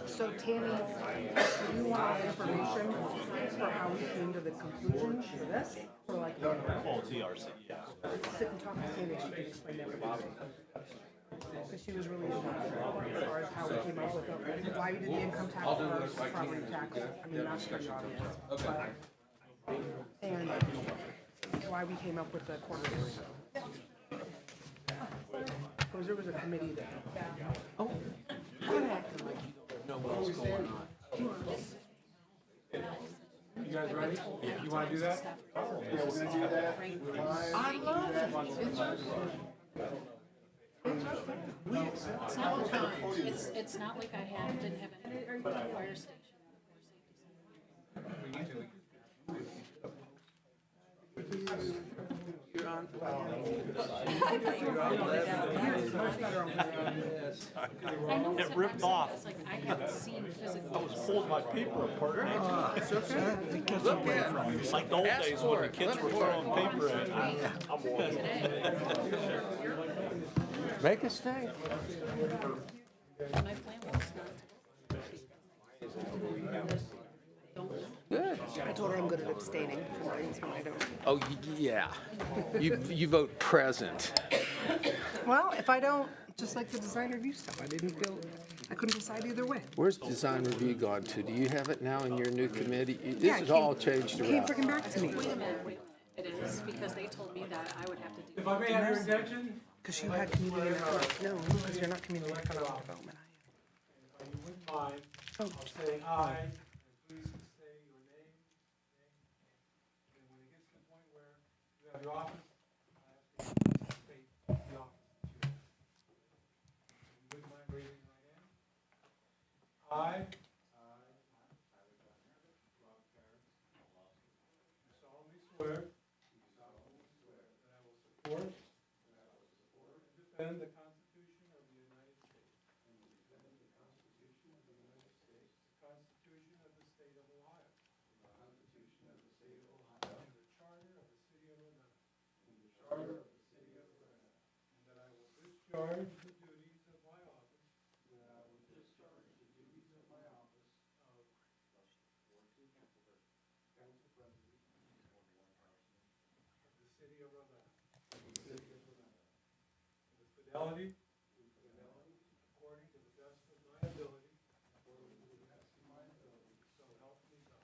So Tammy, do you want all the information for how we came to the conclusion for this? Or like, Oh, TRC, yeah. sit and talk to Tammy, she can explain everything. Because she was really involved as far as how we came up with it, why we did the income tax versus property tax. I mean, that's pretty obvious. But, and why we came up with the quarterly. Because there was a committee that. Oh. You guys ready? You want to do that? I love it. It's not like it's not like I didn't have any fire station or safety. You're on. I know It ripped off. it's like I haven't seen physically. I was pulling my paper apart. Look at Like the old days when the kids were throwing paper at me. I'm one. Make a stay. My plan was not to. Good. I told her I'm good at abstaining from things when I don't. Oh, yeah. You vote present. Well, if I don't, just like the design review stuff, I couldn't decide either way. Where's design review gone to? Do you have it now in your new committee? Yeah, This it is came- all changed It came around. freaking back to me, Wait a minute, it is because they told me that I would have to do. If I may have your attention, because you had community and economic, no, because you're not community and economic development. if you wouldn't mind, Oh, I'll say aye, and please say your name. And when it gets to the point where you have your office, I ask you to state the office that you have. If you wouldn't mind raising your right hand. I. Rob Ferris. Do solemnly swear. That I will support. And defend the Constitution of the United States. The Constitution of the State of Ohio. And the Charter of the City of Ravenna. And that I will discharge the duties of my office. Of the City of Ravenna. With fidelity. According to the best of my ability. So help me God.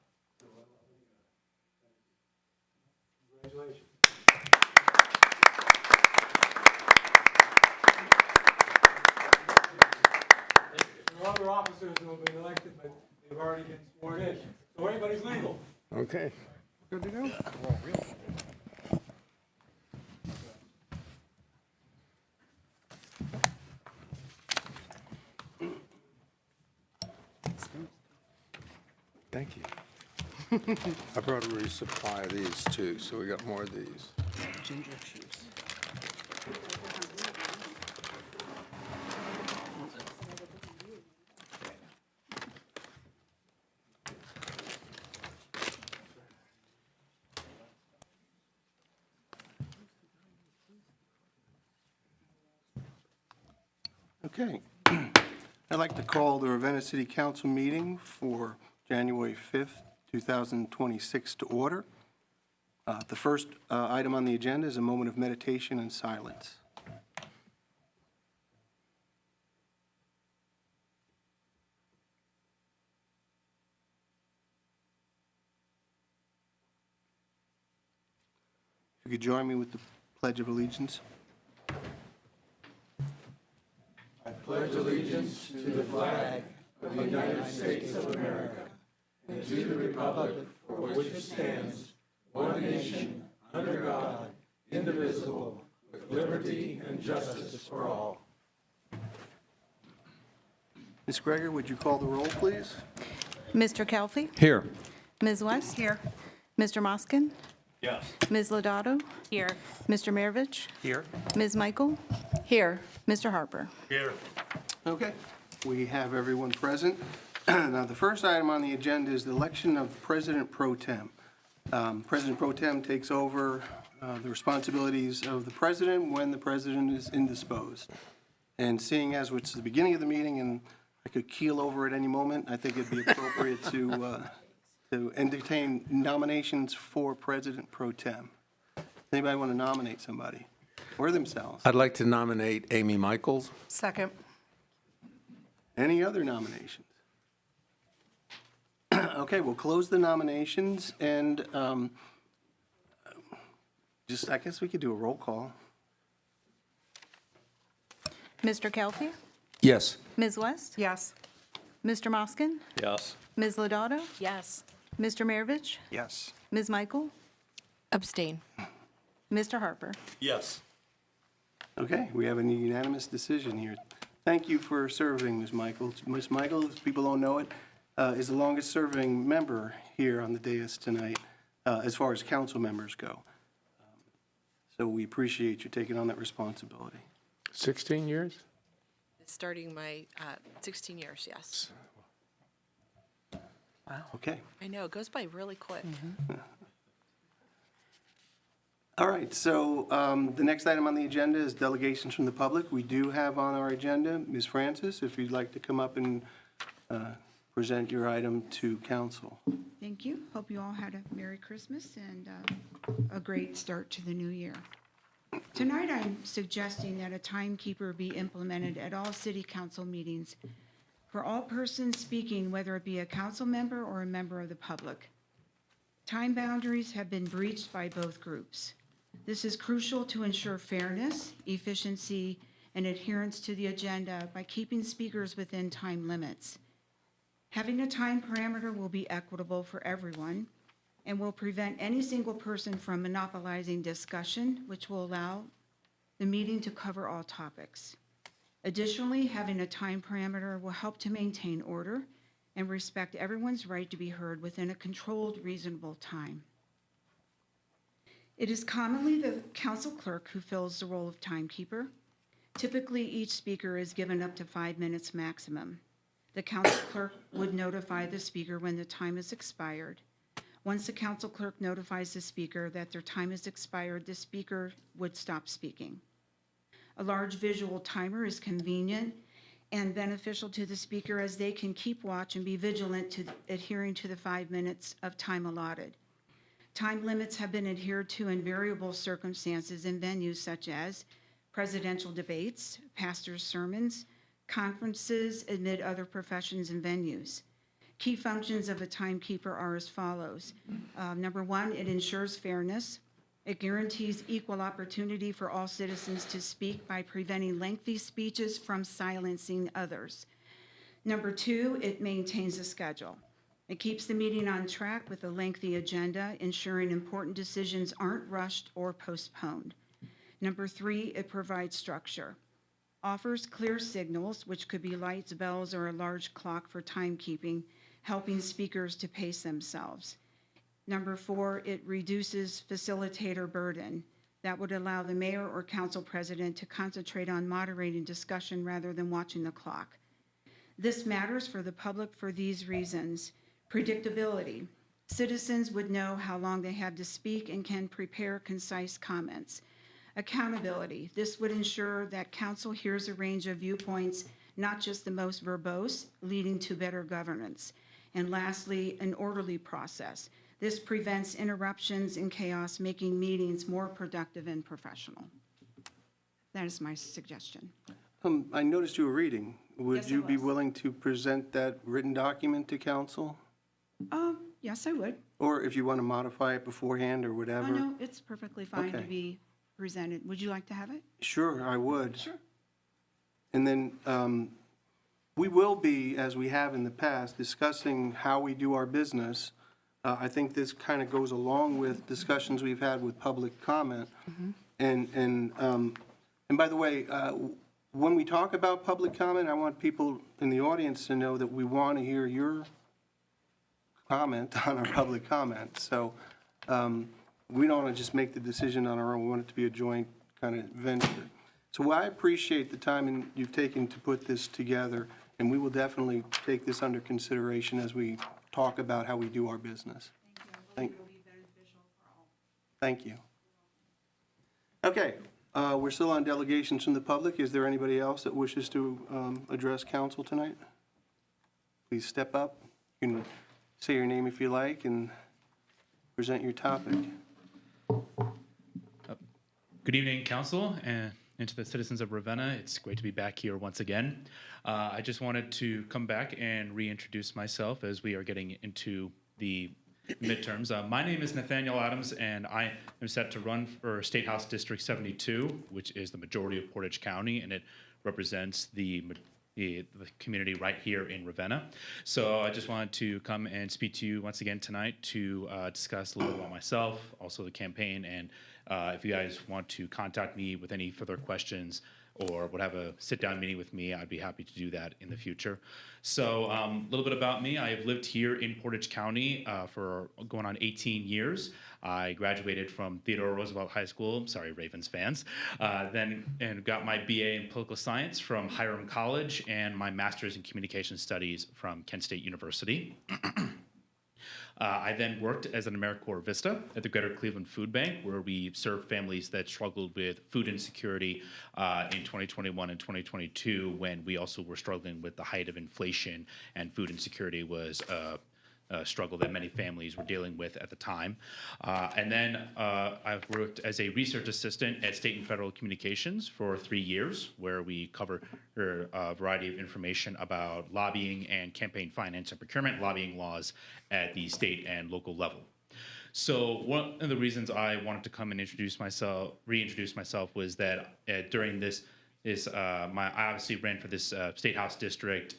Congratulations. There are other officers who have been elected, but they've already been sworn in. So everybody's legal. Okay. Good to go? Thank you. I brought a resupply of these too, so we got more of these. Ginger shoes. Okay. I'd like to call the Ravenna City Council meeting for January 5th, 2026 to order. The first item on the agenda is a moment of meditation and silence. If you could join me with the Pledge of Allegiance. Ms. Greger, would you call the roll, please? Mr. Kelfi? Here. Ms. West? Here. Mr. Moskin? Yes. Ms. Lodato? Here. Mr. Maravich? Here. Ms. Michael? Here. Mr. Harper? Here. Okay, we have everyone present. Now, the first item on the agenda is the election of President Pro Tem. President Pro Tem takes over the responsibilities of the president when the president is indisposed. And seeing as it's the beginning of the meeting and I could keel over at any moment. I think it'd be appropriate to entertain nominations for President Pro Tem. Anybody want to nominate somebody or themselves? I'd like to nominate Amy Michaels. Second. Any other nominations? Okay, we'll close the nominations and I guess we could do a roll call. Mr. Kelty, Yes. Ms. West, Yes. Mr. Moskin, Yes. Ms. Lodato, Yes. Mr. Maravich, Yes. Ms. Michael, Abstain. Mr. Harper. Yes. Okay, we have a unanimous decision here. Thank you for serving, Ms. Michael. Ms. Michael, if people don't know it, is the longest-serving member here on the dais tonight, as far as council members go. So we appreciate you taking on that responsibility. 16 years? Starting my 16 years, yes. Okay. I know, it goes by really quick. All right, so the next item on the agenda is delegations from the public. We do have on our agenda, Ms. Francis, if you'd like to come up and present your item to council. Thank you. Hope you all had a Merry Christmas and a great start to the new year. Tonight, I'm suggesting that a timekeeper be implemented at all city council meetings for all persons speaking, whether it be a council member or a member of the public. Time boundaries have been breached by both groups. This is crucial to ensure fairness, efficiency, and adherence to the agenda by keeping speakers within time limits. Having a time parameter will be equitable for everyone and will prevent any single person from monopolizing discussion, which will allow the meeting to cover all topics. Additionally, having a time parameter will help to maintain order and respect everyone's right to be heard within a controlled, reasonable time. It is commonly the council clerk who fills the role of timekeeper. Typically, each speaker is given up to 5 minutes maximum. The council clerk would notify the speaker when the time is expired. Once the council clerk notifies the speaker that their time is expired, the speaker would stop speaking. A large visual timer is convenient and beneficial to the speaker as they can keep watch and be vigilant to adhering to the 5 minutes of time allotted. Time limits have been adhered to in variable circumstances in venues such as presidential debates, pastors' sermons, conferences, amid other professions and venues. Key functions of a timekeeper are as follows. Number one, it ensures fairness. It guarantees equal opportunity for all citizens to speak by preventing lengthy speeches from silencing others. Number two, it maintains a schedule. It keeps the meeting on track with a lengthy agenda, ensuring important decisions aren't rushed or postponed. Number three, it provides structure. Offers clear signals, which could be lights, bells, or a large clock for timekeeping, helping speakers to pace themselves. Number four, it reduces facilitator burden. That would allow the mayor or council president to concentrate on moderating discussion rather than watching the clock. This matters for the public for these reasons. Predictability. Citizens would know how long they have to speak and can prepare concise comments. Accountability. This would ensure that council hears a range of viewpoints, not just the most verbose, leading to better governance. And lastly, an orderly process. This prevents interruptions and chaos, making meetings more productive and professional. That is my suggestion. I noticed you were reading. Would Yes, I you be was. willing to present that written document to council? Yes, I would. Or if you want to modify it beforehand or Oh, whatever? no, it's perfectly fine to Okay. be presented. Would you like to have it? Sure, I would. Sure. And then we will be, as we have in the past, discussing how we do our business. I think this kind of goes along with discussions we've had with public comment. And by the way, when we talk about public comment, I want people in the audience to know that we want to hear your comment on our public comment. So we don't want to just make the decision on our own. We want it to be a joint kind of venture. So I appreciate the time you've taken to put this together, and we will definitely take this under consideration as we talk about how we do our business. Thank you. Okay, we're still on delegations from the public. Is there anybody else that wishes to address council tonight? please step up. You can say your name if you like and present your topic. Good evening, Council, and to the citizens of Ravenna. It's great to be back here once again. I just wanted to come back and reintroduce myself as we are getting into the midterms. My name is Nathaniel Adams, and I am set to run for State House District 72, which is the majority of Portage County, and it represents the community right here in Ravenna. So I just wanted to come and speak to you once again tonight to discuss a little bit about myself, also the campaign, and if you guys want to contact me with any further questions or would have a sit-down meeting with me, I'd be happy to do that in the future. So a little bit about me. I have lived here in Portage County for going on 18 years. I graduated from Theodore Roosevelt High School, sorry, Ravens fans, then got my BA in Political Science from Hiram College and my Master's in Communication Studies from Kent State University. I then worked as an AmeriCorps Vista at the Greater Cleveland Food Bank, where we served families that struggled with food insecurity in 2021 and 2022, when we also were struggling with the height of inflation, and food insecurity was a struggle that many families were dealing with at the time. And then I've worked as a research assistant at State and Federal Communications for 3 years, where we cover a variety of information about lobbying and campaign finance and procurement lobbying laws at the state and local level. So one of the reasons I wanted to come and reintroduce myself was that during this I obviously ran for this State House district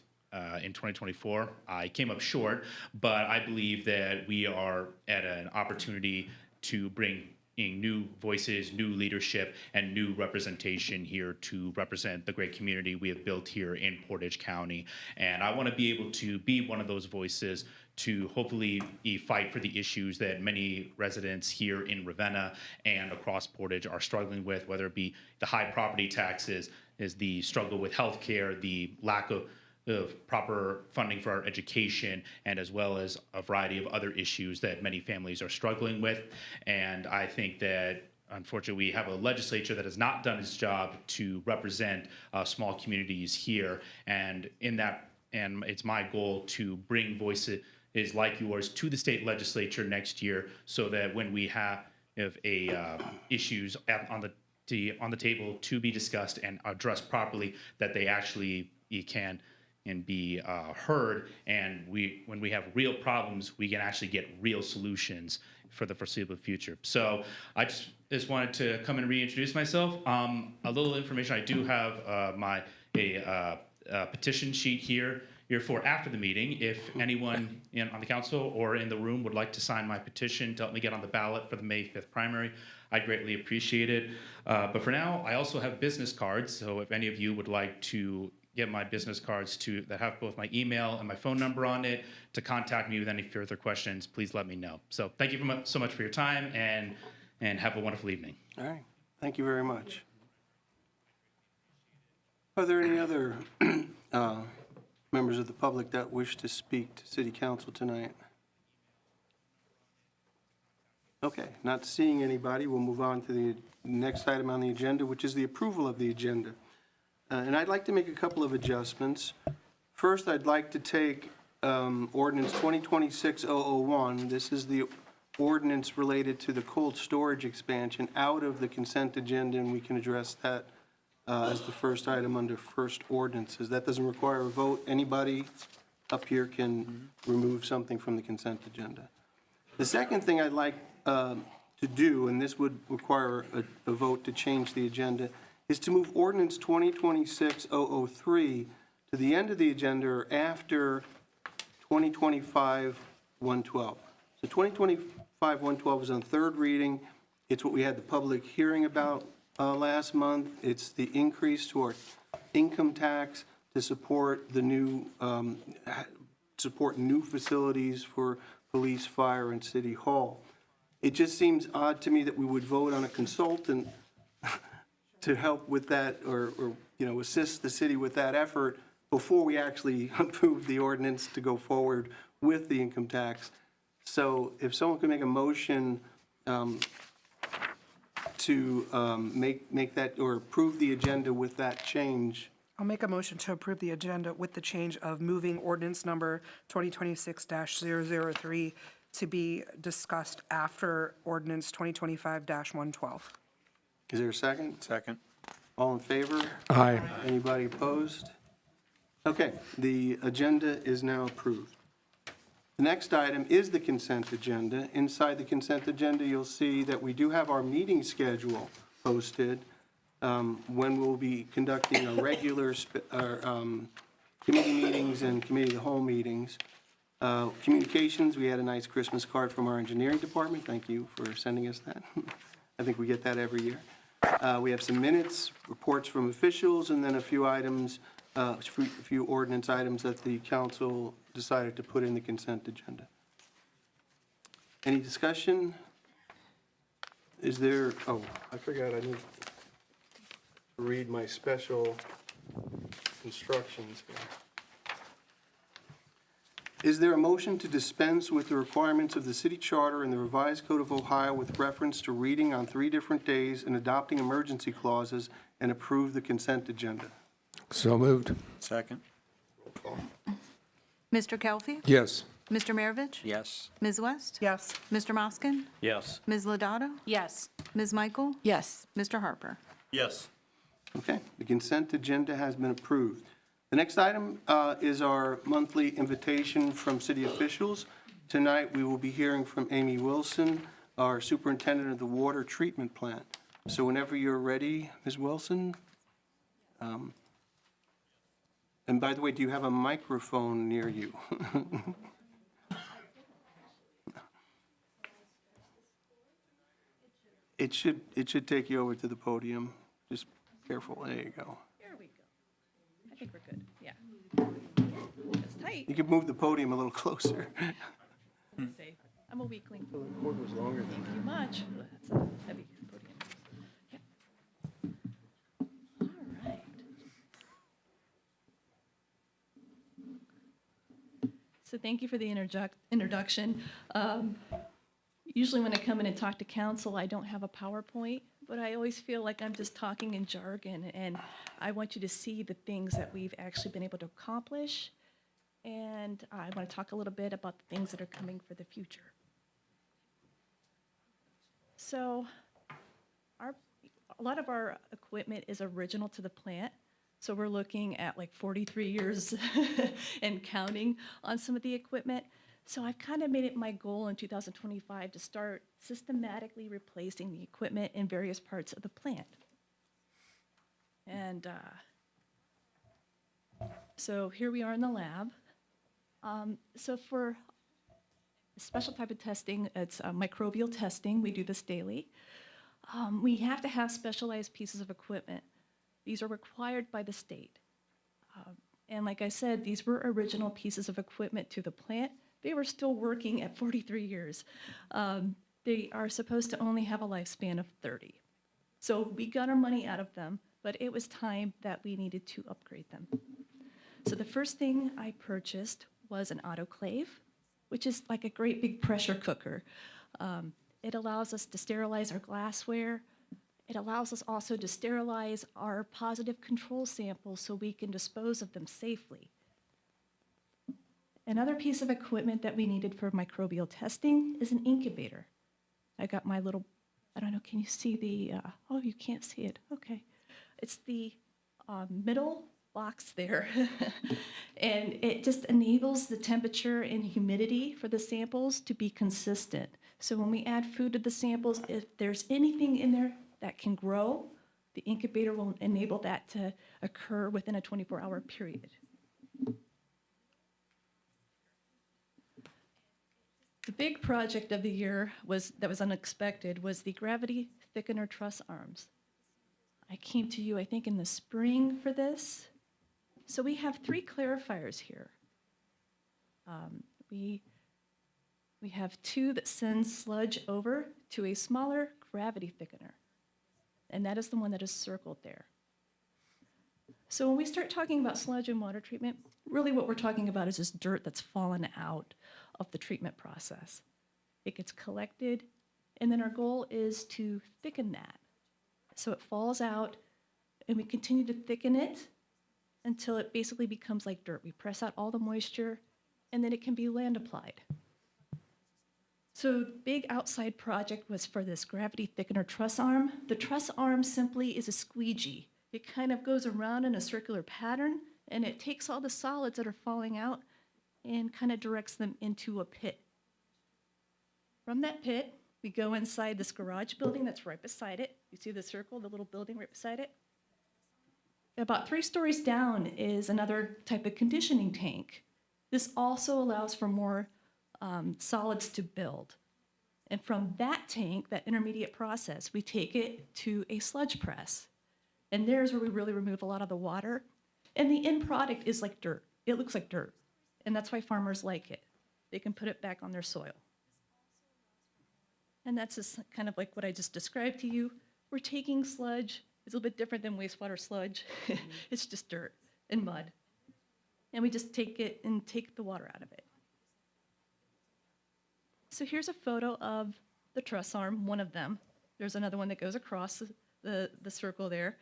in 2024. I came up short, but I believe that we are at an opportunity to bring in new voices, new leadership, and new representation here to represent the great community we have built here in Portage County. And I want to be able to be one of those voices to hopefully fight for the issues that many residents here in Ravenna and across Portage are struggling with, whether it be the high property taxes, is the struggle with healthcare, the lack of proper funding for our education, and as well as a variety of other issues that many families are struggling with. And I think that unfortunately we have a legislature that has not done its job to represent small communities here. And it's my goal to bring voices like yours to the state legislature next year, so that when we have issues on the table to be discussed and addressed properly, that they actually can and be heard, and when we have real problems, we can actually get real solutions for the foreseeable future. So I just wanted to come and reintroduce myself. A little information: I do have a petition sheet here for after the meeting. If anyone on the council or in the room would like to sign my petition to help me get on the ballot for the May 5th primary, I'd greatly appreciate it. But for now, I also have business cards, so if any of you would like to get my business cards that have both my email and my phone number on it to contact me with any further questions, please let me know. So thank you so much for your time, and have a wonderful evening. All right, thank you very much. Are there any other members of the public that wish to speak to City Council tonight? Okay, not seeing anybody, we'll move on to the next item on the agenda, which is the approval of the agenda. And I'd like to make a couple of adjustments. First, I'd like to take ordinance 2026-001. This is the ordinance related to the cold storage expansion out of the consent agenda, and we can address that as the first item under first ordinances. That doesn't require a vote. Anybody up here can remove something from the consent agenda. The second thing I'd like to do, and this would require a vote to change the agenda, is to move ordinance 2026-003 to the end of the agenda or after 2025-112. So 2025-112 is on third reading. It's what we had the public hearing about last month. It's the increase to our income tax to support the new facilities for police, fire, and city hall. It just seems odd to me that we would vote on a consultant to help with that, or assist the city with that effort before we actually approve the ordinance to go forward with the income tax. So if someone could make a motion to make that, or approve the agenda with that change, I'll make a motion to approve the agenda with the change of moving ordinance number 2026-003 to be discussed after ordinance 2025-112. Is there a second? Second. All in favor? Aye. Anybody opposed? Okay, the agenda is now approved. The next item is the consent agenda. Inside the consent agenda, you'll see that we do have our meeting schedule posted, when we'll be conducting a regular committee meetings and committee of the whole meetings. Communications, we had a nice Christmas card from our engineering department. Thank you for sending us that. I think we get that every year. We have some minutes, reports from officials, and then a few items, a few ordinance items that the council decided to put in the consent agenda. Any discussion? Is there, oh, I forgot I need to read my special instructions here. Is there a motion to dispense with the requirements of the city charter and the revised code of Ohio with reference to reading on 3 different days and adopting emergency clauses and approve the consent agenda? So moved. Second. Mr. Kelfie? Yes. Mr. Maravich? Yes. Ms. West? Yes. Mr. Moskin? Yes. Ms. Lodato? Yes. Ms. Michael? Yes. Mr. Harper? Yes. Okay, the consent agenda has been approved. The next item is our monthly invitation from city officials. Tonight, we will be hearing from Amy Wilson, our superintendent of the water treatment plant. So whenever you're ready, Ms. Wilson. And by the way, do you have a microphone near you? It should take you over to the podium. Just careful, there you go. There we go. I think we're good, yeah. It's tight. You could move the podium a little closer. Say, I'm a weakling. The cord was longer than Thank you much. That's a heavy podium. Yeah. All right. So thank you for the introduction. Usually when I come in and talk to council, I don't have a PowerPoint, but I always feel like I'm just talking in jargon, and I want you to see the things that we've actually been able to accomplish, and I want to talk a little bit about the things that are coming for the future. So a lot of our equipment is original to the plant, so we're looking at like 43 years and counting on some of the equipment. So I've kind of made it my goal in 2025 to start systematically replacing the equipment in various parts of the plant. And so here we are in the lab. So for a special type of testing, it's microbial testing. We do this daily. We have to have specialized pieces of equipment. These are required by the state. And like I said, these were original pieces of equipment to the plant. They were still working at 43 years. They are supposed to only have a lifespan of 30. So we got our money out of them, but it was time that we needed to upgrade them. So the first thing I purchased was an autoclave, which is like a great big pressure cooker. It allows us to sterilize our glassware. It allows us also to sterilize our positive control samples so we can dispose of them safely. Another piece of equipment that we needed for microbial testing is an incubator. I got my little, I don't know, can you see the, oh, you can't see it, okay. It's the middle box there. And it just enables the temperature and humidity for the samples to be consistent. So when we add food to the samples, if there's anything in there that can grow, the incubator will enable that to occur within a 24-hour period. The big project of the year that was unexpected was the gravity thickener truss arms. I came to you, I think, in the spring for this. So we have 3 clarifiers here. We have 2 that send sludge over to a smaller gravity thickener, and that is the one that is circled there. So when we start talking about sludge and water treatment, really what we're talking about is just dirt that's fallen out of the treatment process. It gets collected, and then our goal is to thicken that. So it falls out, and we continue to thicken it until it basically becomes like dirt. We press out all the moisture, and then it can be land applied. So the big outside project was for this gravity thickener truss arm. The truss arm simply is a squeegee. It kind of goes around in a circular pattern, and it takes all the solids that are falling out and kind of directs them into a pit. From that pit, we go inside this garage building that's right beside it. You see the circle, the little building right beside it? About 3 stories down is another type of conditioning tank. This also allows for more solids to build. And from that tank, that intermediate process, we take it to a sludge press. And there's where we really remove a lot of the water. And the end product is like dirt. It looks like dirt. And that's why farmers like it. They can put it back on their soil. And that's just kind of like what I just described to you. We're taking sludge. It's a little bit different than wastewater sludge. It's just dirt and mud. And we just take it and take the water out of it. So here's a photo of the truss arm, one of them. There's another one that goes across the circle there.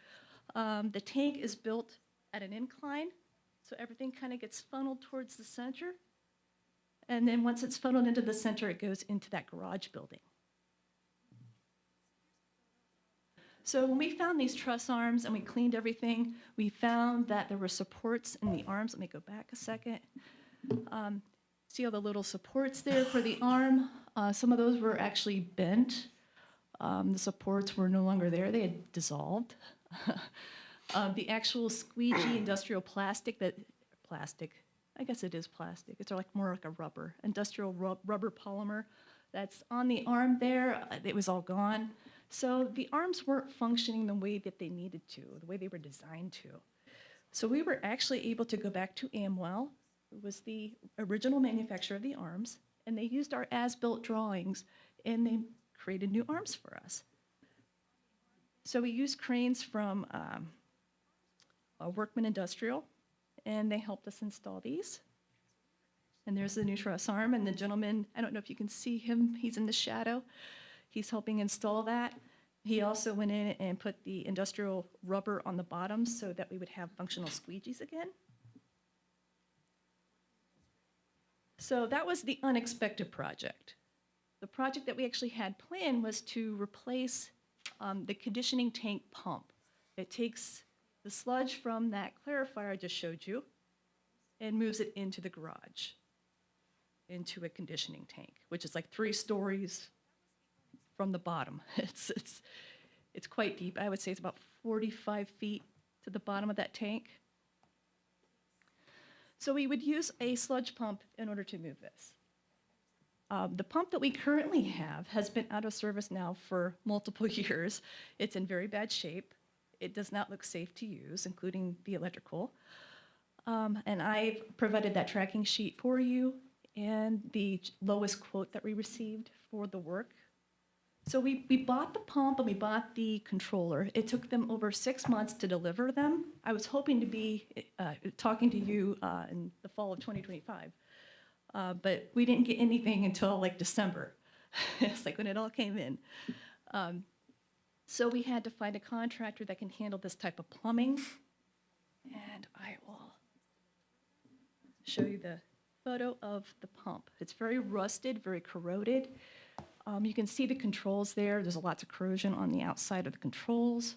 The tank is built at an incline, so everything kind of gets funneled towards the center. And then once it's funneled into the center, it goes into that garage building. So when we found these truss arms and we cleaned everything, we found that there were supports in the arms. Let me go back a second. See all the little supports there for the arm? Some of those were actually bent. The supports were no longer there. They had dissolved. The actual squeegee industrial plastic, I guess it is plastic. It's like more like a rubber, industrial rubber polymer that's on the arm there. It was all gone. So the arms weren't functioning the way that they needed to, the way they were designed to. So we were actually able to go back to Amwell, who was the original manufacturer of the arms, and they used our as-built drawings, and they created new arms for us. So we used cranes from Workman Industrial, and they helped us install these. And there's the new truss arm, and the gentleman, I don't know if you can see him, he's in the shadow. He's helping install that. He also went in and put the industrial rubber on the bottom so that we would have functional squeegees again. So that was the unexpected project. The project that we actually had planned was to replace the conditioning tank pump. It takes the sludge from that clarifier I just showed you and moves it into the garage, into a conditioning tank, which is like 3 stories from the bottom. It's quite deep. I would say it's about 45 feet to the bottom of that tank. So we would use a sludge pump in order to move this. The pump that we currently have has been out of service now for multiple years. It's in very bad shape. It does not look safe to use, including the electrical. And I've provided that tracking sheet for you and the lowest quote that we received for the work. So we bought the pump and we bought the controller. It took them over 6 months to deliver them. I was hoping to be talking to you in the fall of 2025, but we didn't get anything until like December. It's like when it all came in. So we had to find a contractor that can handle this type of plumbing. And I will show you the photo of the pump. It's very rusted, very corroded. You can see the controls there. There's lots of corrosion on the outside of the controls.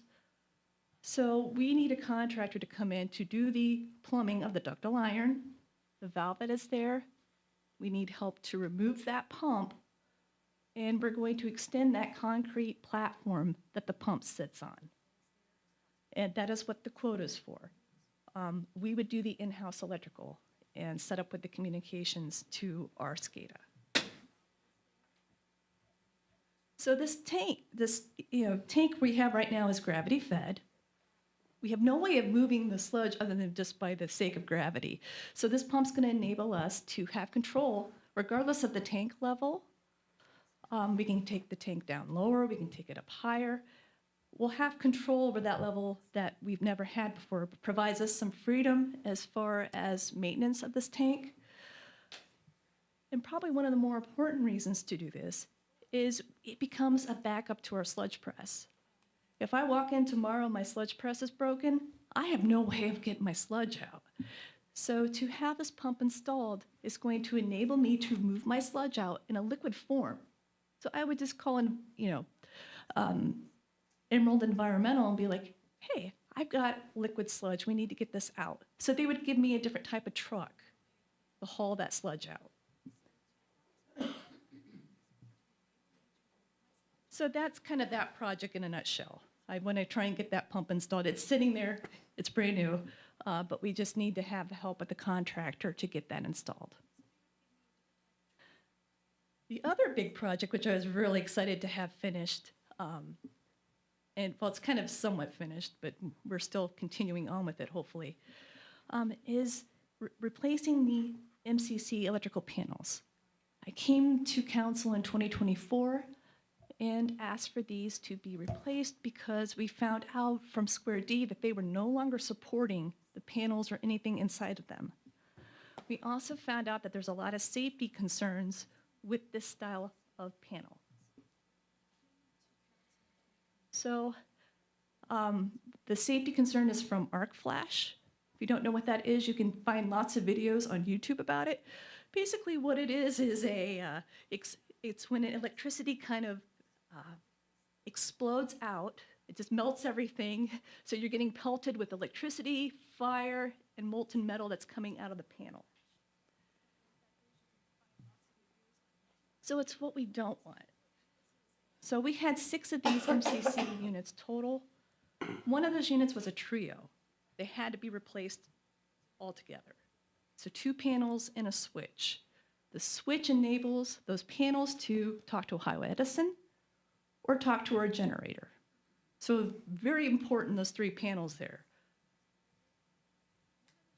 So we need a contractor to come in to do the plumbing of the ductile iron, the valve that is there. We need help to remove that pump, and we're going to extend that concrete platform that the pump sits on. And that is what the quote is for. We would do the in-house electrical and set up with the communications to our SCADA. So this tank we have right now is gravity fed. We have no way of moving the sludge other than just by the sake of gravity. So this pump's going to enable us to have control regardless of the tank level. We can take the tank down lower, we can take it up higher. We'll have control over that level that we've never had before. It provides us some freedom as far as maintenance of this tank. And probably one of the more important reasons to do this is it becomes a backup to our sludge press. If I walk in tomorrow and my sludge press is broken, I have no way of getting my sludge out. So to have this pump installed is going to enable me to move my sludge out in a liquid form. So I would just call in, Emerald Environmental and be like, hey, I've got liquid sludge, we need to get this out. So they would give me a different type of truck to haul that sludge out. So that's kind of that project in a nutshell. I want to try and get that pump installed. It's sitting there, it's brand new, but we just need to have the help of the contractor to get that installed. The other big project, which I was really excited to have finished, it's kind of somewhat finished, but we're still continuing on with it, hopefully, is replacing the MCC electrical panels. I came to council in 2024 and asked for these to be replaced because we found out from Square D that they were no longer supporting the panels or anything inside of them. We also found out that there's a lot of safety concerns with this style of panel. So the safety concern is from arc flash. If you don't know what that is, you can find lots of videos on YouTube about it. Basically what it is it's when electricity kind of explodes out. It just melts everything. So you're getting pelted with electricity, fire, and molten metal that's coming out of the panel. So it's what we don't want. So we had 6 of these MCC units total. One of those units was a trio. They had to be replaced altogether. So 2 panels and a switch. The switch enables those panels to talk to Ohio Edison or talk to our generator. So very important, those 3 panels there.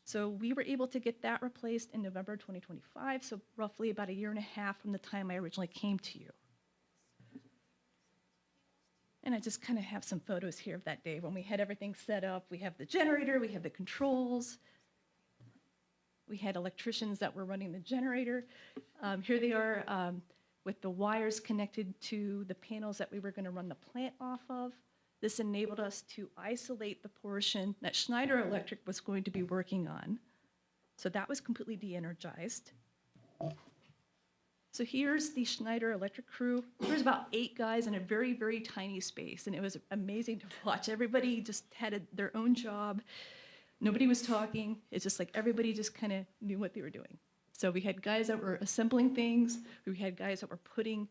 So we were able to get that replaced in November 2025, so roughly about 1.5 years from the time I originally came to you. And I just kind of have some photos here of that day when we had everything set up. We have the generator, we have the controls. We had electricians that were running the generator. Here they are with the wires connected to the panels that we were going to run the plant off of. This enabled us to isolate the portion that Schneider Electric was going to be working on. So that was completely de-energized. So here's the Schneider Electric crew. There's about 8 guys in a very, very tiny space, and it was amazing to watch. Everybody just had their own job. Nobody was talking. It's just like everybody just kind of knew what they were doing. So we had guys that were assembling things. We had guys that were putting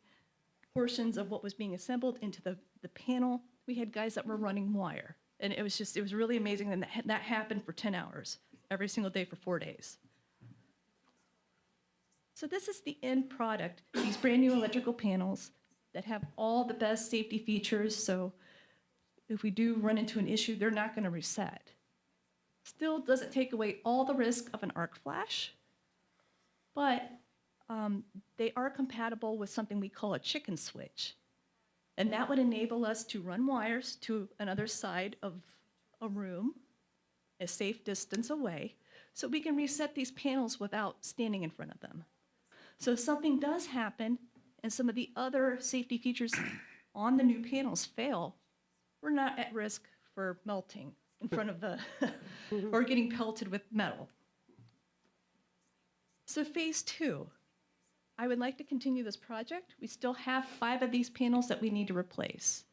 portions of what was being assembled into the panel. We had guys that were running wire. And it was really amazing. And that happened for 10 hours, every single day for 4 days. So this is the end product, these brand new electrical panels that have all the best safety features. So if we do run into an issue, they're not going to reset. Still doesn't take away all the risk of an arc flash, but they are compatible with something we call a chicken switch. And that would enable us to run wires to another side of a room, a safe distance away, so we can reset these panels without standing in front of them. So if something does happen and some of the other safety features on the new panels fail, we're not at risk for melting in front of the, or getting pelted with metal. So phase 2, I would like to continue this project. We still have 5 of these panels that we need to replace.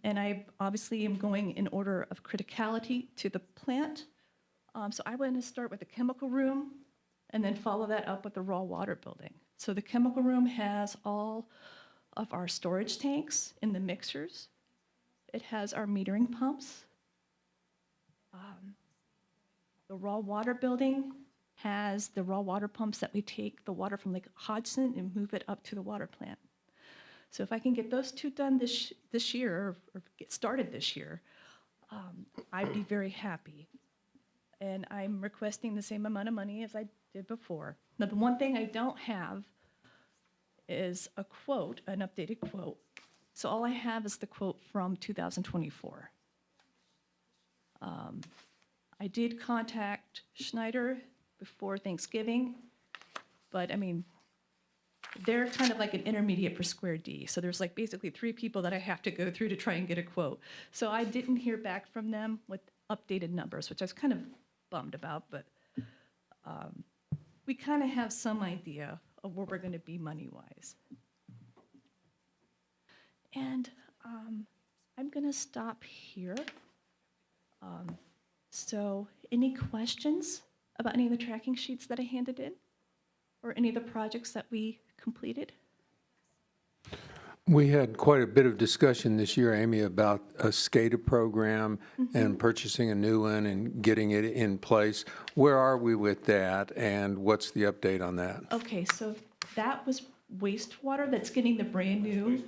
And I obviously am going in order of criticality to the plant. So I want to start with the chemical room and then follow that up with the raw water building. So the chemical room has all of our storage tanks in the mixers. It has our metering pumps. The raw water building has the raw water pumps that we take the water from Lake Hodgson and move it up to the water plant. So if I can get those 2 done this year, or get started this year, I'd be very happy. And I'm requesting the same amount of money as I did before. Now, the one thing I don't have is a quote, an updated quote. So all I have is the quote from 2024. I did contact Schneider before Thanksgiving, but I mean, they're kind of like an intermediate for Square D. So there's like basically 3 people that I have to go through to try and get a quote. So I didn't hear back from them with updated numbers, which I was kind of bummed about, but we kind of have some idea of where we're going to be money-wise. And I'm going to stop here. So any questions about any of the tracking sheets that I handed in? Or any of the projects that we completed? We had quite a bit of discussion this year, Amy, about a SCADA program and purchasing a new one and getting it in place. Where are we with that, and what's the update on that? Okay, so that was wastewater that's getting the brand-new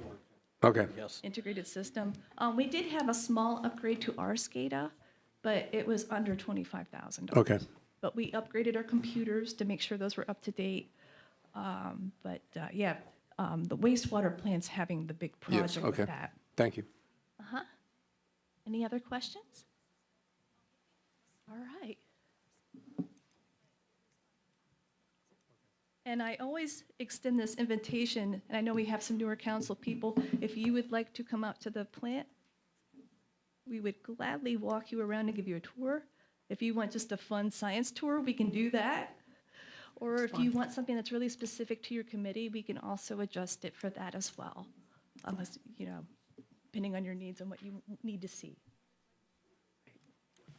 Okay. integrated system. We did have a small upgrade to our SCADA, but it was under $25,000. Okay. But we upgraded our computers to make sure those were up to date. The wastewater plant's having the big Yes, project okay. with that. Thank you. Any other questions? All right. And I always extend this invitation, and I know we have some newer council people. If you would like to come out to the plant, we would gladly walk you around and give you a tour. If you want just a fun science tour, we can do that. Or if you want something that's really specific to your committee, we can also adjust it for that as well. Unless, depending on your needs and what you need to see.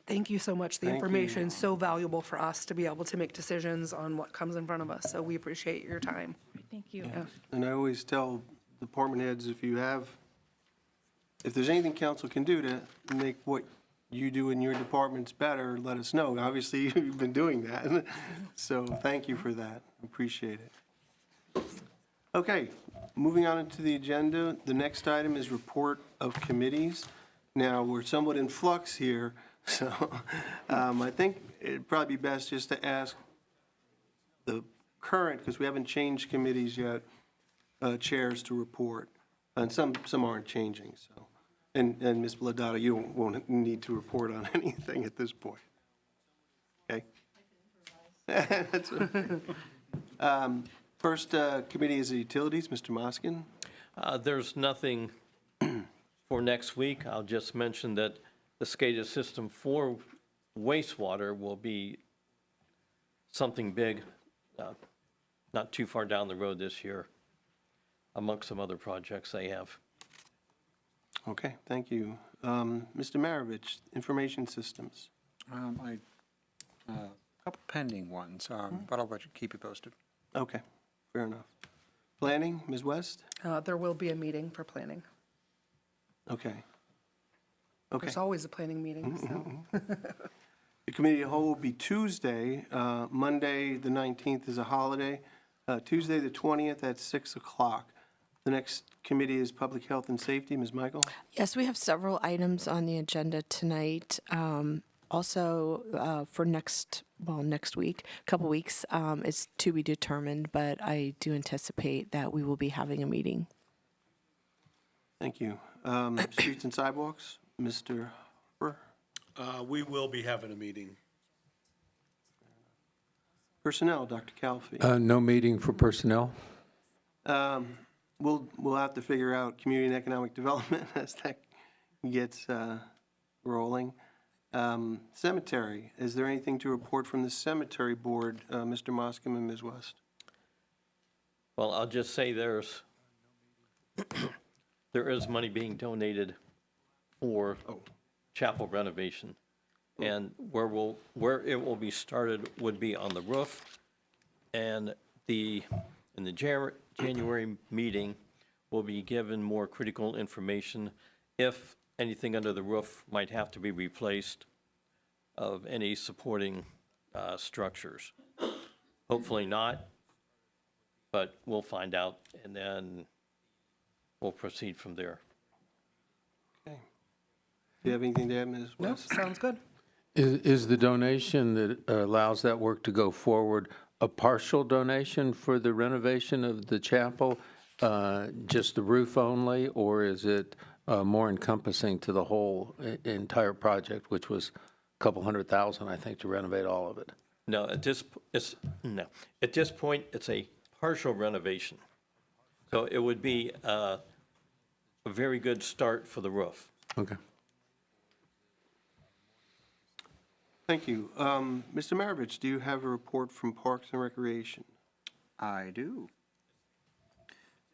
Thank you so much. The Thank you. information is so valuable for us to be able to make decisions on what comes in front of us. So we appreciate your time. Thank you. And I always tell department heads, if there's anything council can do to make what you do in your departments better, let us know. Obviously, you've been doing that. So thank you for that. Appreciate it. Okay, moving on into the agenda. The next item is report of committees. Now, we're somewhat in flux here, so I think it'd probably be best just to ask the current, because we haven't changed committees yet, chairs to report. And some aren't changing, so. And Ms. Bladado, you won't need to report on anything at this point. Okay? That's okay. First committee is the utilities, Mr. Moskin. There's nothing for next week. I'll just mention that the SCADA system for wastewater will be something big, not too far down the road this year, amongst some other projects they have. Okay, thank you. Mr. Maravich, information systems. A couple pending ones, but I'll let you keep it posted. Okay, fair enough. Planning, Ms. West? There will be a meeting for planning. Okay. Okay. There's always a planning meeting, so. The committee of the whole will be Tuesday. Monday, the 19th is a holiday. Tuesday, the 20th at 6 o'clock. The next committee is Public Health and Safety. Ms. Michael? Yes, we have several items on the agenda tonight. Also, for next week, couple weeks, it's to be determined, but I do anticipate that we will be having a meeting. Thank you. Streets and Sidewalks, Mr. Harper? We will be having a meeting. Personnel, Dr. Calfee? No meeting for personnel? We'll have to figure out community and economic development as that gets rolling. Cemetery, is there anything to report from the cemetery board, Mr. Moscom and Ms. West? Well, I'll just say there is money being donated for chapel renovation. And where it will be started would be on the roof. And in the January meeting, we'll be given more critical information if anything under the roof might have to be replaced of any supporting structures. Hopefully not, but we'll find out, and then we'll proceed from there. Okay. Do you have anything to add, Ms. No, West? sounds good. Is the donation that allows that work to go forward a partial donation for the renovation of the chapel, just the roof only, or is it more encompassing to the whole entire project, which was a couple $100,000, I think, to renovate all of it? No, at this point, it's a partial renovation. So it would be a very good start for the roof. Okay. Thank you. Mr. Maravich, do you have a report from Parks and Recreation? I do.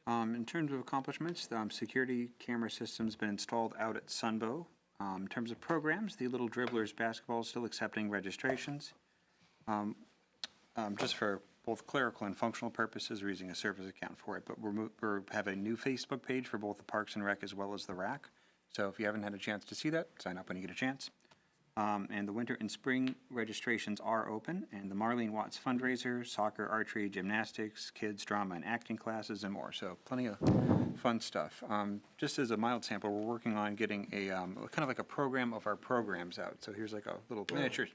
In terms of accomplishments, security camera system's been installed out at Sunbow. In terms of programs, the Little Dribblers basketball is still accepting registrations. Just for both clerical and functional purposes, we're using a service account for it, but we have a new Facebook page for both the Parks and Rec as well as the RAC. So if you haven't had a chance to see that, sign up when you get a chance. And the winter and spring registrations are open, and the Marlene Watts fundraiser, soccer, archery, gymnastics, kids, drama, and acting classes, and more. So plenty of fun stuff. Just as a mild sample, we're working on getting a kind of like a program of our programs out. So here's like a little miniature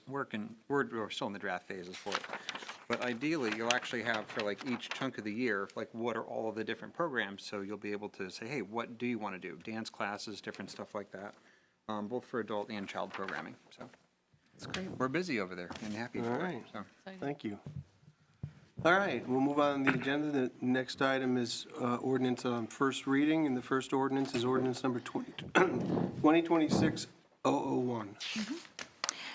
working. We're still in the draft phases for it. But ideally, you'll actually have for like each chunk of the year, like what are all of the different programs? So you'll be able to say, hey, what do you want to do? Dance classes, different stuff like that. Both for adult and child programming, so. That's great. We're busy over there and happy All for it, right. so. Thank you. All right, we'll move on to the agenda. The next item is ordinance on first reading, and the first ordinance is ordinance number 2026-001.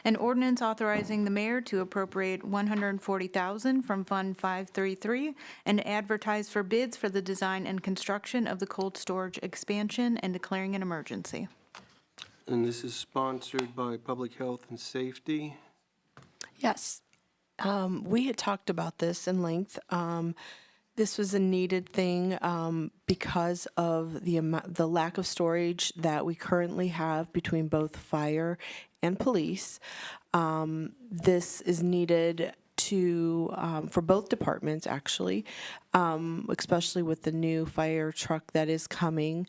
An ordinance authorizing the mayor to appropriate $140,000 from Fund 533 and advertise for bids for the design and construction of the cold storage expansion and declaring an emergency. And this is sponsored by Public Health and Safety. Yes. We had talked about this in length. This was a needed thing because of the lack of storage that we currently have between both fire and police. This is needed for both departments, actually, especially with the new fire truck that is coming.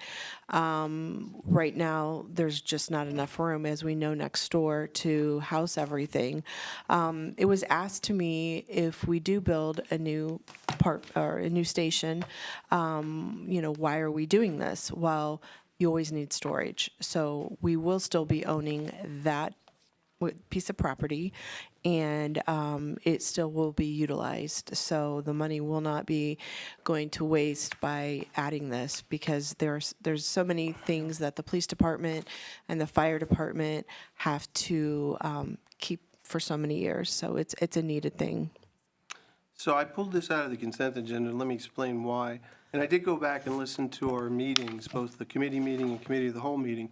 Right now, there's just not enough room, as we know, next door to house everything. It was asked to me if we do build a new station, why are we doing this? Well, you always need storage. So we will still be owning that piece of property, and it still will be utilized. So the money will not be going to waste by adding this, because there's so many things that the police department and the fire department have to keep for so many years. So it's a needed thing. So I pulled this out of the consent agenda, and let me explain why. And I did go back and listen to our meetings, both the committee meeting and committee of the whole meeting.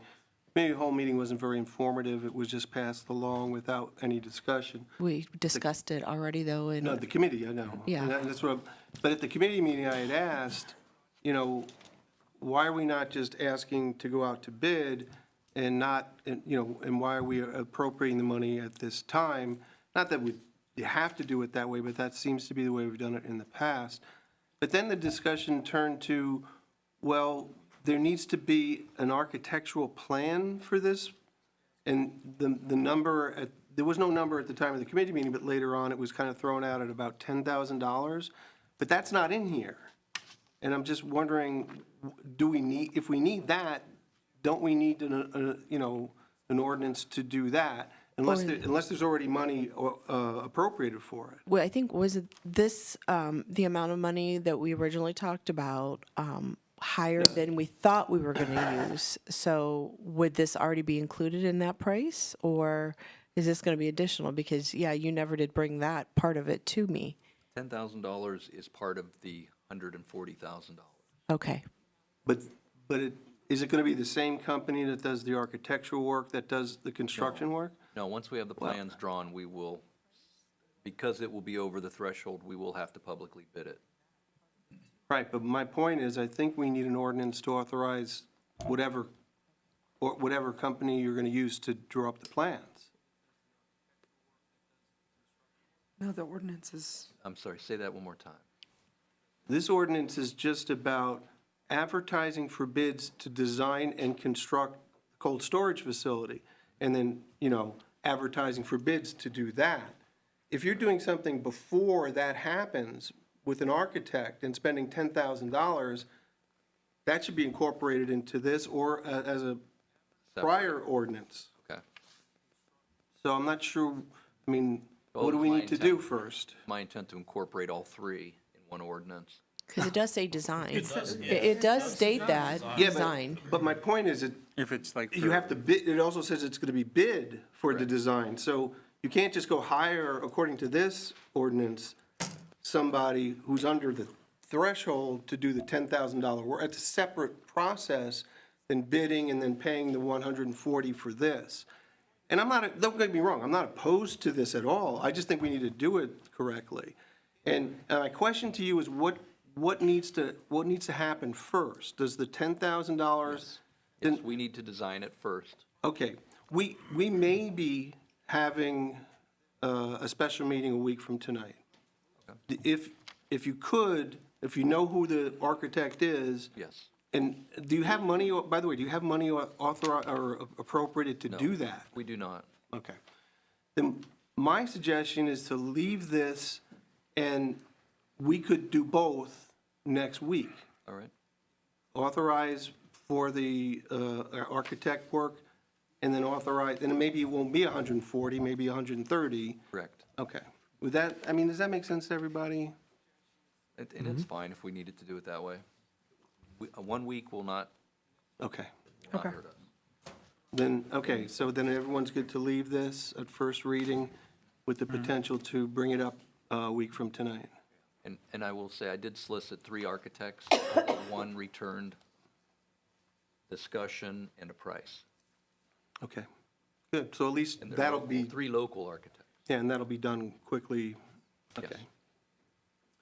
Committee of the whole meeting wasn't very informative. It was just passed along without any discussion. We discussed it already, though. No, the committee, I know. Yeah. And that's what, but at the committee meeting, I had asked, why are we not just asking to go out to bid and not, and why are we appropriating the money at this time? Not that you have to do it that way, but that seems to be the way we've done it in the past. But then the discussion turned to, well, there needs to be an architectural plan for this, and the number, there was no number at the time of the committee meeting, but later on it was kind of thrown out at about $10,000, but that's not in here. And I'm just wondering, if we need that, don't we need an ordinance to do that? Unless there's already money appropriated for it. Well, I think, was it this, the amount of money that we originally talked about, higher than we thought we were going to use? So would this already be included in that price, or is this going to be additional? Because, yeah, you never did bring that part of it to me. $10,000 is part of the $140,000. Okay. But is it going to be the same company that does the architectural work, that does the construction work? No, once we have the plans drawn, we will, because it will be over the threshold, we will have to publicly bid it. Right, but my point is, I think we need an ordinance to authorize whatever company you're going to use to draw up the plans. No, the ordinance is. I'm sorry, say that one more time. This ordinance is just about advertising for bids to design and construct a cold storage facility, and then, advertising for bids to do that. If you're doing something before that happens with an architect and spending $10,000, that should be incorporated into this or as a prior ordinance. Okay. So I'm not sure, what do we need to do first? My intent to incorporate all three in one ordinance. Because it does say design. does, yeah. It does state that, Yeah, design. but my point is that If it's like. you have to bid, it also says it's gonna be bid for the design, so you can't just go hire, according to this ordinance, somebody who's under the threshold to do the $10,000 work. It's a separate process than bidding and then paying the 140 for this. And I'm not, don't get me wrong, I'm not opposed to this at all. I just think we need to do it correctly. And my question to you is what needs to happen first? Does the $10,000? Yes, we need to design it first. Okay, we may be having a special meeting a week from tonight. If you could, if you know who the architect is, Yes. and do you have money, by the way, do you have money authorized or appropriated to do that? We do not. Okay. Then my suggestion is to leave this, and we could do both next week. All right. Authorize for the architect work, and then authorize, and maybe it won't be 140, maybe 130. Correct. Okay. With that, I mean, does that make sense to everybody? And it's fine if we needed to do it that way. 1 week will not Okay. hurt us. Then, okay, so then everyone's good to leave this at first reading with the potential to bring it up a week from tonight. And I will say, I did solicit 3 architects. 1 returned discussion and a price. Okay, good. So at least And they're that'll local- be, 3 local architects. yeah, and that'll be done quickly. Okay. Yes.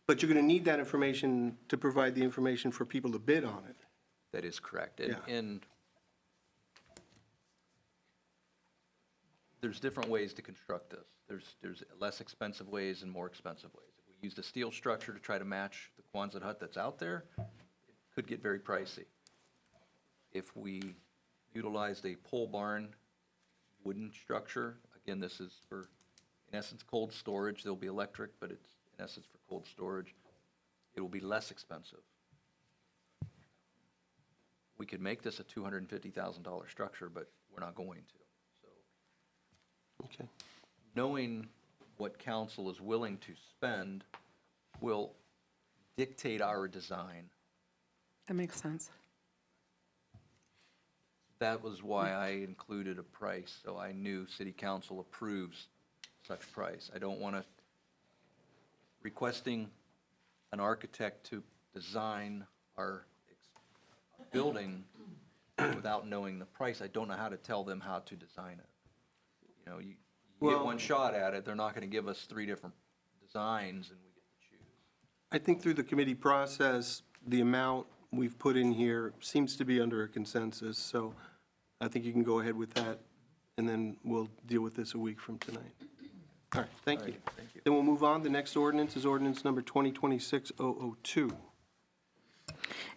But you're going to need that information to provide the information for people to bid on it. That is correct. Yeah. And there's different ways to construct this. There's less expensive ways and more expensive ways. If we used a steel structure to try to match the Quonset hut that's out there, it could get very pricey. If we utilized a pole barn wooden structure, again, this is for, in essence, cold storage. There'll be electric, but it's in essence for cold storage. It will be less expensive. We could make this a $250,000 structure, but we're not going to. So Okay. knowing what council is willing to spend will dictate our design. That makes sense. That was why I included a price, so I knew city council approves such price. I don't want to, requesting an architect to design our building without knowing the price, I don't know how to tell them how to design it. You know, you get Well- one shot at it, they're not going to give us 3 different designs and we get to choose. I think through the committee process, the amount we've put in here seems to be under a consensus, so I think you can go ahead with that, and then we'll deal with this a week from tonight. All right, thank you. Thank you. Then we'll move on. The next ordinance is ordinance number 2026-002.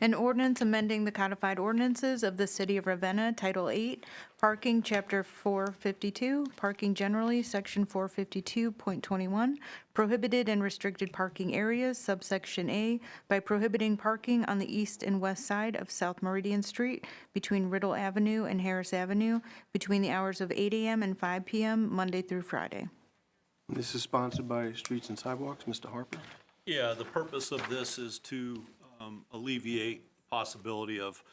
An ordinance amending the codified ordinances of the City of Ravenna, Title 8, Parking, Chapter 452, Parking Generally, Section 452.21, Prohibited and Restricted Parking Areas, Subsection A, by prohibiting parking on the east and west side of South Meridian Street between Riddle Avenue and Harris Avenue between the hours of 8 a.m. and 5 p.m., Monday through Friday. This is sponsored by Streets and Sidewalks. Mr. Harper? Yeah, the purpose of this is to alleviate possibility of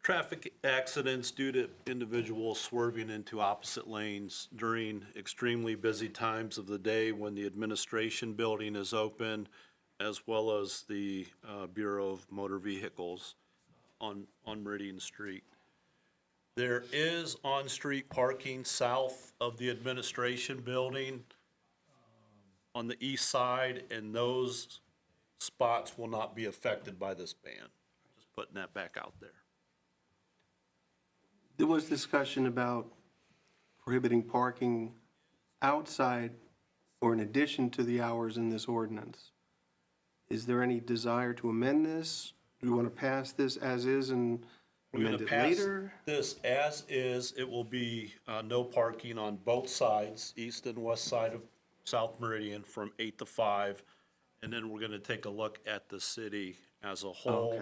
traffic accidents due to individuals swerving into opposite lanes during extremely busy times of the day when the administration building is open, as well as the Bureau of Motor Vehicles on Meridian Street. There is on-street parking south of the administration building on the east side, and those spots will not be affected by this ban. Just putting that back out there. There was discussion about prohibiting parking outside or in addition to the hours in this ordinance. Is there any desire to amend this? Do we want to pass this as is and We're amend gonna it pass later? this as is. It will be no parking on both sides, east and west side of South Meridian from 8 to 5. And then we're gonna take a look at the city as a whole,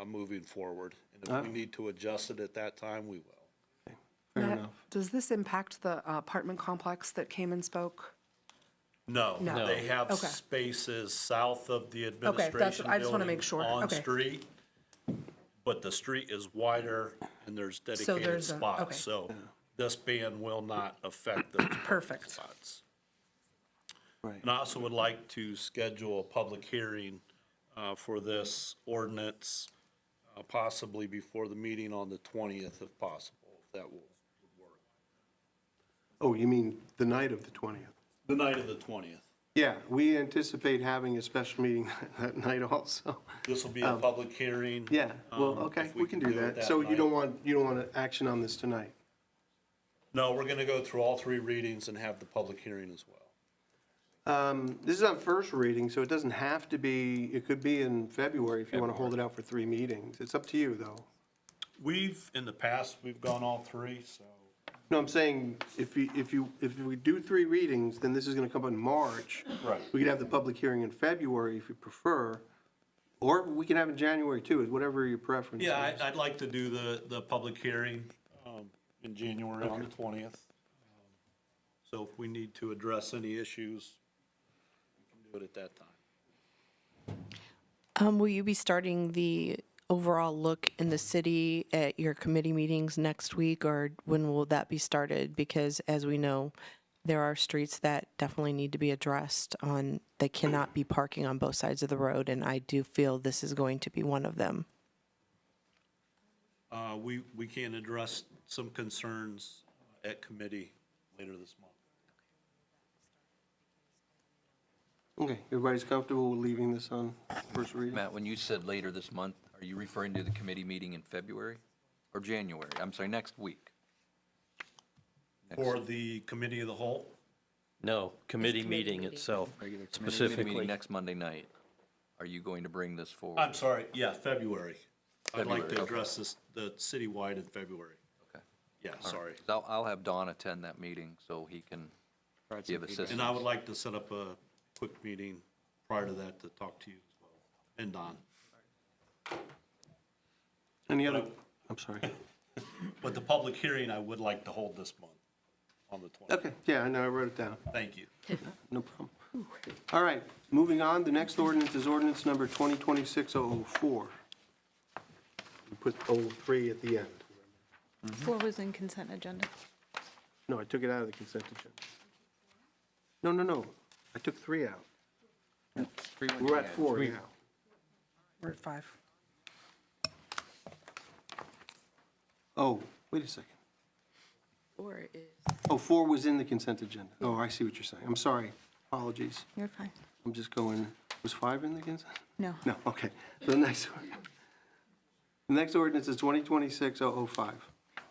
moving forward. And if we need to adjust it at that time, we will. Fair Matt, enough. does this impact the apartment complex that came and spoke? No, No. they have Okay. spaces south of the that's what- administration I just wanna building make sure. on Okay. street, but the street is wider and there's dedicated there's a- okay. spots, so this ban will not affect those parking Perfect. spots. Right. And I also would like to schedule a public hearing for this ordinance, possibly before the meeting on the 20th if possible, if that will work. Oh, you mean the night of the 20th? The night of the 20th. Yeah, we anticipate having a special meeting that night also. This will be a public hearing. Yeah, well, um, okay, if we can do it that. So you don't night. want action on this tonight? No, we're gonna go through all three readings and have the public hearing as well. This is on first reading, so it doesn't have to be, it could be in February if you want to hold it out for 3 meetings. It's up to you, though. In the past, we've gone all three, so. No, I'm saying, if we do 3 readings, then this is going to come up in March. Right. We could have the public hearing in February if you prefer, or we can have it in January too, whatever your preference is. Yeah, I'd like to do the public hearing in January on the 20th. So if we need to address any issues, we can do it at that time. Will you be starting the overall look in the city at your committee meetings next week, or when will that be started? Because as we know, there are streets that definitely need to be addressed on, they cannot be parking on both sides of the road, and I do feel this is going to be one of them. We can address some concerns at committee later this month. Okay, everybody's comfortable with leaving this on first reading? Matt, when you said later this month, are you referring to the committee meeting in February or January? I'm sorry, next week? For the committee of the whole? No, committee meeting itself Committee specifically. meeting next Monday night. Are you going to bring this forward? I'm sorry, yeah, February. I'd like February, to okay. address this, the citywide in February. Okay. Yeah, All right. sorry. 'Cause I'll have Don attend that meeting so he can give assistance. And I would like to set up a quick meeting prior to that to talk to you as well, and Don. Any other, I'm sorry. But the public hearing, I would like to hold this month on the 20th. Okay, yeah, I know, I wrote it down. Thank you. No problem. All right, moving on, the next ordinance is ordinance number 2026-004. We put 03 at the end. 4 was in consent agenda. No, I took it out of the consent agenda. No, I took 3 out. We're at 4 now. We're at 5. Oh, wait a second. 4 is. Oh, 4 was in the consent agenda. Oh, I see what you're saying. I'm sorry, apologies. You're fine. I'm just going, was 5 in the consent? No. No, okay. So the next ordinance is 2026-005.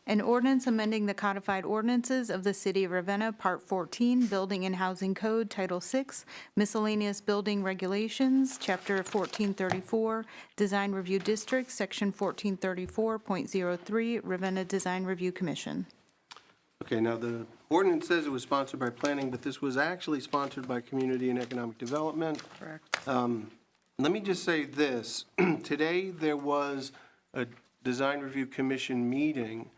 An ordinance amending the codified ordinances of the City of Ravenna, Part 14, Building and Housing Code, Title 6, Miscellaneous Building Regulations, Chapter 1434, Design Review District, Section 1434.03, Ravenna Design Review Commission. Okay, now the ordinance says it was sponsored by planning, but this was actually sponsored by Community and Economic Development. Correct. Let me just say this. Today, there was a Design Review Commission meeting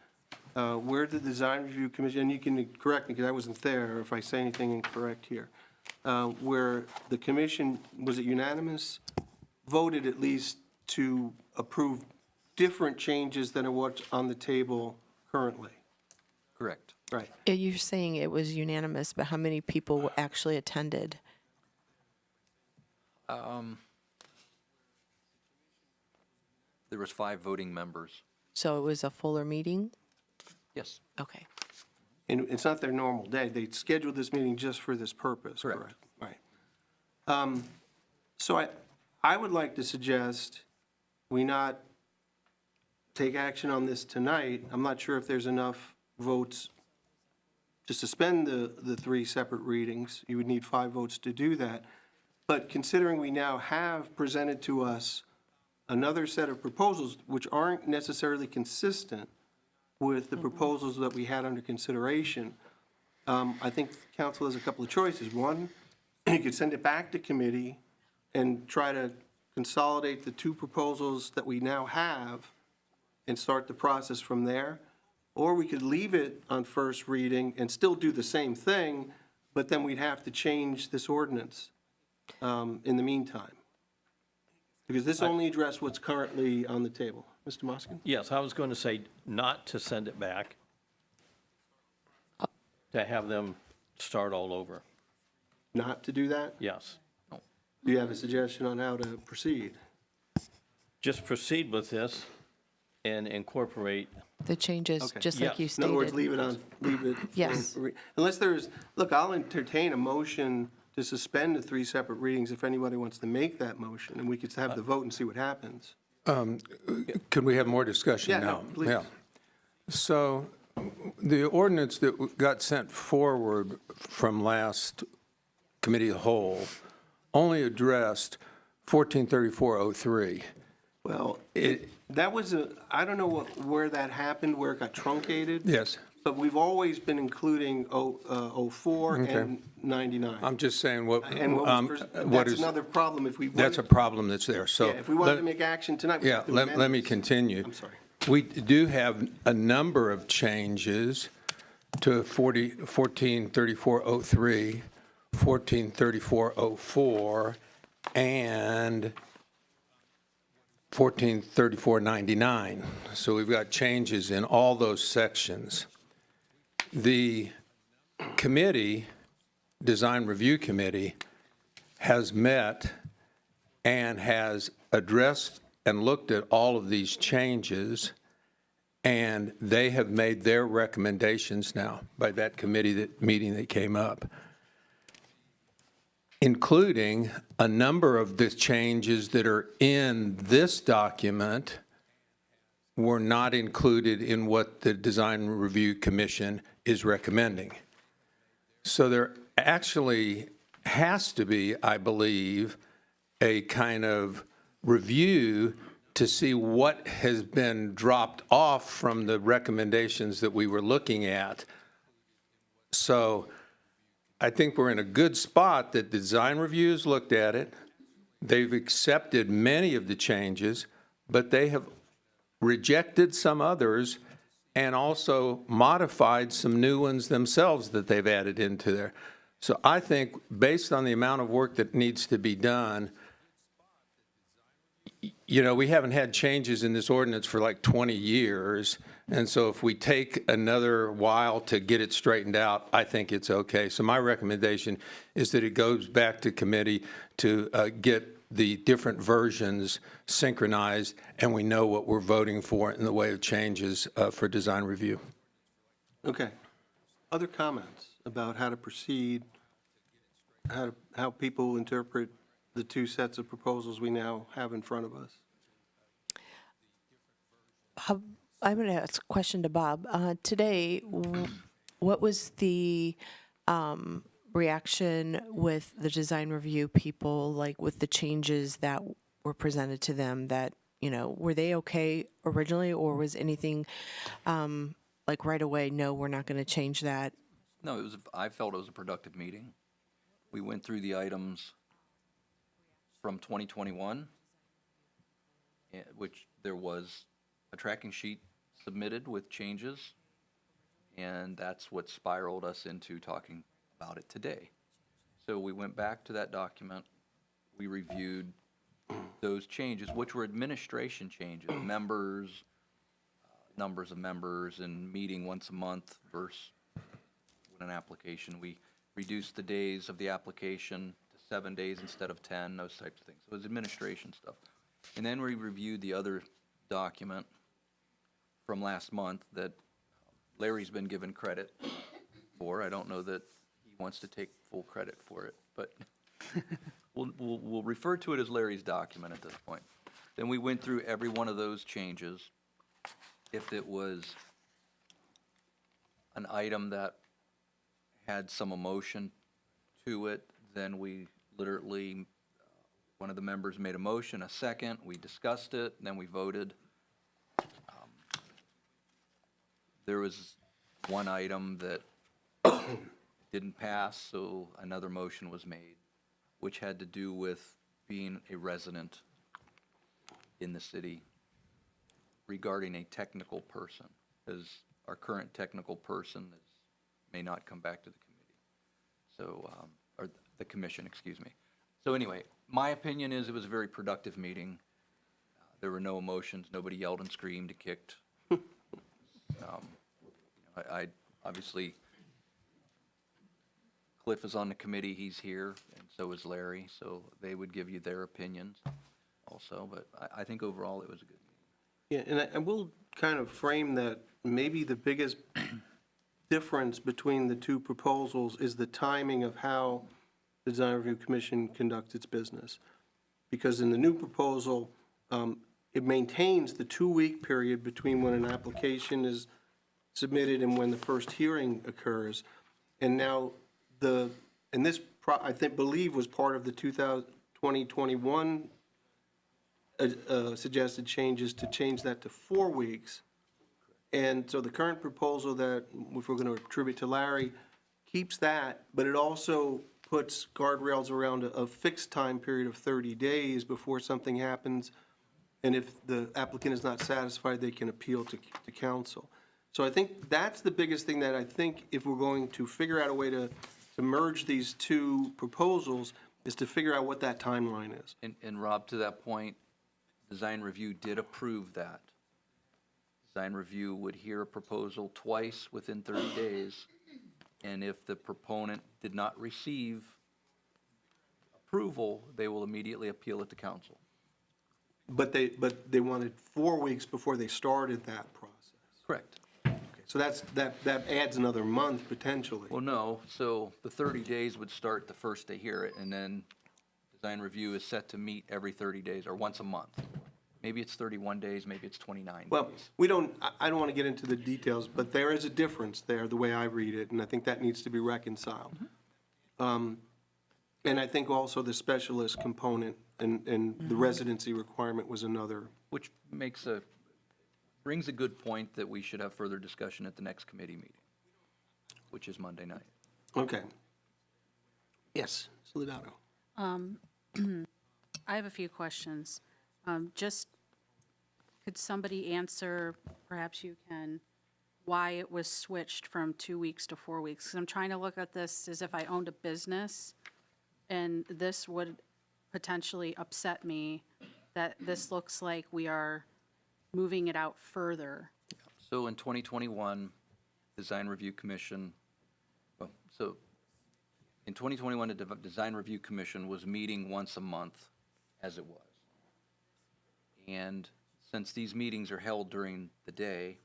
where the Design Review Commission, and you can correct me because I wasn't there if I say anything incorrect here, where the commission, was it unanimous, voted at least to approve different changes than what's on the table currently. Correct. Right. You're saying it was unanimous, but how many people actually attended? There was 5 voting members. So it was a fuller meeting? Yes. Okay. And it's not their normal day. They scheduled this meeting just for this purpose, Correct. correct? Right. So I would like to suggest we not take action on this tonight. I'm not sure if there's enough votes to suspend the 3 separate readings. You would need 5 votes to do that. But considering we now have presented to us another set of proposals which aren't necessarily consistent with the proposals that we had under consideration, I think council has a couple of choices. One, you could send it back to committee and try to consolidate the 2 proposals that we now have and start the process from there. Or we could leave it on first reading and still do the same thing, but then we'd have to change this ordinance in the meantime. Because this only addressed what's currently on the table. Mr. Moskin? Yes, I was going to say not to send it back, to have them start all over. Not to do that? Yes. Do you have a suggestion on how to proceed? Just proceed with this and incorporate. The changes, Okay. just like you In other words, stated. leave it. Yes. Unless there's, look, I'll entertain a motion to suspend the 3 separate readings if anybody wants to make that motion, and we could have the vote and see what happens. Could we have more discussion Yeah, now? no, please. So the ordinance that got sent forward from last committee of the whole only addressed 143403. Well, that was I don't know where that happened, where it got truncated. Yes. But we've always been including 04 Okay. and 99. I'm just saying what That's is, another problem if we. that's a wanted- problem that's there, so. Yeah, if we wanted to make action tonight, we Yeah, have to let amend me this. continue. I'm sorry. We do have a number of changes to 143403, 143404, and 143499. So we've got changes in all those sections. The committee, Design Review Committee, has met and has addressed and looked at all of these changes, and they have made their recommendations now by that committee meeting that came up, including a number of the changes that are in this document were not included in what the Design Review Commission is recommending. So there actually has to be, I believe, a kind of review to see what has been dropped off from the recommendations that we were looking at. So I think we're in a good spot that the design reviews looked at it. They've accepted many of the changes, but they have rejected some others and also modified some new ones themselves that they've added into there. So I think based on the amount of work that needs to be done, you know, we haven't had changes in this ordinance for like 20 years. And so if we take another while to get it straightened out, I think it's okay. So my recommendation is that it goes back to committee to get the different versions synchronized, and we know what we're voting for in the way of changes for design review. Okay. Other comments about how to proceed, how people interpret the 2 sets of proposals we now have in front of us? I'm going to ask a question to Bob. Today, what was the reaction with the design review people, like with the changes that were presented to them that, you know, were they okay originally, or was anything like right away, no, we're not going to change that? No, I felt it was a productive meeting. We went through the items from 2021, which there was a tracking sheet submitted with changes, and that's what spiraled us into talking about it today. So we went back to that document, we reviewed those changes, which were administration changes, members, numbers of members, and meeting once a month versus with an application. We reduced the days of the application to 7 days instead of 10, those types of things. So it was administration stuff. And then we reviewed the other document from last month that Larry's been given credit for. I don't know that he wants to take full credit for it, but we'll refer to it as Larry's document at this point. Then we went through every one of those changes. If it was an item that had some emotion to it, then we literally, one of the members made a motion, a second, we discussed it, then we voted. There was one item that didn't pass, so another motion was made, which had to do with being a resident in the city regarding a technical person, because our current technical person may not come back to the committee. So, or the commission, excuse me. So anyway, my opinion is it was a very productive meeting. There were no emotions, nobody yelled and screamed, kicked. I obviously, Cliff is on the committee, he's here, and so is Larry, so they would give you their opinions also, but I think overall it was a good meeting. Yeah, and I will kind of frame that maybe the biggest difference between the two proposals is the timing of how the Design Review Commission conducts its business. Because in the new proposal, it maintains the 2-week period between when an application is submitted and when the first hearing occurs. And now and this, I believe, was part of the 2021 suggested changes to change that to 4 weeks. And so the current proposal that, if we're going to attribute to Larry, keeps that, but it also puts guardrails around a fixed time period of 30 days before something happens. And if the applicant is not satisfied, they can appeal to council. So I think that's the biggest thing that I think if we're going to figure out a way to merge these two proposals is to figure out what that timeline is. And Rob, to that point, Design Review did approve that. Design Review would hear a proposal twice within 30 days, and if the proponent did not receive approval, they will immediately appeal it to council. But they wanted 4 weeks before they started that process. Correct. So that adds another month potentially. Well, no, so the 30 days would start the first they hear it, and then Design Review is set to meet every 30 days, or once a month. Maybe it's 31 days, maybe it's 29 Well, days. I don't want to get into the details, but there is a difference there, the way I read it, and I think that needs to be reconciled. And I think also the specialist component and the residency requirement was another. Which brings a good point that we should have further discussion at the next committee meeting, which is Monday night. Okay. Yes, Solidato. I have a few questions. Just, could somebody answer, perhaps you can, why it was switched from 2 weeks to 4 weeks? Because I'm trying to look at this as if I owned a business, and this would potentially upset me, that this looks like we are moving it out further. So in 2021, Design Review Commission, in 2021, the Design Review Commission was meeting once a month, as it was. And since these meetings are held during the day,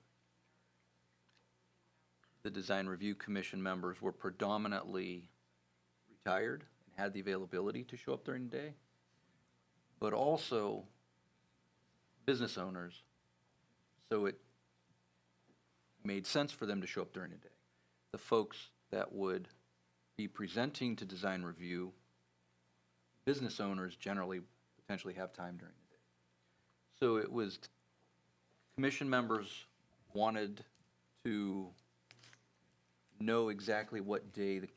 the Design Review Commission members were predominantly retired and had the availability to show up during the day, but also business owners, so it made sense for them to show up during the day. The folks that would be presenting to Design Review, business owners generally potentially have time during the day. So it was, commission members wanted to know exactly what day the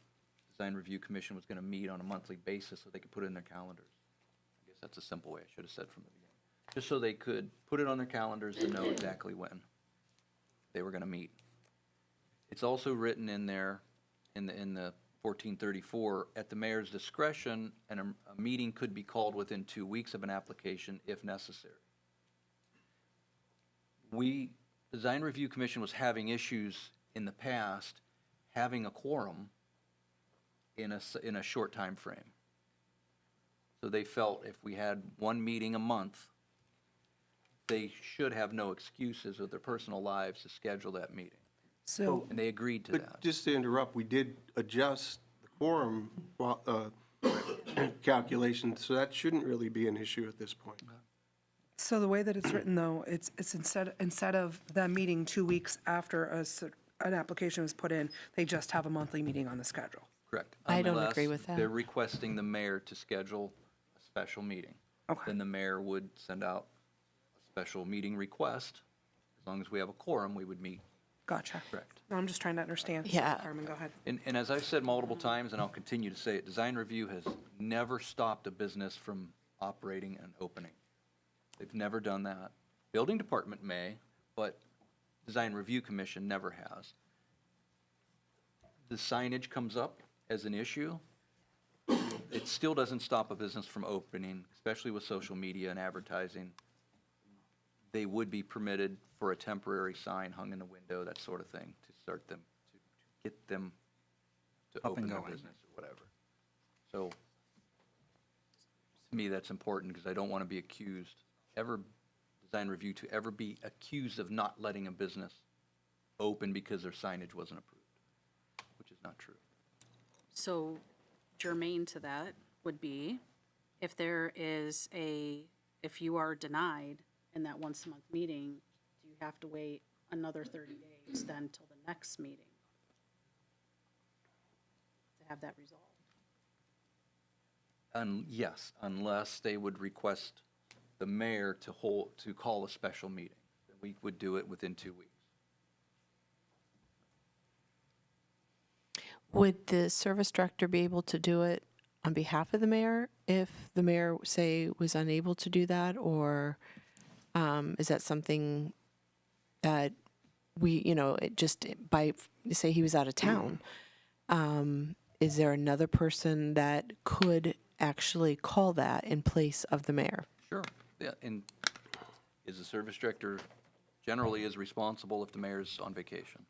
Design Review Commission was going to meet on a monthly basis so they could put it in their calendars. I guess that's a simple way I should have said from the beginning. Just so they could put it on their calendars to know exactly when they were going to meet. It's also written in there, in the 1434, at the mayor's discretion, and a meeting could be called within 2 weeks of an application if necessary. Design Review Commission was having issues in the past having a quorum in a short time frame. So they felt if we had one meeting a month, they should have no excuses of their personal lives to schedule that meeting. So, And they agreed to But that. just to interrupt, we did adjust the quorum calculation, so that shouldn't really be an issue at this point. so the way that it's written, though, it's instead of them meeting 2 weeks after an application was put in, they just have a monthly meeting on the schedule. Correct. I don't Unless agree with that. they're requesting the mayor to schedule a special meeting. Okay. Then the mayor would send out a special meeting request. As long as we have a quorum, we would meet. Gotcha. Correct. No, I'm just trying to understand. Yeah. Carmen, go ahead. And as I've said multiple times, and I'll continue to say it, Design Review has never stopped a business from operating and opening. They've never done that. Building Department may, but Design Review Commission never has. The signage comes up as an issue, it still doesn't stop a business from opening, especially with social media and advertising. They would be permitted for a temporary sign hung in the window, that sort of thing, to start them, to get them to Up and open their going. business or whatever. So, to me, that's important, because I don't want to be accused, design review to ever be accused of not letting a business open because their signage wasn't approved, which is not true. So germane to that would be, if if you are denied in that once-a-month meeting, do you have to wait another 30 days then till the next meeting to have that resolved? Yes, unless they would request the mayor to call a special meeting. We would do it within 2 weeks. Would the service director be able to do it on behalf of the mayor if the mayor, say, was unable to do that? Or is that something that we, it just by, say he was out of town, is there another person that could actually call that in place of the mayor? Sure. Yeah, and is the service director generally is responsible if the mayor's on vacation?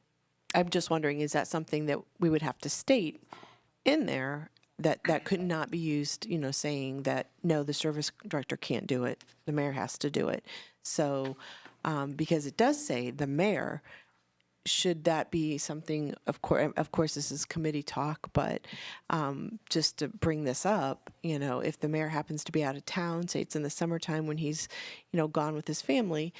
I'm just wondering, is that something that we would have to state in there that could not be used, saying that, no, the service director can't do it, the mayor has to do it. So, because it does say the mayor, should that be something, of course, this is committee talk, but just to bring this up, if the mayor happens to be out of town, say it's in the summertime when he's, gone with his family,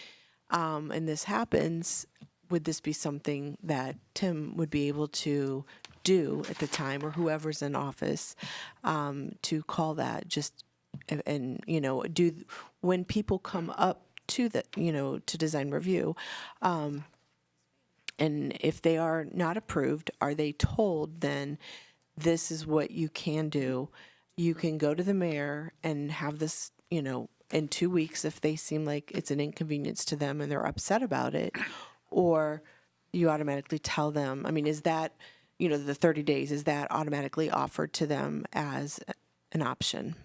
and this happens, would this be something that Tim would be able to do at the time, or whoever's in office, to call that just, and, do, when people come up to the, to design review, and if they are not approved, are they told then, this is what you can do? You can go to the mayor and have this, in 2 weeks if they seem like it's an inconvenience to them and they're upset about it, or you automatically tell them, is that, the 30 days, is that automatically offered to them as an option?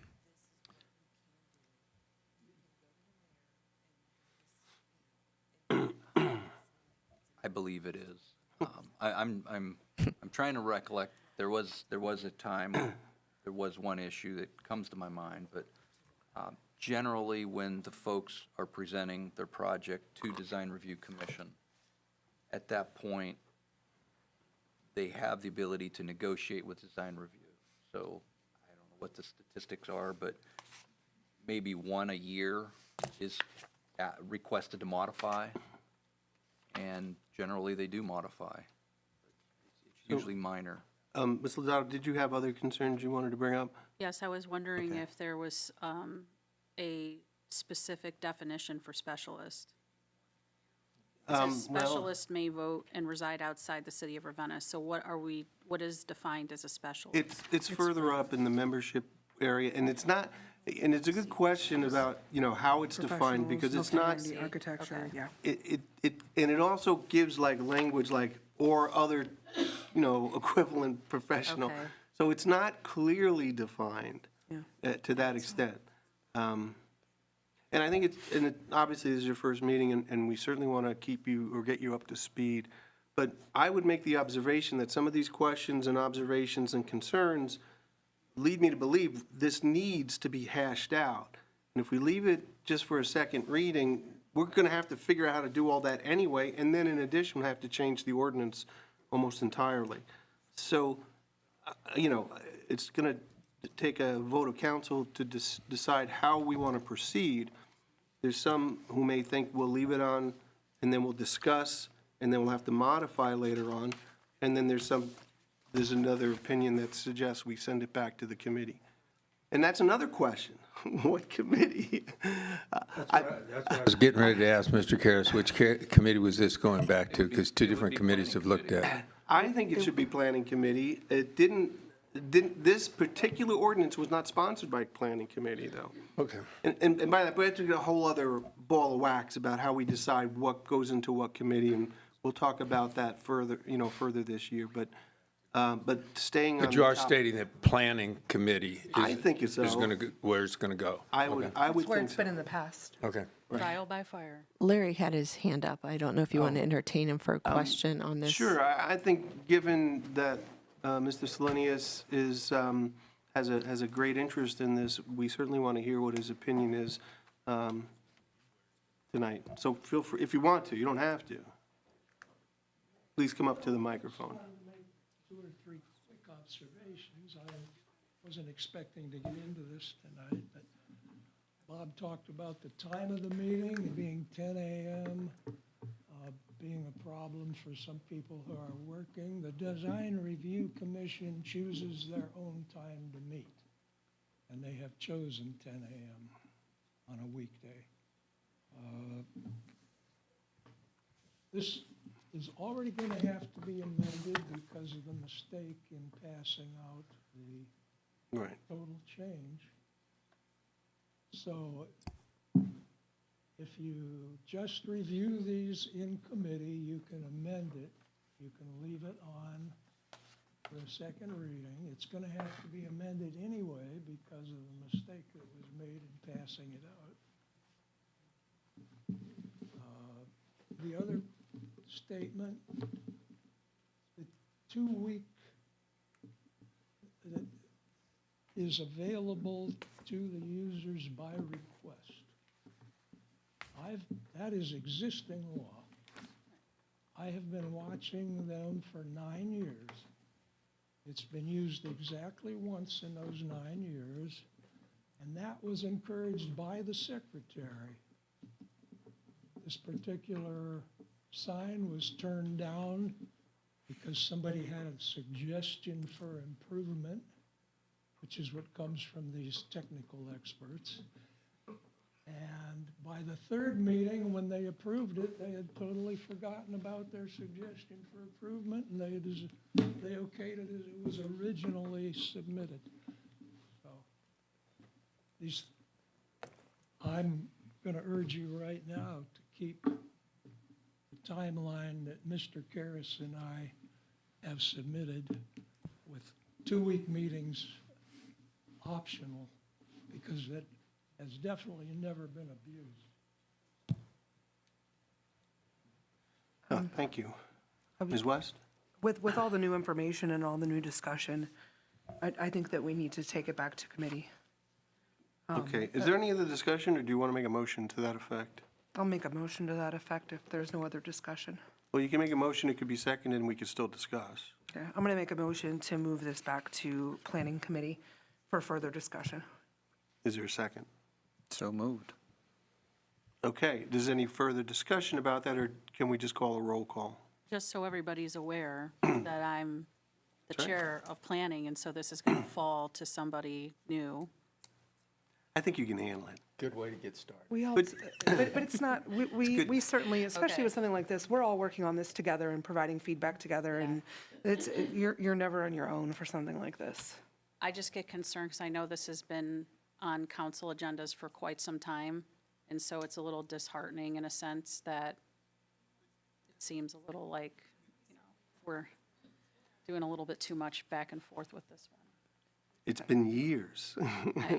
I believe it is. I'm trying to recollect. There was a time, there was one issue that comes to my mind, but generally when the folks are presenting their project to Design Review Commission, at that point, they have the ability to negotiate with Design Review. So I don't know what the statistics are, but maybe one a year is requested to modify, and generally they do modify. It's usually minor. Ms. Lozado, did you have other concerns you wanted to bring up? Yes, I was wondering if there was a specific definition for specialist. It says specialist may vote and reside outside the city of Ravenna. So what is defined as a specialist? It's further up in the membership area, and it's not, and it's a good question about, how it's defined, because it's not, The architecture, yeah. and it also gives like language like, or other, equivalent professional. Okay. So it's not clearly defined Yeah. to that extent. And I think obviously this is your first meeting, and we certainly want to keep you or get you up to speed. But I would make the observation that some of these questions and observations and concerns lead me to believe this needs to be hashed out. And if we leave it just for a second reading, we're going to have to figure out how to do all that anyway, and then in addition, we have to change the ordinance almost entirely. So, it's going to take a vote of council to decide how we want to proceed. There's some who may think we'll leave it on, and then we'll discuss, and then we'll have to modify later on. And then there's another opinion that suggests we send it back to the committee. And that's another question. What committee? I was getting ready to ask Mr. Karas, which committee was this going back to? Because two different committees have looked at it. I think it should be planning committee. This particular ordinance was not sponsored by planning committee, though. Okay. And by that, we have to get a whole other ball of wax about how we decide what goes into what committee, and we'll talk about that further, further this year. But But staying on. But you are the top- stating that planning committee I think it's is so. going to, where it's going to go. I would That's where think it's been so. in the past. Okay. Trial by fire. Larry had his hand up. I don't know if you want to entertain him for a question on this. Sure, I think, given that Mr. Selenius is, has a great interest in this, we certainly want to hear what his opinion is tonight. So feel free, if you want to, you don't have to. Please come up to the microphone. Two or three quick observations. I wasn't expecting to get into this tonight, but Bob talked about the time of the meeting being 10 a.m., being a problem for some people who are working. The Design Review Commission chooses their own time to meet, and they have chosen 10 a.m. on a weekday. This is already going to have to be amended because of the mistake in passing out the Right. total change. So if you just review these in committee, you can amend it. You can leave it on for a second reading. It's going to have to be amended anyway because of the mistake that was made in passing it out. The other statement, the 2-week that is available to the users by request. That is existing law. I have been watching them for 9 years. It's been used exactly once in those 9 years, and that was encouraged by the secretary. This particular sign was turned down because somebody had a suggestion for improvement, which is what comes from these technical experts. And by the third meeting, when they approved it, they had totally forgotten about their suggestion for improvement, and they okayed it as it was originally submitted. So I'm going to urge you right now to keep the timeline that Mr. Karas and I have submitted with 2-week meetings optional, because that has definitely never been abused. Thank you. Ms. West? With all the new information and all the new discussion, I think that we need to take it back to committee. Okay, is there any other discussion, or do you want to make a motion to that effect? I'll make a motion to that effect if there's no other discussion. Well, you can make a motion, it could be seconded, and we could still discuss. Okay, I'm going to make a motion to move this back to planning committee for further discussion. Is there a second? So moved. Okay, does any further discussion about that, or can we just call a roll call? Just so everybody's aware that I'm the chair of planning, and so this is going to fall to somebody new. I think you can handle it. Good way to get started. We all, But- but it's not, we certainly, especially Okay. with something like this, we're all working on this together and providing feedback together, and you're never on your own for something like this. I just get concerned because I know this has been on council agendas for quite some time, and so it's a little disheartening in a sense that it seems a little like, we're doing a little bit too much back and forth with this one. It's been years.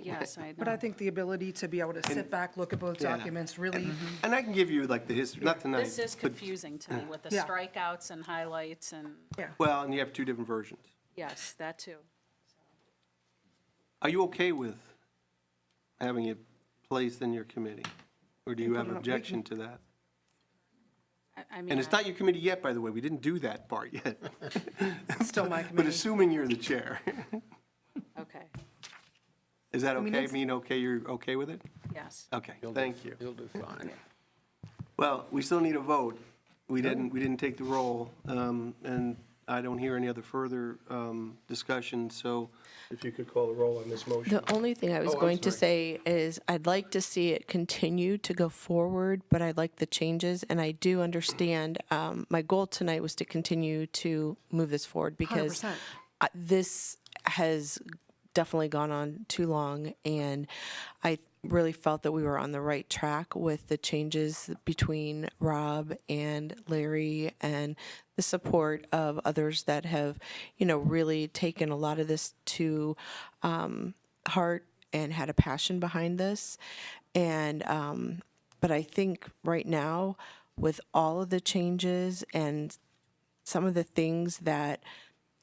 Yes, I know. But I think the ability to be able to sit back, look at both Yeah. documents, really, And I can give you like the history, not tonight. This is but- confusing to me with the Yeah. strikeouts and highlights and, Well, and you have 2 different versions. yes, that too. Are you okay with having it placed in your committee? Or do you have put it on- objection to that? I mean, And it's not your committee yet, by the way, we didn't do that part yet. still my But committee. assuming you're the chair, okay, is that mean, okay? it's- Mean okay, you're okay with it? yes. Okay, thank you. You'll do fine. Well, we still need a vote. We didn't take the roll, and I don't hear any other further discussion, so if you could call the roll on this motion. The only thing I was Oh, I'm going to sorry. say is I'd like to see it continue to go forward, but I like the changes, and I do understand, my goal tonight was to continue to move this forward because 100%. This has definitely gone on too long, and I really felt that we were on the right track with the changes between Rob and Larry and the support of others that have, really taken a lot of this to heart and had a passion behind this. And, but I think right now, with all of the changes and some of the things that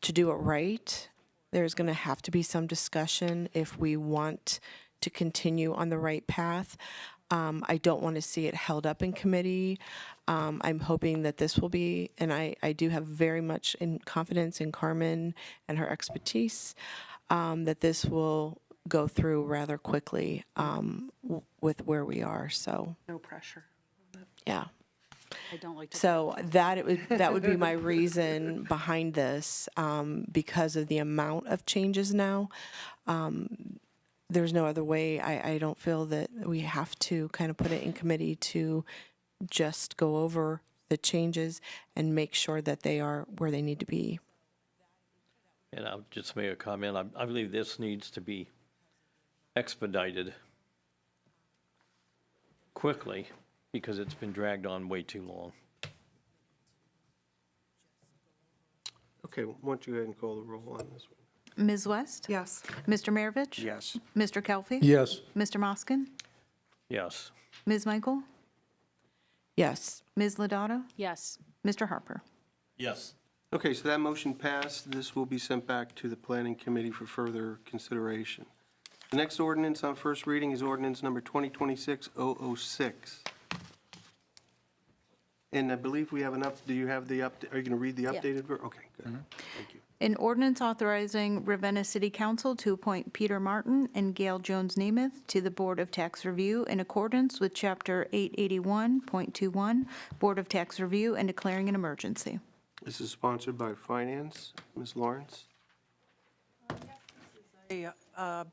to do it right, there's going to have to be some discussion if we want to continue on the right path. I don't want to see it held up in committee. I'm hoping that this will be, and I do have very much confidence in Carmen and her expertise, that this will go through rather quickly with where we are. So, No pressure. yeah. I don't like to. So that would be my reason behind this, because of the amount of changes now. There's no other way. I don't feel that we have to kind of put it in committee to just go over the changes and make sure that they are where they need to be. And I'll just make a comment. I believe this needs to be expedited quickly because it's been dragged on way too long. Okay, why don't you go ahead and call the roll on this one? Ms. West? Yes. Mr. Maravich? Yes. Mr. Kelfi? Yes. Mr. Moskin? Yes. Ms. Michael? Yes. Ms. Lodato? Yes. Mr. Harper? Yes. Okay, so that motion passed. This will be sent back to the Planning Committee for further consideration. The next ordinance on first reading is ordinance number 2026-006. And I believe we have do you have the update? Are you going to read the updated? Okay, good. Thank you. An ordinance authorizing Ravenna City Council to appoint Peter Martin and Gail Jones Nemeth to the Board of Tax Review in accordance with Chapter 881.21, Board of Tax Review, and declaring an emergency. This is sponsored by Finance. Ms. Lawrence? A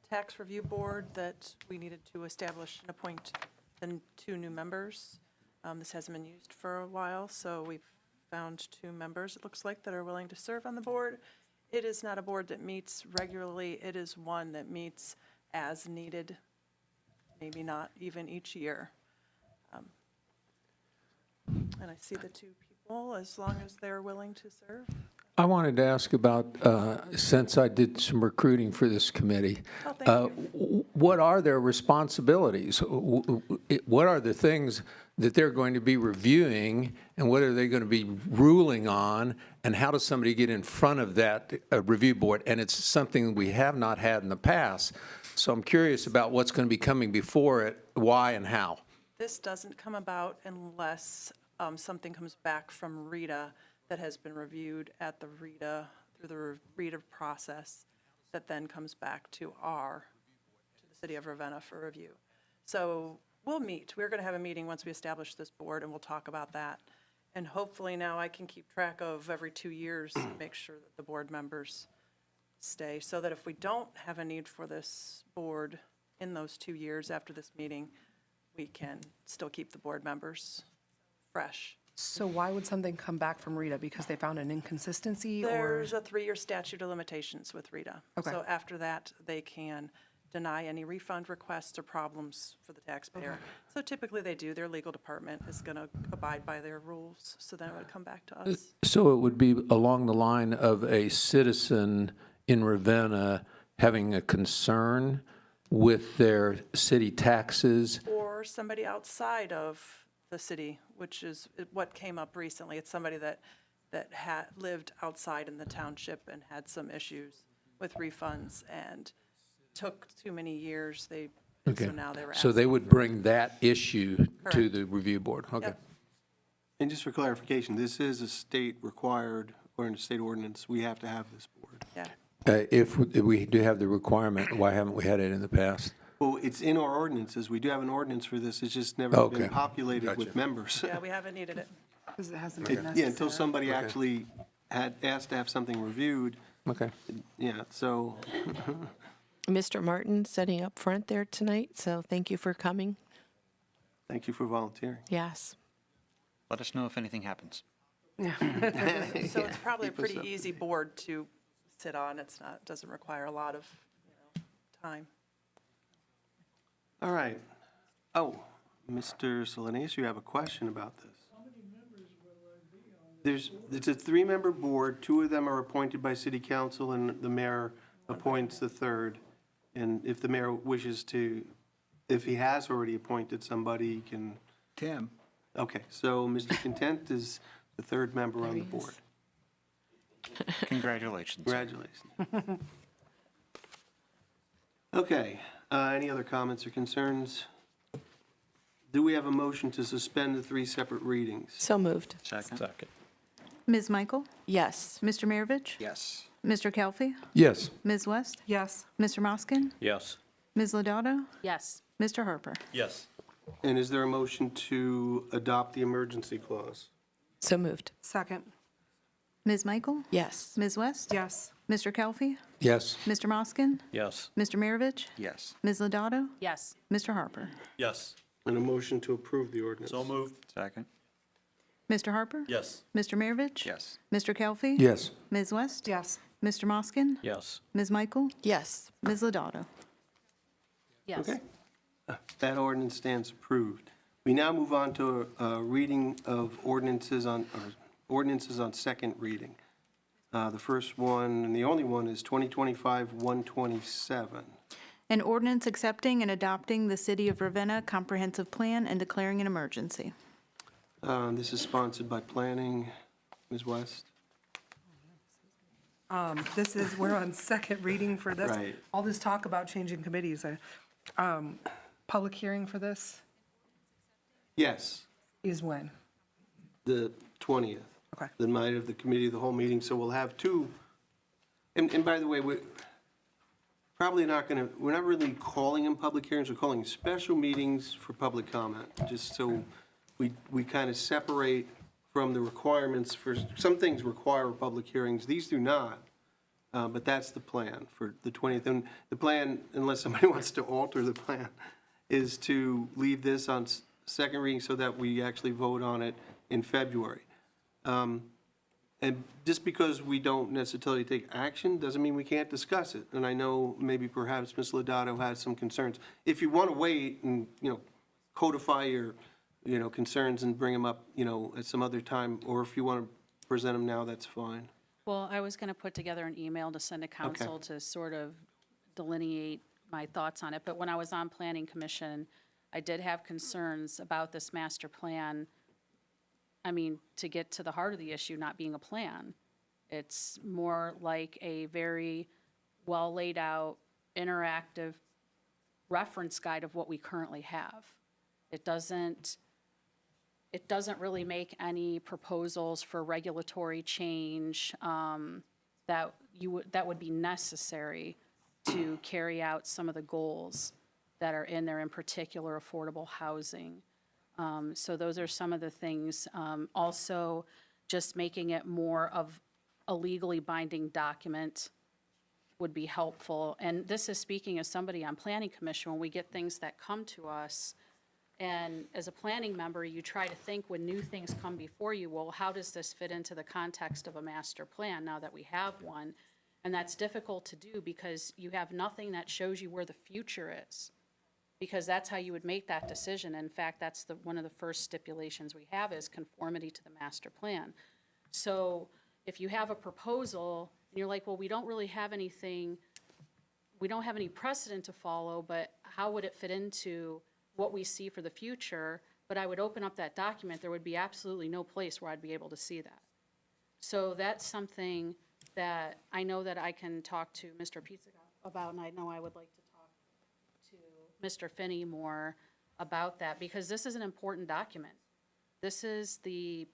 tax review board that we needed to establish and appoint the 2 new members. This hasn't been used for a while, so we've found 2 members, it looks like, that are willing to serve on the board. It is not a board that meets regularly. It is one that meets as needed, maybe not even each year. And I see the 2 people, as long as they're willing to serve. I wanted to ask about, since I did some recruiting for this committee, what are their responsibilities? What are the things that they're going to be reviewing, and what are they going to be ruling on, and how does somebody get in front of that review board? And it's something we have not had in the past, so I'm curious about what's going to be coming before it, why and how. This doesn't come about unless something comes back from RETA that has been reviewed at the RETA, through the RETA process, that then comes back to the City of Ravenna for review. So we'll meet. We're going to have a meeting once we establish this board, and we'll talk about that. And hopefully now I can keep track of every 2 years, make sure that the board members stay, so that if we don't have a need for this board in those 2 years after this meeting, we can still keep the board members fresh. So why would something come back from RETA? Because they found an inconsistency or? There's a 3-year statute of limitations with RETA. Okay. So after that, they can deny any refund requests or problems for the taxpayer. So typically they do. Their legal department is going to abide by their rules, so then it would come back to us. So it would be along the line of a citizen in Ravenna having a concern with their city taxes? Or somebody outside of the city, which is what came up recently. It's somebody that had lived outside in the township and had some issues with refunds and took too many years. Okay. So now they were So they would bring that issue to the review board? Okay. Yep. And just for clarification, this is a state required, according to state ordinance, we have to have this board. Yeah. If we do have the requirement, why haven't we had it in the past? Well, it's in our ordinances. We do have an ordinance for this. It's just never been populated with members. Yeah, we haven't needed it. Because it hasn't been necessary. Yeah, until somebody actually had asked to have something reviewed. Okay. Yeah, so. Mr. Martin setting up front there tonight, so thank you for coming. Thank you for volunteering. Yes. Let us know if anything happens. Yeah. So it's probably a pretty easy board to sit on. It doesn't require a lot of time. All right. Oh, Mr. Salinas, you have a question about this. How many members will there be on It's a three-member board. Two of them are appointed by city council, and the mayor appoints the third. And if the mayor wishes to, if he has already appointed somebody, he can. Tim. Okay, so Mr. Content is the third member on the board. Congratulations. Congratulations. Okay, any other comments or concerns? Do we have a motion to suspend the three separate readings? So moved. Second. Ms. Michael? Yes. Mr. Maravich? Yes. Mr. Kelfi? Yes. Ms. West? Yes. Mr. Moskin? Yes. Ms. Lodato? Yes. Mr. Harper? Yes. And is there a motion to adopt the emergency clause? So moved. Second. Ms. Michael? Yes. Ms. West? Yes. Mr. Kelfi? Yes. Mr. Moskin? Yes. Mr. Maravich? Yes. Ms. Lodato? Yes. Mr. Harper? Yes. And a motion to approve the ordinance? So moved. Second. Mr. Harper? Yes. Mr. Maravich? Yes. Mr. Kelfi? Yes. Ms. West? Yes. Mr. Moskin? Yes. Ms. Michael? Yes. Ms. Lodato? Yes. Okay. That ordinance stands approved. We now move on to a reading of ordinances on second reading. The first one and the only one is 2025-127. An ordinance accepting and adopting the City of Ravenna Comprehensive Plan and declaring an emergency. This is sponsored by Planning. Ms. West? This is, we're on second reading for this. Right. All this talk about changing committees. Public hearing for this Yes, is when? the 20th. Okay. The night of the committee of the whole meeting, so we'll have two. And by the way, we're not really calling them public hearings, we're calling special meetings for public comment, just so we kind of separate from the requirements for, some things require public hearings, these do not. But that's the plan for the 20th. And the plan, unless somebody wants to alter the plan, is to leave this on second reading so that we actually vote on it in February. And just because we don't necessarily take action doesn't mean we can't discuss it. And I know maybe perhaps Ms. Lodato has some concerns. If you want to wait and, codify your, concerns and bring them up, at some other time, or if you want to present them now, that's fine. Well, I was going to put together an email to send to council to sort of delineate my thoughts on it. But when I was on Planning Commission, I did have concerns about this master plan. I mean, to get to the heart of the issue, not being a plan. It's more like a very well laid out, interactive reference guide of what we currently have. It doesn't really make any proposals for regulatory change that would be necessary to carry out some of the goals that are in there, in particular affordable housing. So those are some of the things. Also, just making it more of a legally binding document would be helpful. And this is speaking as somebody on Planning Commission, when we get things that come to us, and as a planning member, you try to think when new things come before you, well, how does this fit into the context of a master plan now that we have one? And that's difficult to do because you have nothing that shows you where the future is, because that's how you would make that decision. In fact, that's one of the first stipulations we have is conformity to the master plan. So if you have a proposal and you're like, well, we don't really have anything, we don't have any precedent to follow, but how would it fit into what we see for the future? But I would open up that document, there would be absolutely no place where I'd be able to see that. So that's something that I know that I can talk to Mr. Pizza about, and I know I would like to talk to Mr. Finney more about that, because this is an important document. This is the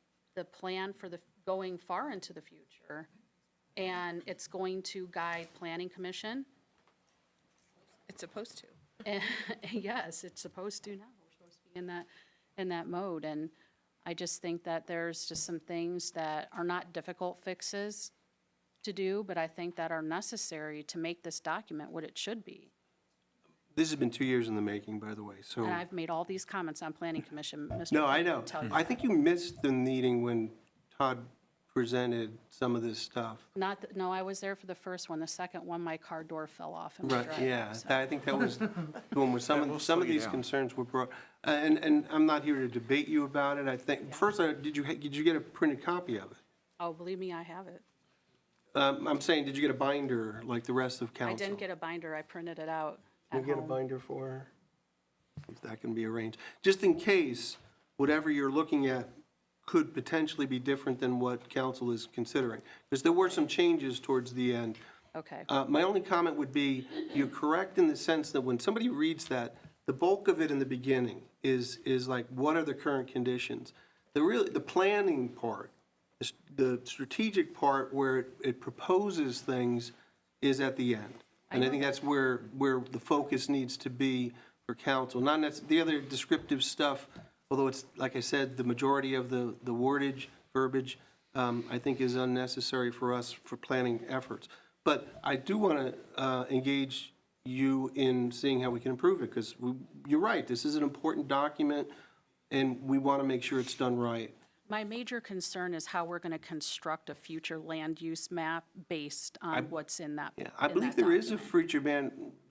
plan for the going far into the future, and it's going to guide Planning Commission. It's supposed to. And yes, it's supposed to now. We're supposed to be in that mode. And I just think that there's just some things that are not difficult fixes to do, but I think that are necessary to make this document what it should be. This has been 2 years in the making, by the way, so. And I've made all these comments on Planning Commission. Mr. No, I Finney know. will tell you I that. think you missed the meeting when Todd presented some of this stuff. No, I was there for the first one. The second one, my car door fell off in my Right, driveway. yeah, so. I think that was the one where some of these concerns were brought. And I'm not here to debate you about it, I think. First, did you get a printed copy of it? Oh, believe me, I have it. I'm saying, did you get a binder like the rest of council? I didn't get a binder. I printed it out Can at we get a home. binder for her? If that can be arranged. Just in case, whatever you're looking at could potentially be different than what council is considering. Because there were some changes towards the end. Okay. My only comment would be, you're correct in the sense that when somebody reads that, the bulk of it in the beginning is like, what are the current conditions? The planning part, the strategic part where it proposes things is at the end. And I think that's where the focus needs to be for council. Not necessarily, the other descriptive stuff, although it's, like I said, the majority of the wordage, verbiage, I think is unnecessary for us for planning efforts. But I do want to engage you in seeing how we can improve it, because you're right, this is an important document, and we want to make sure it's done right. My major concern is how we're going to construct a future land use map based on what's in that. Yeah, I believe there is a future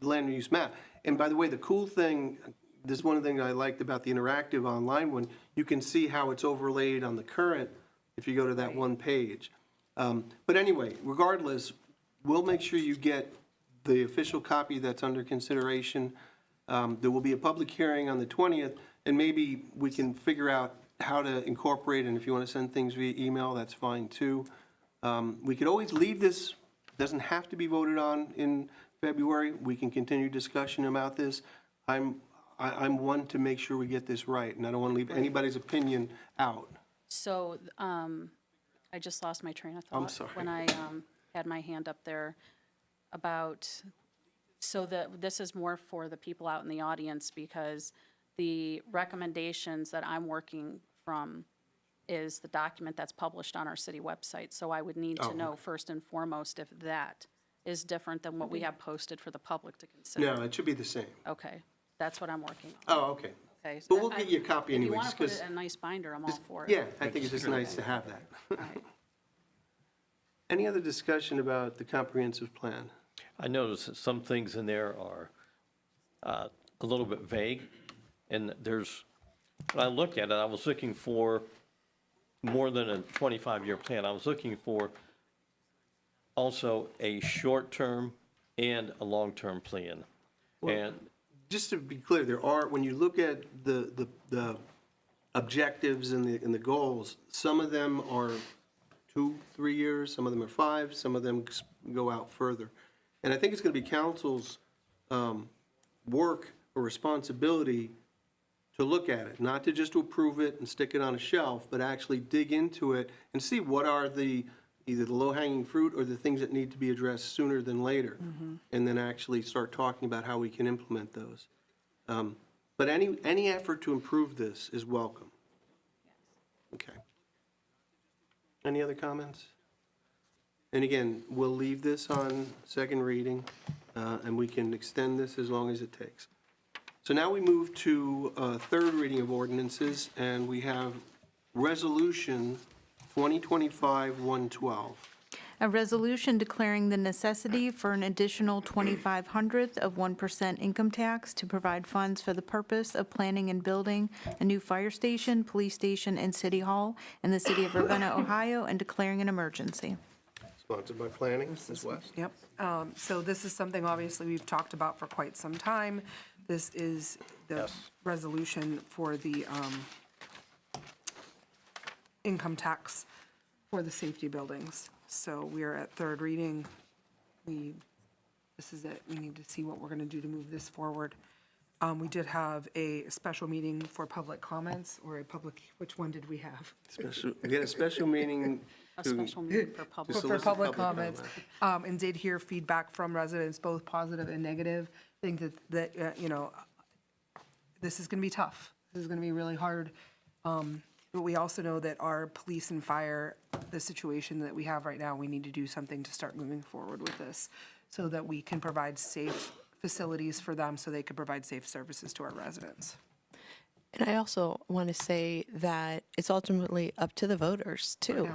land use map. And by the way, the cool thing, this is one of the things I liked about the interactive online one, you can see how it's overlaid on the current if you go to that one page. But anyway, regardless, we'll make sure you get the official copy that's under consideration. There will be a public hearing on the 20th, and maybe we can figure out how to incorporate, and if you want to send things via email, that's fine too. We could always leave this, doesn't have to be voted on in February. We can continue discussion about this. I'm one to make sure we get this right, and I don't want to leave anybody's opinion out. So I just lost my train of thought. I'm sorry. When I had my hand up there about, so this is more for the people out in the audience, because the recommendations that I'm working from is the document that's published on our city website. So I would need to know first and foremost if that is different than what we have posted for the public to consider. No, it should be the same. Okay, that's what I'm working on. Oh, okay. Okay. so But we'll then get you a copy If anyway, you want just to put 'cause- it in a nice binder, I'm all for it. Yeah, I think it's just nice to have that. All right. Any other discussion about the comprehensive plan? I noticed that some things in there are a little bit vague, and when I looked at it, I was looking for more than a 25-year plan. I was looking for also a short-term and a long-term plan. And Just to be clear, there are, when you look at the objectives and the goals, some of them are 2-3 years, some of them are 5, some of them go out further. And I think it's going to be council's work or responsibility to look at it, not to just approve it and stick it on a shelf, but actually dig into it and see what are either the low-hanging fruit or the things that need to be addressed sooner than later, and then actually start talking about how we can implement those. But any effort to improve this is welcome. Okay. Any other comments? And again, we'll leave this on second reading, and we can extend this as long as it takes. So now we move to third reading of ordinances, and we have Resolution 2025-112. A resolution declaring the necessity for an additional 2/2500th of 1% income tax to provide funds for the purpose of planning and building a new fire station, police station, and city hall in the city of Ravenna, Ohio, and declaring an emergency. Sponsored by Planning, Ms. West. Yep. So this is something obviously we've talked about for quite some time. This is the resolution for the income tax for the safety buildings. So we are at third reading. This is it. We need to see what we're going to do to move this forward. We did have a special meeting for public comments, or a public, which one did we have? We had a special meeting. A special meeting for public. to For solicit public comments, and did hear feedback from residents, both positive and negative. I think that this is going to be tough. This is going to be really hard. But we also know that our police and fire, the situation that we have right now, we need to do something to start moving forward with this so that we can provide safe facilities for them so they can provide safe services to our residents. And I also want to say that it's ultimately up to the voters, too.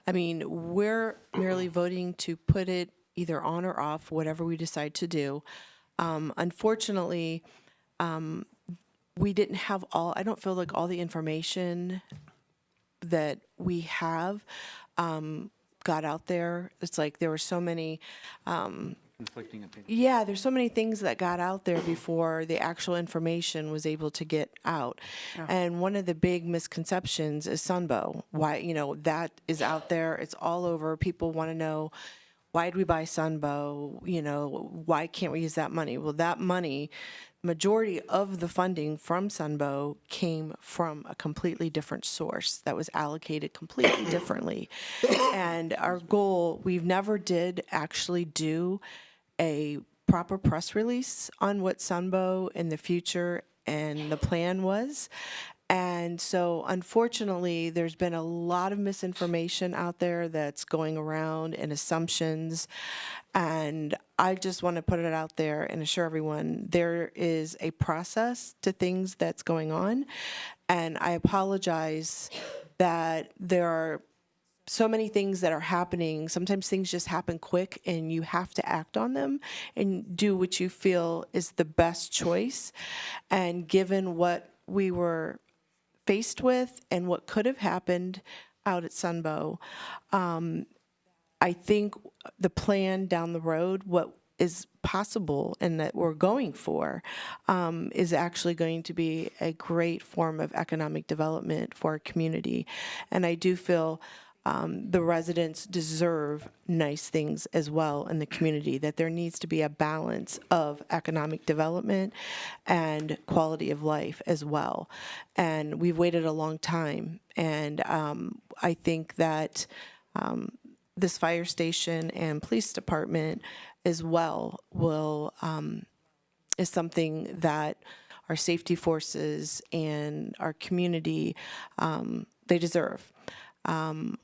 I mean, we're merely voting to put it either on or off, whatever we decide to do. Unfortunately, we didn't have I don't feel like all the information that we have got out there. It's like there were so many Conflicting opinions. yeah, there's so many things that got out there before the actual information was able to get out. And one of the big misconceptions is Sunbow. Why, that is out there. It's all over. People want to know, why did we buy Sunbow? Why can't we use that money? Well, that money, majority of the funding from Sunbow came from a completely different source that was allocated completely differently. And our goal, we've never did actually do a proper press release on what Sunbow in the future and the plan was. And so unfortunately, there's been a lot of misinformation out there that's going around and assumptions. And I just want to put it out there and assure everyone there is a process to things that's going on. And I apologize that there are so many things that are happening. Sometimes things just happen quick and you have to act on them and do what you feel is the best choice. And given what we were faced with and what could have happened out at Sunbow, I think the plan down the road, what is possible and that we're going for, is actually going to be a great form of economic development for our community. And I do feel the residents deserve nice things as well in the community, that there needs to be a balance of economic development and quality of life as well. And we've waited a long time. And I think that this fire station and police department as well is something that our safety forces and our community, they deserve.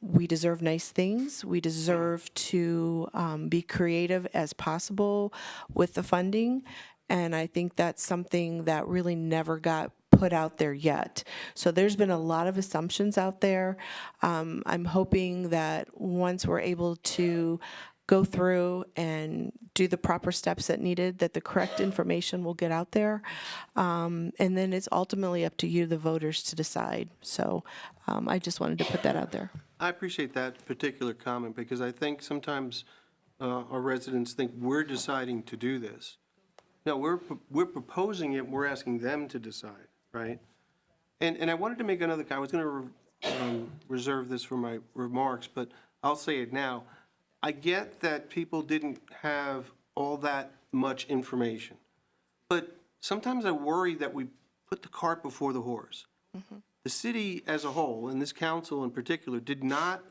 We deserve nice things. We deserve to be creative as possible with the funding. And I think that's something that really never got put out there yet. So there's been a lot of assumptions out there. I'm hoping that once we're able to go through and do the proper steps that needed, that the correct information will get out there. And then it's ultimately up to you, the voters, to decide. So I just wanted to put that out there. I appreciate that particular comment because I think sometimes our residents think we're deciding to do this. No, we're proposing it, we're asking them to decide, right? And I wanted to make another, I was going to reserve this for my remarks, but I'll say it now. I get that people didn't have all that much information, but sometimes I worry that we put the cart before the horse. The city as a whole, and this council in particular, did not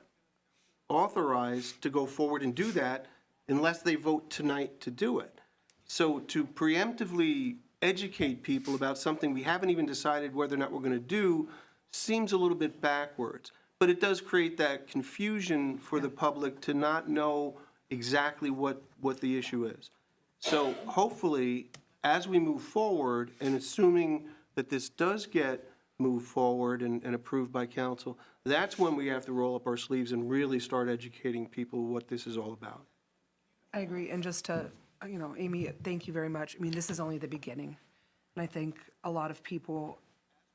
authorize to go forward and do that unless they vote tonight to do it. So to preemptively educate people about something we haven't even decided whether or not we're going to do seems a little bit backwards. But it does create that confusion for the public to not know exactly what the issue is. So hopefully, as we move forward, and assuming that this does get moved forward and approved by council, that's when we have to roll up our sleeves and really start educating people what this is all about. I agree. And just to, Amy, thank you very much. I mean, this is only the beginning. And I think a lot of people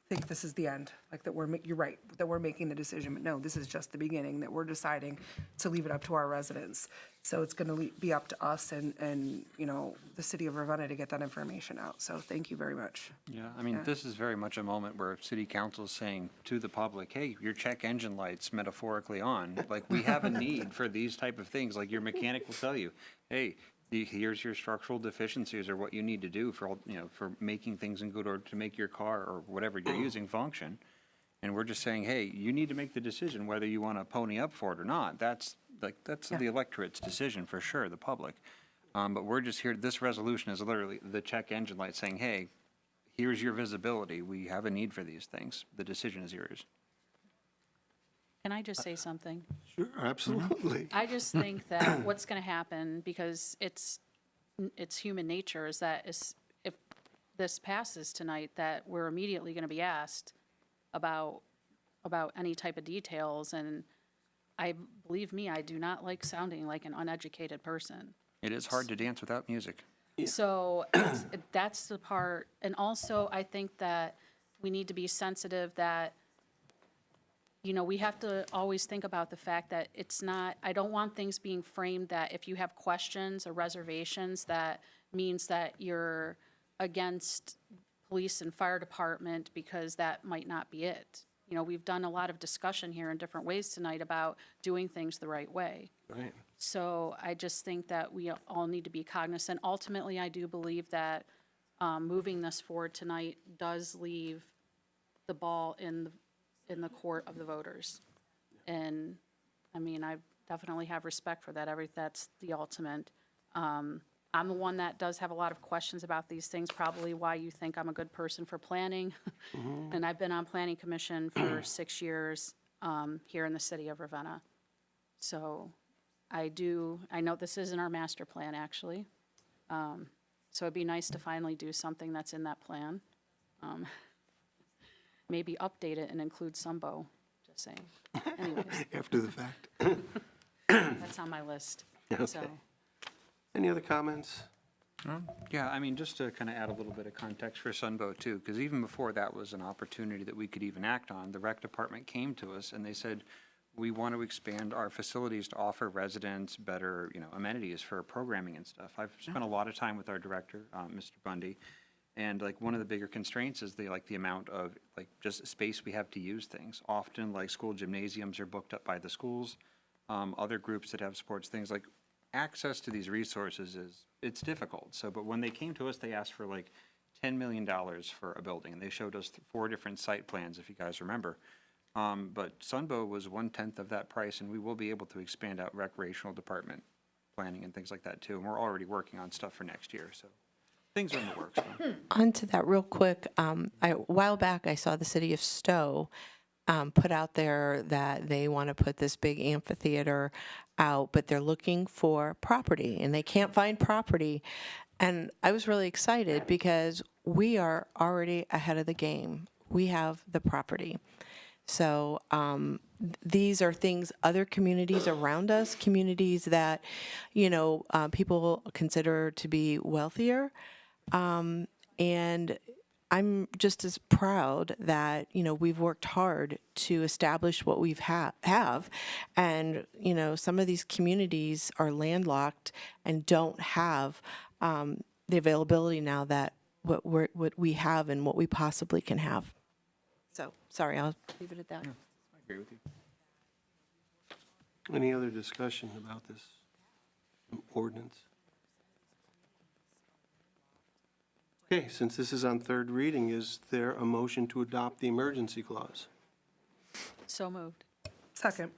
think this is the end, like that you're right, that we're making the decision, but no, this is just the beginning, that we're deciding to leave it up to our residents. So it's going to be up to us and the city of Ravenna to get that information out. So thank you very much. Yeah, I mean, this is very much a moment where city council is saying to the public, hey, your check engine light's metaphorically on. Like, we have a need for these type of things. Like, your mechanic will tell you, hey, here's your structural deficiencies or what you need to do for, for making things in good order to make your car or whatever you're using function. And we're just saying, hey, you need to make the decision whether you want to pony up for it or not. That's the electorate's decision for sure, the public. But we're just here, this resolution is literally the check engine light saying, hey, here's your visibility. We have a need for these things. The decision is yours. Can I just say something? Sure, absolutely. I just think that what's going to happen, because it's human nature, is that if this passes tonight, that we're immediately going to be asked about any type of details, and believe me, I do not like sounding like an uneducated person. It is hard to dance without music. So that's the part, and also I think that we need to be sensitive that, you know, we have to always think about the fact that it's not, I don't want things being framed that if you have questions or reservations, that means that you're against police and fire department, because that might not be it. You know, we've done a lot of discussion here in different ways tonight about doing things the right way. Right. So I just think that we all need to be cognizant. Ultimately, I do believe that moving this forward tonight does leave the ball in the court of the voters. And, I mean, I definitely have respect for that. That's the ultimate. I'm the one that does have a lot of questions about these things, probably why you think I'm a good person for planning. And I've been on Planning Commission for 6 years here in the city of Ravenna. So I know this isn't our master plan, actually. So it'd be nice to finally do something that's in that plan. Maybe update it and include Sunbo, just saying. Anyways, After the fact. that's on my list. So. Okay. Any other comments? Yeah, I mean, just to kind of add a little bit of context for Sunbo too, because even before that was an opportunity that we could even act on, the rec department came to us and they said, we want to expand our facilities to offer residents better, you know, amenities for programming and stuff. I've spent a lot of time with our director, Mr. Bundy, and like one of the bigger constraints is the amount of like just space we have to use things. Often like school gymnasiums are booked up by the schools. Other groups that have sports things, like access to these resources it's difficult. So, but when they came to us, they asked for like $10 million for a building, and they showed us 4 different site plans, if you guys remember. But Sunbo was 1/10 of that price, and we will be able to expand out recreational department planning and things like that too. And we're already working on stuff for next year, so things are in the works. So. On to that real quick, a while back, I saw the city of Stowe put out there that they want to put this big amphitheater out, but they're looking for property, and they can't find property. And I was really excited because we are already ahead of the game. We have the property. So these are things other communities around us, communities that, you know, people consider to be wealthier. And I'm just as proud that, you know, we've worked hard to establish what we've have. And, you know, some of these communities are landlocked and don't have the availability now that what we have and what we possibly can have. So, sorry, I'll leave it at that. I agree with you. Any other discussion about this ordinance? Okay, since this is on third reading, is there a motion to adopt the emergency clause? So moved. Second.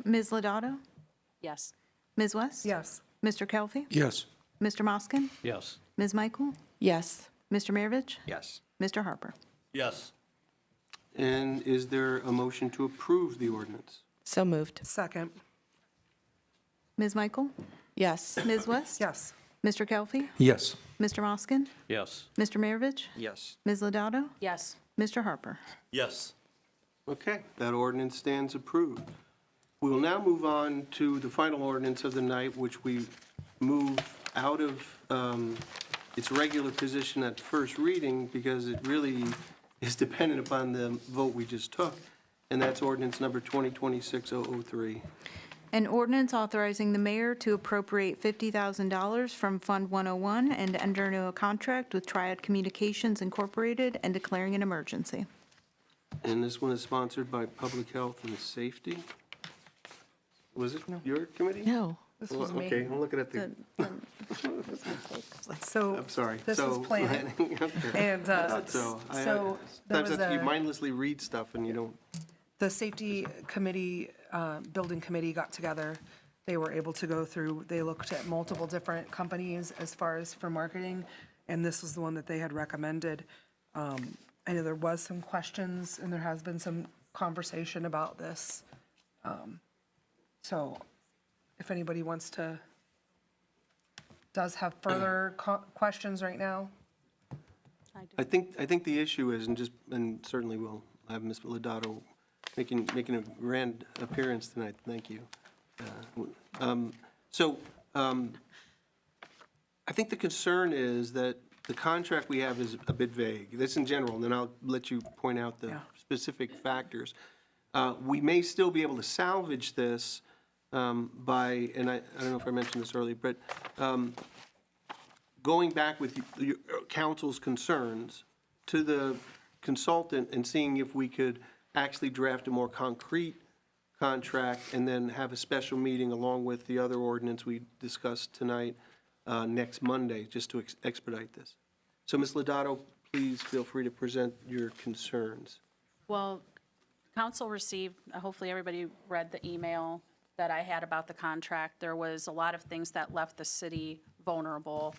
Ms. Lodato? Yes. Ms. West? Yes. Mr. Kelfi? Yes. Mr. Moskin? Yes. Ms. Michael? Yes. Mr. Maravich? Yes. Mr. Harper? Yes. And is there a motion to approve the ordinance? So moved. Second. Ms. Michael? Yes. Ms. West? Yes. Mr. Kelfi? Yes. Mr. Moskin? Yes. Mr. Maravich? Yes. Ms. Lodato? Yes. Mr. Harper? Yes. Okay, that ordinance stands approved. We will now move on to the final ordinance of the night, which we move out of its regular position at first reading because it really is dependent upon the vote we just took, and that's ordinance number 2026-003. An ordinance authorizing the mayor to appropriate $50,000 from Fund 101 and enter into a contract with Triad Communications Incorporated and declaring an emergency. And this one is sponsored by Public Health and Safety. Was it your committee? No. This was me. Okay, I'm looking at the, So. I'm sorry. This So- was planning. Okay. And I thought so. so there Sometimes was you a, mindlessly read stuff and you don't. the safety committee, building committee got together. They were able to go through, they looked at multiple different companies as far as for marketing, and this was the one that they had recommended. I know there was some questions and there has been some conversation about this. So if anybody wants to does have further questions right now. I think the issue is, and certainly we'll have Ms. Lodato making a grand appearance tonight, thank you. I think the concern is that the contract we have is a bit vague. That's in general, and then I'll let you point out the specific factors. We may still be able to salvage this by, and I don't know if I mentioned this earlier, but going back with your council's concerns to the consultant and seeing if we could actually draft a more concrete contract and then have a special meeting along with the other ordinance we discussed tonight next Monday, just to expedite this. So, Ms. Lodato, please feel free to present your concerns. Well, council received, hopefully everybody read the email that I had about the contract. There was a lot of things that left the city vulnerable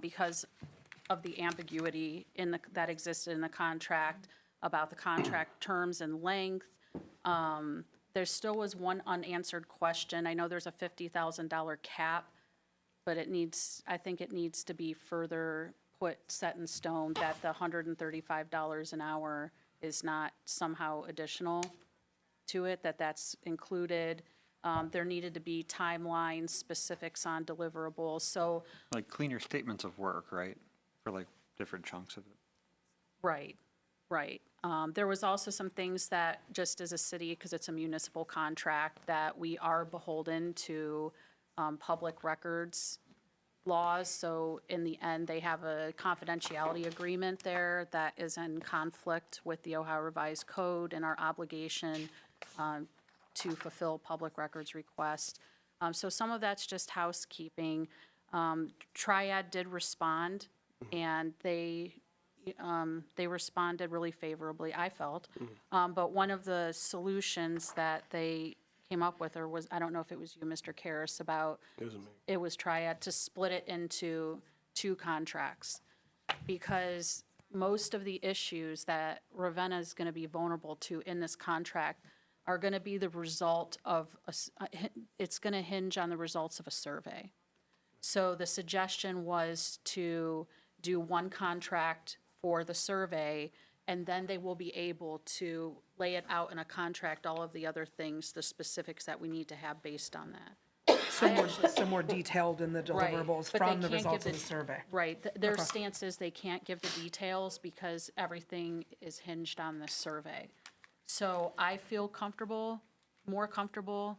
because of the ambiguity that existed in the contract about the contract terms and length. There still was one unanswered question. I know there's a $50,000 cap, but I think it needs to be further set in stone that the $135 an hour is not somehow additional to it, that's included. There needed to be timelines, specifics on deliverables, so. Like cleaner statements of work, right? For like different chunks of it. Right. There was also some things that, just as a city, because it's a municipal contract, that we are beholden to public records laws. So in the end, they have a confidentiality agreement there that is in conflict with the Ohio Revised Code and our obligation to fulfill public records requests. So some of that's just housekeeping. Triad did respond, and they responded really favorably, I felt. But one of the solutions that they came up with, or was, I don't know if it was you, Mr. Karras, about, it was Triad, to split it into 2 contracts. Because most of the issues that Ravenna is going to be vulnerable to in this contract are going to be the result of, it's going to hinge on the results of a survey. So the suggestion was to do one contract for the survey, and then they will be able to lay it out in a contract, all of the other things, the specifics that we need to have based on that. So more detailed in the deliverables But from they the can't results give of the survey. Right. Their Okay. stance is they can't give the details because everything is hinged on the survey. So I feel more comfortable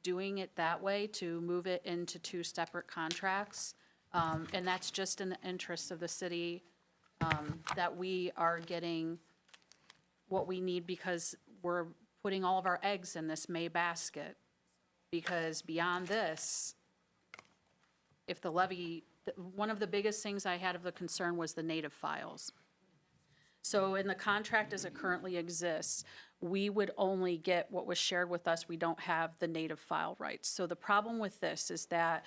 doing it that way, to move it into 2 separate contracts. And that's just in the interest of the city, that we are getting what we need, because we're putting all of our eggs in this May basket. Because beyond this, if the levy, one of the biggest things I had of the concern was the native files. So in the contract as it currently exists, we would only get what was shared with us. We don't have the native file rights. So the problem with this is that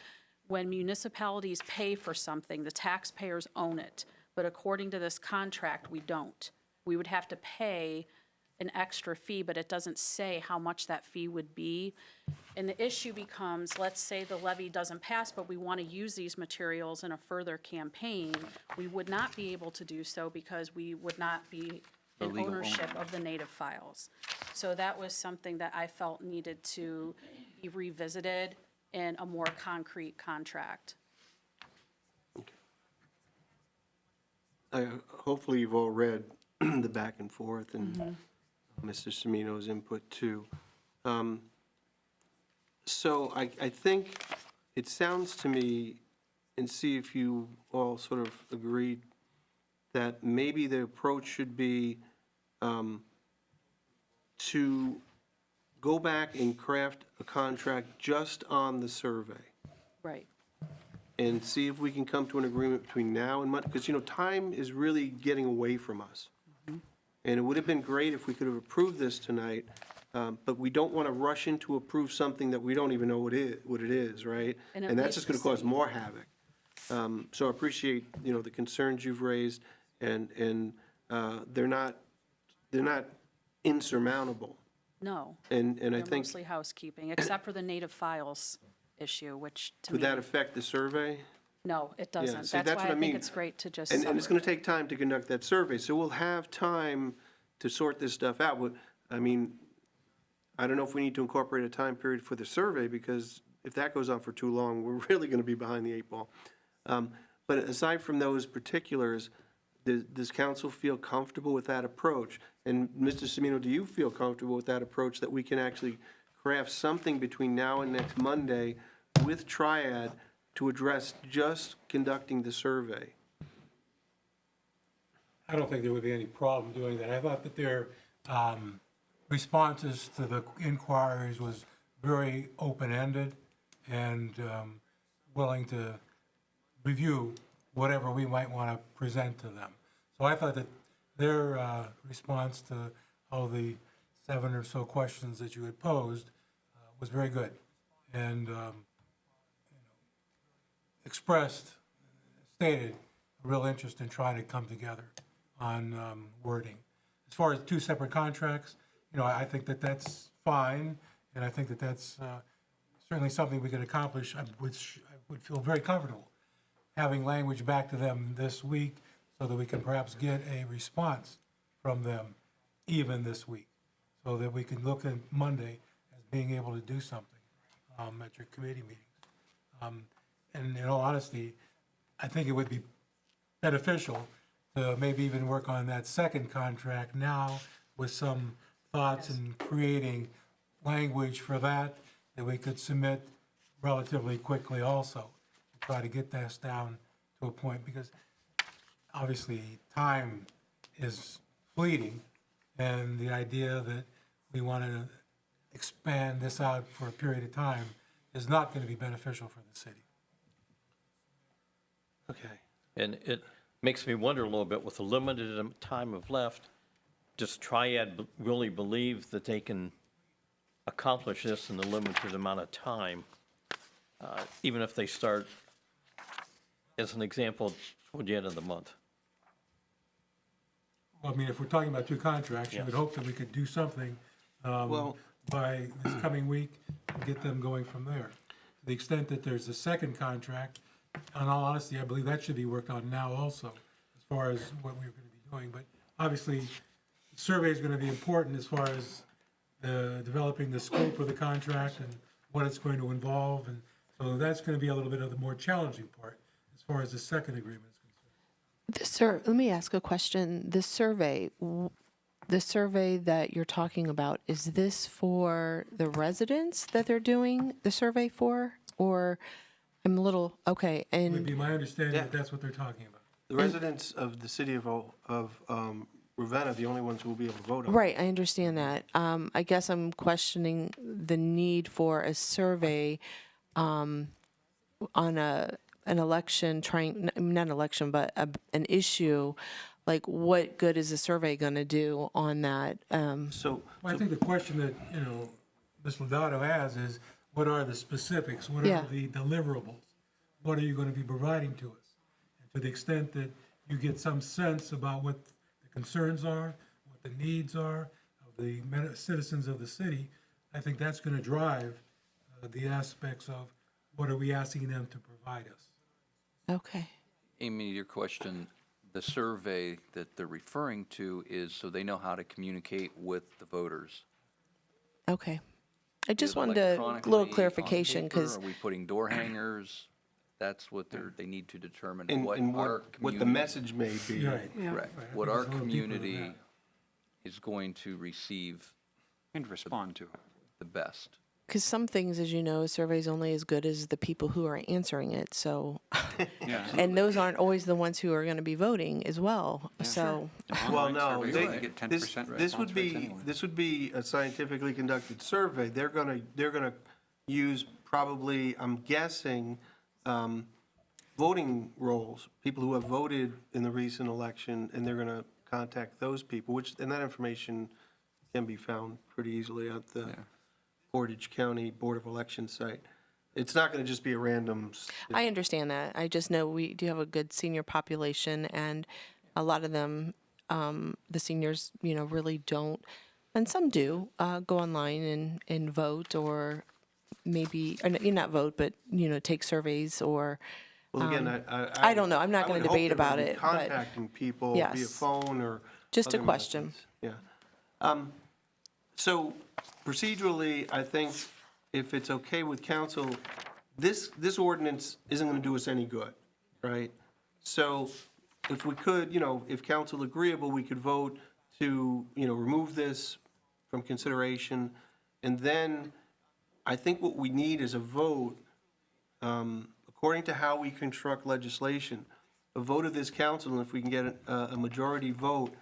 when municipalities pay for something, the taxpayers own it. But according to this contract, we don't. We would have to pay an extra fee, but it doesn't say how much that fee would be. And the issue becomes, let's say the levy doesn't pass, but we want to use these materials in a further campaign. We would not be able to do so because we would not be in legal ownership owner. of the native files. So that was something that I felt needed to be revisited in a more concrete contract. Hopefully you've all read the back and forth and Mr. Semino's input too. So I think it sounds to me, and see if you all sort of agreed, that maybe the approach should be to go back and craft a contract just on the survey. Right. And see if we can come to an agreement between now and Monday, because, time is really getting away from us. And it would have been great if we could have approved this tonight, but we don't want to rush into approve something that we don't even know what it is, right? And it And that's leaves just going to the cause city. more havoc. So I appreciate, the concerns you've raised, and they're not insurmountable. No. And I They're think, mostly housekeeping, except for the native files issue, which to me. would that affect the survey? No, it doesn't. see, That's that's why what I I think mean. it's great to just. And it's separate. going to take time to conduct that survey, so we'll have time to sort this stuff out. I mean, I don't know if we need to incorporate a time period for the survey, because if that goes on for too long, we're really going to be behind the eight ball. But aside from those particulars, does council feel comfortable with that approach? And Mr. Semino, do you feel comfortable with that approach, that we can actually craft something between now and next Monday with Triad to address just conducting the survey? I don't think there would be any problem doing that. I thought that their responses to the inquiries was very open-ended and willing to review whatever we might want to present to them. So I thought that their response to all the 7 or so questions that you had posed was very good, and stated a real interest in trying to come together on wording. As far as 2 separate contracts, I think that that's fine, and I think that that's certainly something we could accomplish. I would feel very comfortable having language back to them this week so that we can perhaps get a response from them even this week, so that we can look at Monday as being able to do something at your committee meetings. And in all honesty, I think it would be beneficial to maybe even work on that second contract now with some thoughts in creating language for that we could submit relatively quickly also. Try to get this down to a point, because obviously time is fleeting, and the idea that we want to expand this out for a period of time is not going to be beneficial for the city. Okay. And it makes me wonder a little bit, with the limited time of left, does Triad really believe that they can accomplish this in the limited amount of time? Even if they start, as an example, toward the end of the month? Well, I mean, if we're talking about 2 contracts, you Yes. would hope that we could do something by this coming week and get them going from there. To the extent that there's a second contract, in all honesty, I believe that should be worked on now also, as far as what we're going to be doing. But obviously, the survey is going to be important as far as developing the scope of the contract and what it's going to involve. And so that's going to be a little bit of the more challenging part as far as the second agreement is concerned. Let me ask a question. The survey that you're talking about, is this for the residents that they're doing the survey for? Or I'm a little, okay, It would and, be my understanding that that's what they're talking about. The residents of the city of Ravenna are the only ones who will be able to vote on it. right, I understand that. I guess I'm questioning the need for a survey on an election, not an election, but an issue. Like, what good is a survey going to do on that? So, Well, I think the question that, Ms. Lodato has is, what are the specifics? What Yeah. are the deliverables? What are you going to be providing to us? And to the extent that you get some sense about what the concerns are, what the needs are of the citizens of the city, I think that's going to drive the aspects of what are we asking them to provide us. Okay. Amy, your question, the survey that they're referring to is so they know how to communicate with the voters. Okay. I just Is it wanted a electronically little on clarification, paper? because Are we putting door hangers? That's what they need to determine and what and our what the community. message may be. Right. Correct. Right, I What think our it's a little deeper than community that. is going to receive And respond to it. the best. some things, as you know, a survey's only as good as the people who are answering it, so. Yeah. And those aren't always the ones who are going to be voting as well, so. Well, Online no, surveys, they, you get 10% this would response rates be, anyway. this would be a scientifically conducted survey. They're gonna use probably, I'm guessing, voting rolls, people who have voted in the recent election, and they're gonna contact those people, and that information can be found pretty easily at the Portage County Board of Elections site. It's not gonna just be a random. I understand that. I just know we do have a good senior population, and a lot of them, the seniors, really don't, and some do, go online and vote, or maybe, or not vote, but, take surveys or Well, again, I don't know. I'm not I gonna would hope debate that we'll about be it, but- Contacting people via Yes. phone or. Just a other question. methods. Yeah. So procedurally, I think if it's okay with council, this ordinance isn't going to do us any good, right? So if we could, if council agreeable, we could vote to, remove this from consideration. And then I think what we need is a vote, according to how we construct legislation, a vote of this council, and if we can get a majority vote,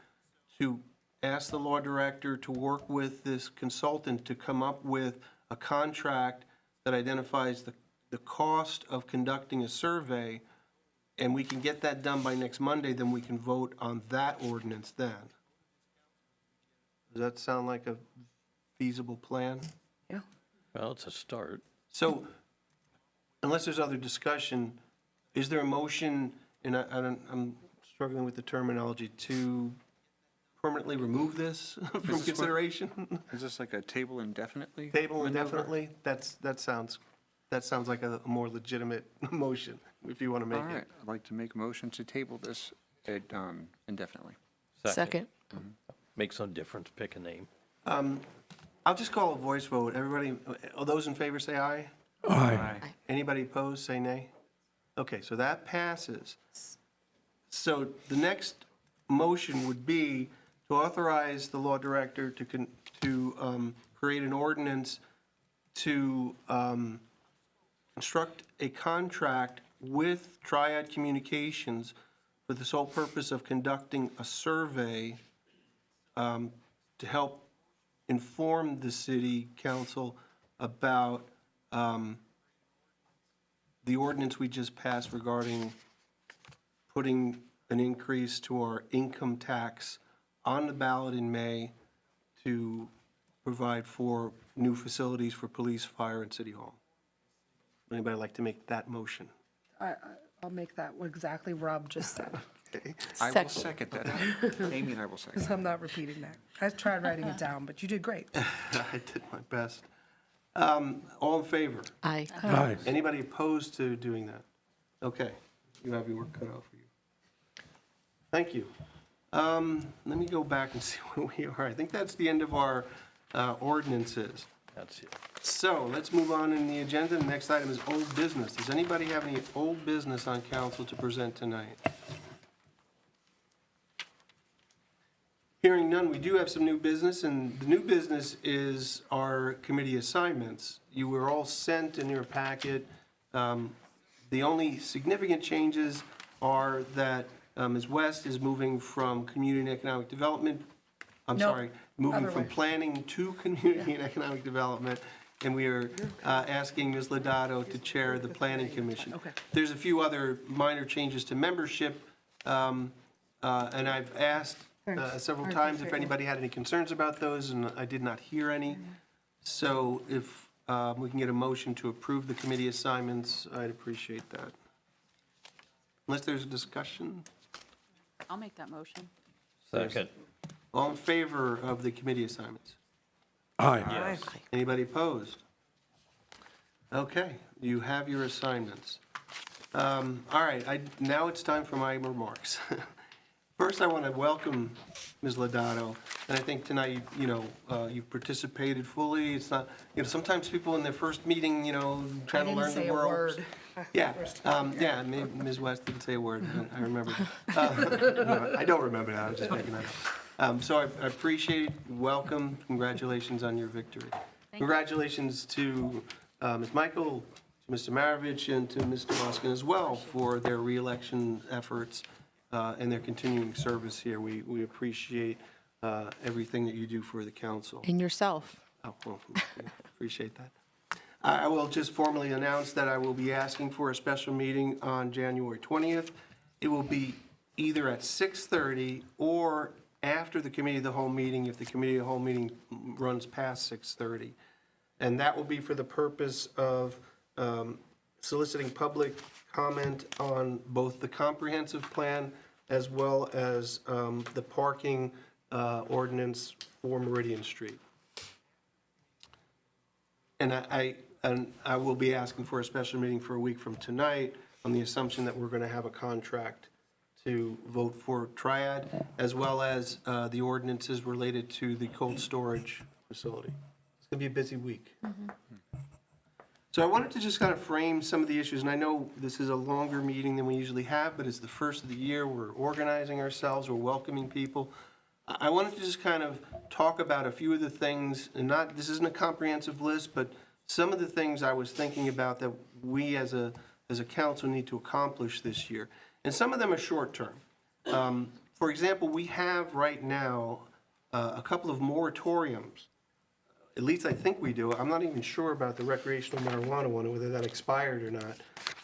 to ask the law director to work with this consultant to come up with a contract that identifies the cost of conducting a survey, and we can get that done by next Monday, then we can vote on that ordinance then. Does that sound like a feasible plan? Yeah. Well, it's a start. So, unless there's other discussion, is there a motion, and I'm struggling with the terminology, to permanently remove this from consideration? Is this like a table indefinitely? Table indefinitely? That sounds like a more legitimate motion, if you want to All make right, it. I'd like to make a motion to table this indefinitely. Second. Makes no difference, pick a name. I'll just call a voice vote. Everybody, all those in favor say aye? Aye. Anybody opposed, say nay? Okay, so that passes. So the next motion would be to authorize the law director to create an ordinance to construct a contract with Triad Communications for the sole purpose of conducting a survey to help inform the city council about the ordinance we just passed regarding putting an increase to our income tax on the ballot in May to provide for new facilities for police, fire, and city hall. Anybody like to make that motion? I'll make that what exactly Rob just said. Okay. I will second that. Amy and I will second. Because I'm not repeating that. I tried writing it down, but you did great. I did my best. All in favor? Aye. Aye. Anybody opposed to doing that? Okay, you have your work cut out for you. Thank you. Let me go back and see where we are. I think that's the end of our ordinances. That's it. So let's move on in the agenda. The next item is old business. Does anybody have any old business on council to present tonight? Hearing none, we do have some new business, and the new business is our committee assignments. You were all sent in your packet. The only significant changes are that Ms. West is moving from Community and Economic Development, moving other from way. Planning to Community and Economic Development, and we are asking Ms. Lodato to chair the Planning Commission. Okay. There's a few other minor changes to membership, and I've asked several times if anybody had any concerns about those, and I did not hear any. So if we can get a motion to approve the committee assignments, I'd appreciate that. Unless there's a discussion, I'll make that motion. Second. all in favor of the committee assignments? Aye. Yes. Anybody opposed? Okay, you have your assignments. All right, now it's time for my remarks. First, I want to welcome Ms. Lodato, and I think tonight, you've participated fully. It's not, sometimes people in their first meeting, trying to learn the world. Yeah, Ms. West didn't say a word, I remember. I don't remember that, I'm just making that up. So I appreciate it, welcome, congratulations on your victory. Congratulations to Ms. Michael, to Mr. Maravich, and to Mr. Boskin as well for their reelection efforts and their continuing service here. We appreciate everything that you do for the council. And yourself. Oh, well, appreciate that. I will just formally announce that I will be asking for a special meeting on January 20th. It will be either at 6:30 or after the committee of the whole meeting, if the committee of the whole meeting runs past 6:30. And that will be for the purpose of soliciting public comment on both the comprehensive plan as well as the parking ordinance for Meridian Street. And I will be asking for a special meeting for a week from tonight on the assumption that we're going to have a contract to vote for Triad, as well as the ordinances related to the cold storage facility. It's going to be a busy week. So I wanted to just kind of frame some of the issues, and I know this is a longer meeting than we usually have, but it's the first of the year, we're organizing ourselves, we're welcoming people. I wanted to just kind of talk about a few of the things, and this isn't a comprehensive list, but some of the things I was thinking about that we as a council need to accomplish this year. And some of them are short-term. For example, we have right now a couple of moratoriums. At least I think we do. I'm not even sure about the recreational marijuana one, whether that expired or not.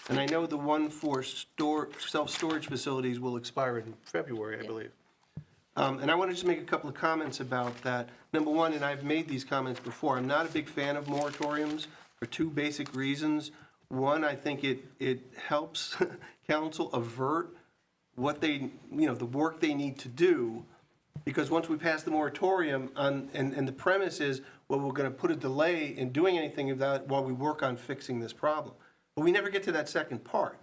And I know the one for self-storage facilities will expire in February, I believe. And I want to just make a couple of comments about that. Number one, and I've made these comments before, I'm not a big fan of moratoriums for two basic reasons. One, I think it helps council avert what they, the work they need to do. Because once we pass the moratorium and the premise is, well, we're going to put a delay in doing anything of that while we work on fixing this problem. But we never get to that second part.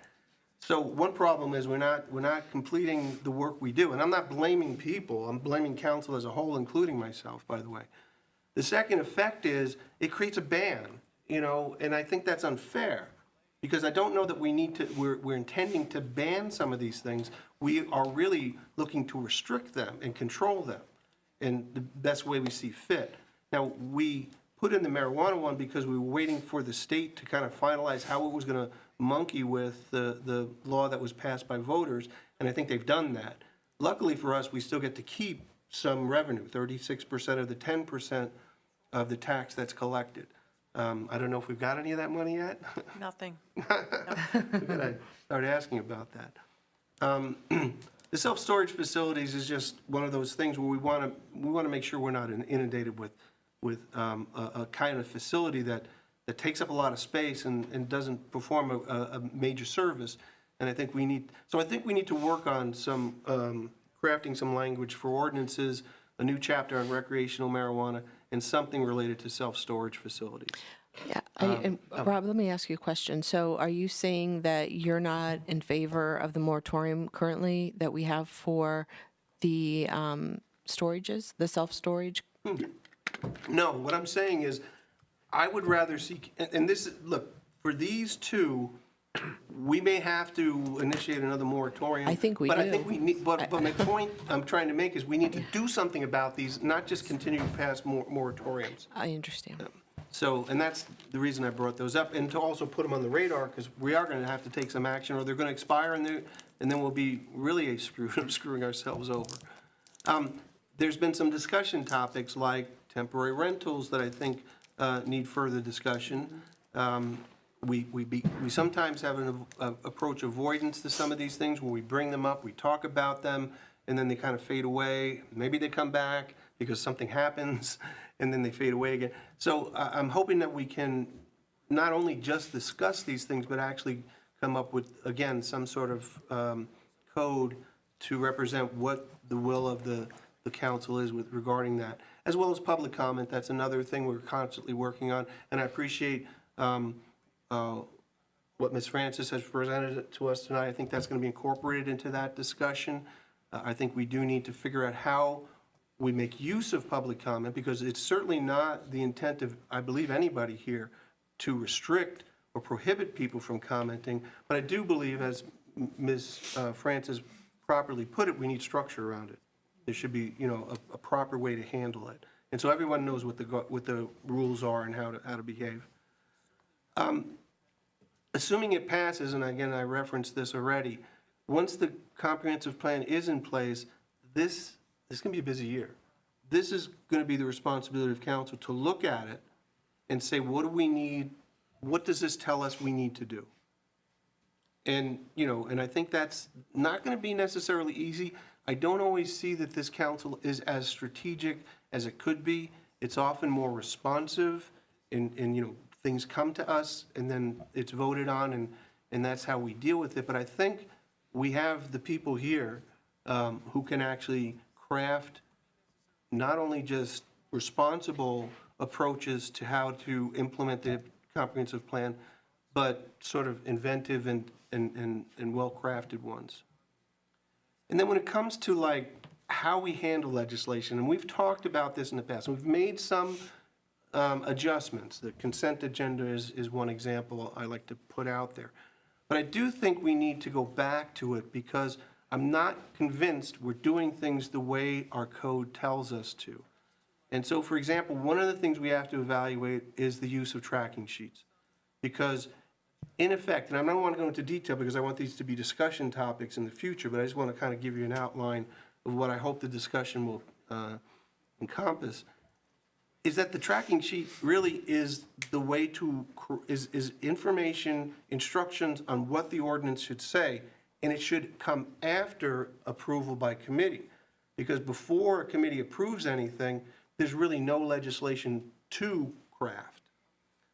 So one problem is we're not completing the work we do. And I'm not blaming people. I'm blaming council as a whole, including myself, by the way. The second effect is it creates a ban, and I think that's unfair. Because I don't know that we're intending to ban some of these things. We are really looking to restrict them and control them in the best way we see fit. Now, we put in the marijuana one because we were waiting for the state to kind of finalize how it was going to monkey with the law that was passed by voters, and I think they've done that. Luckily for us, we still get to keep some revenue, 36% of the 10% of the tax that's collected. I don't know if we've got any of that money yet. Nothing. We gotta start asking about that. The self-storage facilities is just one of those things where we want to make sure we're not inundated with a kind of facility that takes up a lot of space and doesn't perform a major service. And I think we need to work on some crafting some language for ordinances, a new chapter on recreational marijuana, and something related to self-storage facilities. Yeah, Rob, let me ask you a question. So are you saying that you're not in favor of the moratorium currently that we have for the storages, the self-storage? No, what I'm saying is I would rather see, and this, look, for these two, we may have to initiate another moratorium. I think we do. But I think we need, but my point I'm trying to make is we need to do something about these, not just continue to pass moratoriums. I understand. So, and that's the reason I brought those up, and to also put them on the radar, because we are going to have to take some action, or they're going to expire, and then we'll be really screwing ourselves over. There's been some discussion topics like temporary rentals that I think need further discussion. We sometimes have an approach avoidance to some of these things where we bring them up, we talk about them, and then they kind of fade away. Maybe they come back because something happens, and then they fade away again. So I'm hoping that we can not only just discuss these things, but actually come up with, again, some sort of code to represent what the will of the council is regarding that, as well as public comment. That's another thing we're constantly working on, and I appreciate what Ms. Francis has presented to us tonight. I think that's going to be incorporated into that discussion. I think we do need to figure out how we make use of public comment, because it's certainly not the intent of, I believe, anybody here to restrict or prohibit people from commenting. But I do believe, as Ms. Francis properly put it, we need structure around it. There should be, a proper way to handle it. And so everyone knows what the rules are and how to behave. Assuming it passes, and again, I referenced this already, once the comprehensive plan is in place, this is going to be a busy year. This is going to be the responsibility of council to look at it and say, what do we need? What does this tell us we need to do? And, and I think that's not going to be necessarily easy. I don't always see that this council is as strategic as it could be. It's often more responsive, and things come to us, and then it's voted on, and that's how we deal with it. But I think we have the people here who can actually craft not only just responsible approaches to how to implement the comprehensive plan, but sort of inventive and well-crafted ones. And then when it comes to like how we handle legislation, and we've talked about this in the past, we've made some adjustments. The consent agenda is one example I like to put out there. But I do think we need to go back to it because I'm not convinced we're doing things the way our code tells us to. And so, for example, one of the things we have to evaluate is the use of tracking sheets. Because in effect, and I don't want to go into detail because I want these to be discussion topics in the future, but I just want to kind of give you an outline of what I hope the discussion will encompass, is that the tracking sheet really is the way to, is information, instructions on what the ordinance should say, and it should come after approval by committee. Because before a committee approves anything, there's really no legislation to craft.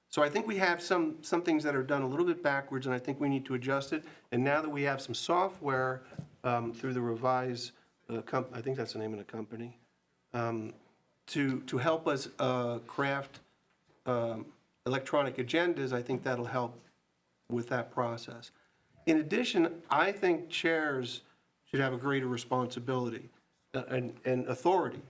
So I think we have some things that are done a little bit backwards, and I think we need to adjust it. And now that we have some software through the Revise, I think that's the name of the company, to help us craft electronic agendas, I think that'll help with that process. In addition, I think chairs should have a greater responsibility and authority.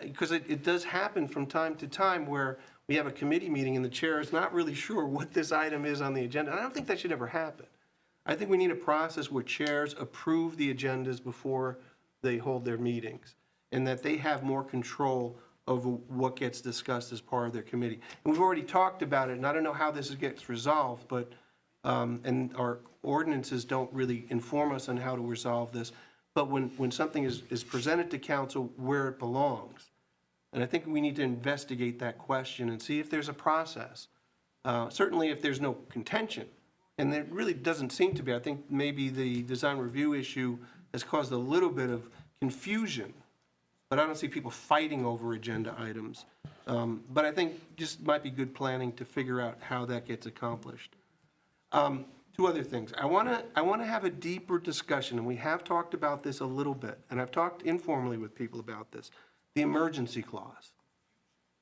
Because it does happen from time to time where we have a committee meeting and the chair is not really sure what this item is on the agenda. And I don't think that should ever happen. I think we need a process where chairs approve the agendas before they hold their meetings, and that they have more control over what gets discussed as part of their committee. And we've already talked about it, and I don't know how this gets resolved, but, and our ordinances don't really inform us on how to resolve this. But when something is presented to council where it belongs, and I think we need to investigate that question and see if there's a process. Certainly if there's no contention, and there really doesn't seem to be. I think maybe the design review issue has caused a little bit of confusion, but I don't see people fighting over agenda items. But I think just might be good planning to figure out how that gets accomplished. Two other things. I want to have a deeper discussion, and we have talked about this a little bit, and I've talked informally with people about this, the emergency clause.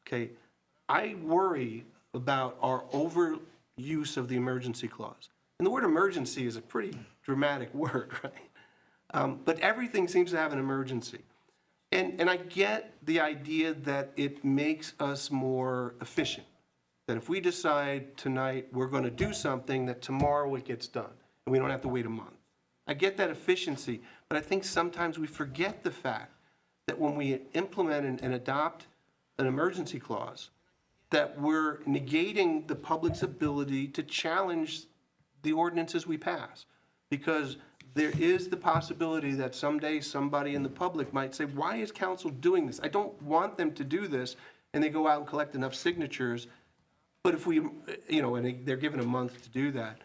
Okay, I worry about our overuse of the emergency clause. And the word emergency is a pretty dramatic word, right? But everything seems to have an emergency. And I get the idea that it makes us more efficient. That if we decide tonight we're going to do something, that tomorrow it gets done, and we don't have to wait a month. I get that efficiency, but I think sometimes we forget the fact that when we implement and adopt an emergency clause, that we're negating the public's ability to challenge the ordinances we pass. Because there is the possibility that someday somebody in the public might say, why is council doing this? I don't want them to do this, and they go out and collect enough signatures. But if we, and they're given a month to do that.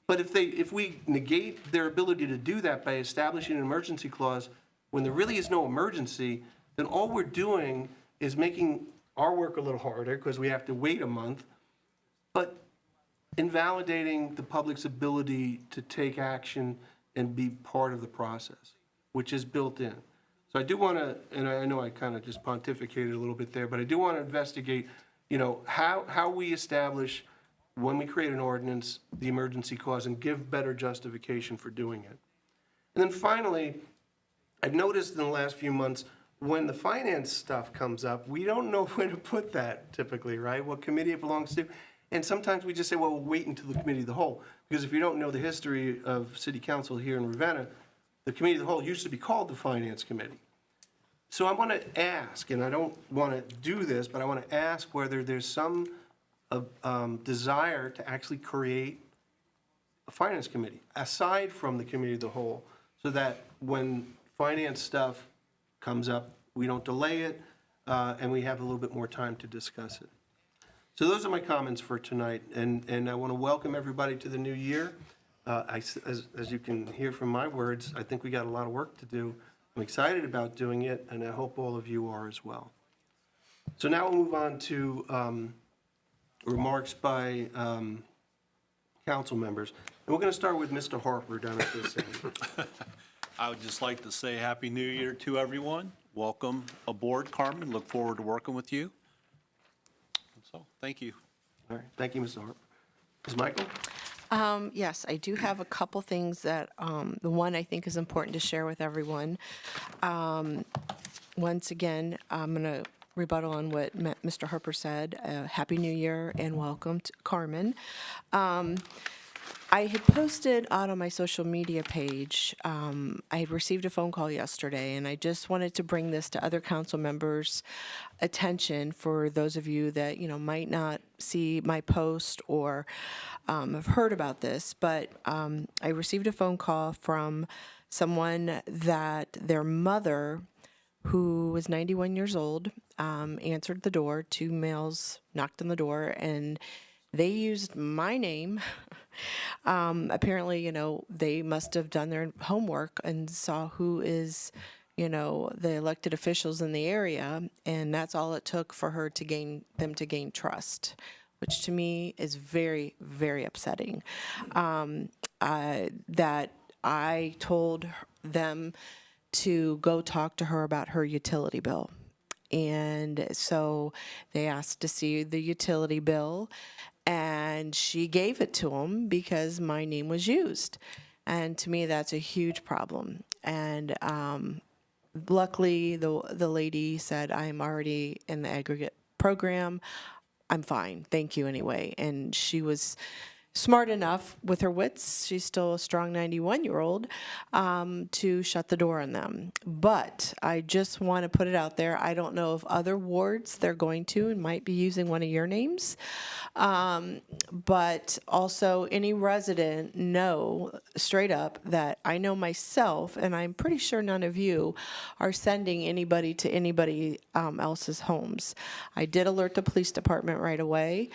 But if we negate their ability to do that by establishing an emergency clause, when there really is no emergency, then all we're doing is making our work a little harder because we have to wait a month, but invalidating the public's ability to take action and be part of the process, which is built in. So I do want to, and I know I kind of just pontificated a little bit there, but I do want to investigate how we establish, when we create an ordinance, the emergency clause and give better justification for doing it. And then finally, I've noticed in the last few months, when the finance stuff comes up, we don't know where to put that typically, right? What committee it belongs to. And sometimes we just say, well, we'll wait until the committee of the whole. Because if you don't know the history of city council here in Ravenna, the committee of the whole used to be called the finance committee. So I want to ask, and I don't want to do this, but I want to ask whether there's some desire to actually create a finance committee, aside from the committee of the whole, so that when finance stuff comes up, we don't delay it, and we have a little bit more time to discuss it. So those are my comments for tonight, and I want to welcome everybody to the new year. As you can hear from my words, I think we got a lot of work to do. I'm excited about doing it, and I hope all of you are as well. So now we'll move on to remarks by council members. And we're going to start with Mr. Harper down at this end. I would just like to say Happy New Year to everyone. Welcome aboard, Carmen. Look forward to working with you. So, thank you. All right, thank you, Mr. Harper. Ms. Michael? Yes, I do have a couple things that, the one I think is important to share with everyone. Once again, I'm going to rebuttal on what Mr. Harper said. Happy New Year and welcome to Carmen. I had posted out on my social media page, I had received a phone call yesterday, and I just wanted to bring this to other council members' attention for those of you that, might not see my post or have heard about this. But I received a phone call from someone that their mother, who was 91 years old, answered the door. 2 males knocked on the door, and they used my name. Apparently, they must have done their homework and saw who is, the elected officials in the area, and that's all it took for her to gain trust, which to me is very, very upsetting. That I told them to go talk to her about her utility bill. And so they asked to see the utility bill, and she gave it to them because my name was used. And to me, that's a huge problem. And luckily, the lady said, I'm already in the aggregate program. I'm fine. Thank you anyway. And she was smart enough with her wits, she's still a strong 91-year-old, to shut the door on them. But I just want to put it out there. I don't know if other wards they're going to and might be using one of your names. But also any resident know straight up that I know myself, and I'm pretty sure none of you are sending anybody to anybody else's homes. I did alert the police department right away.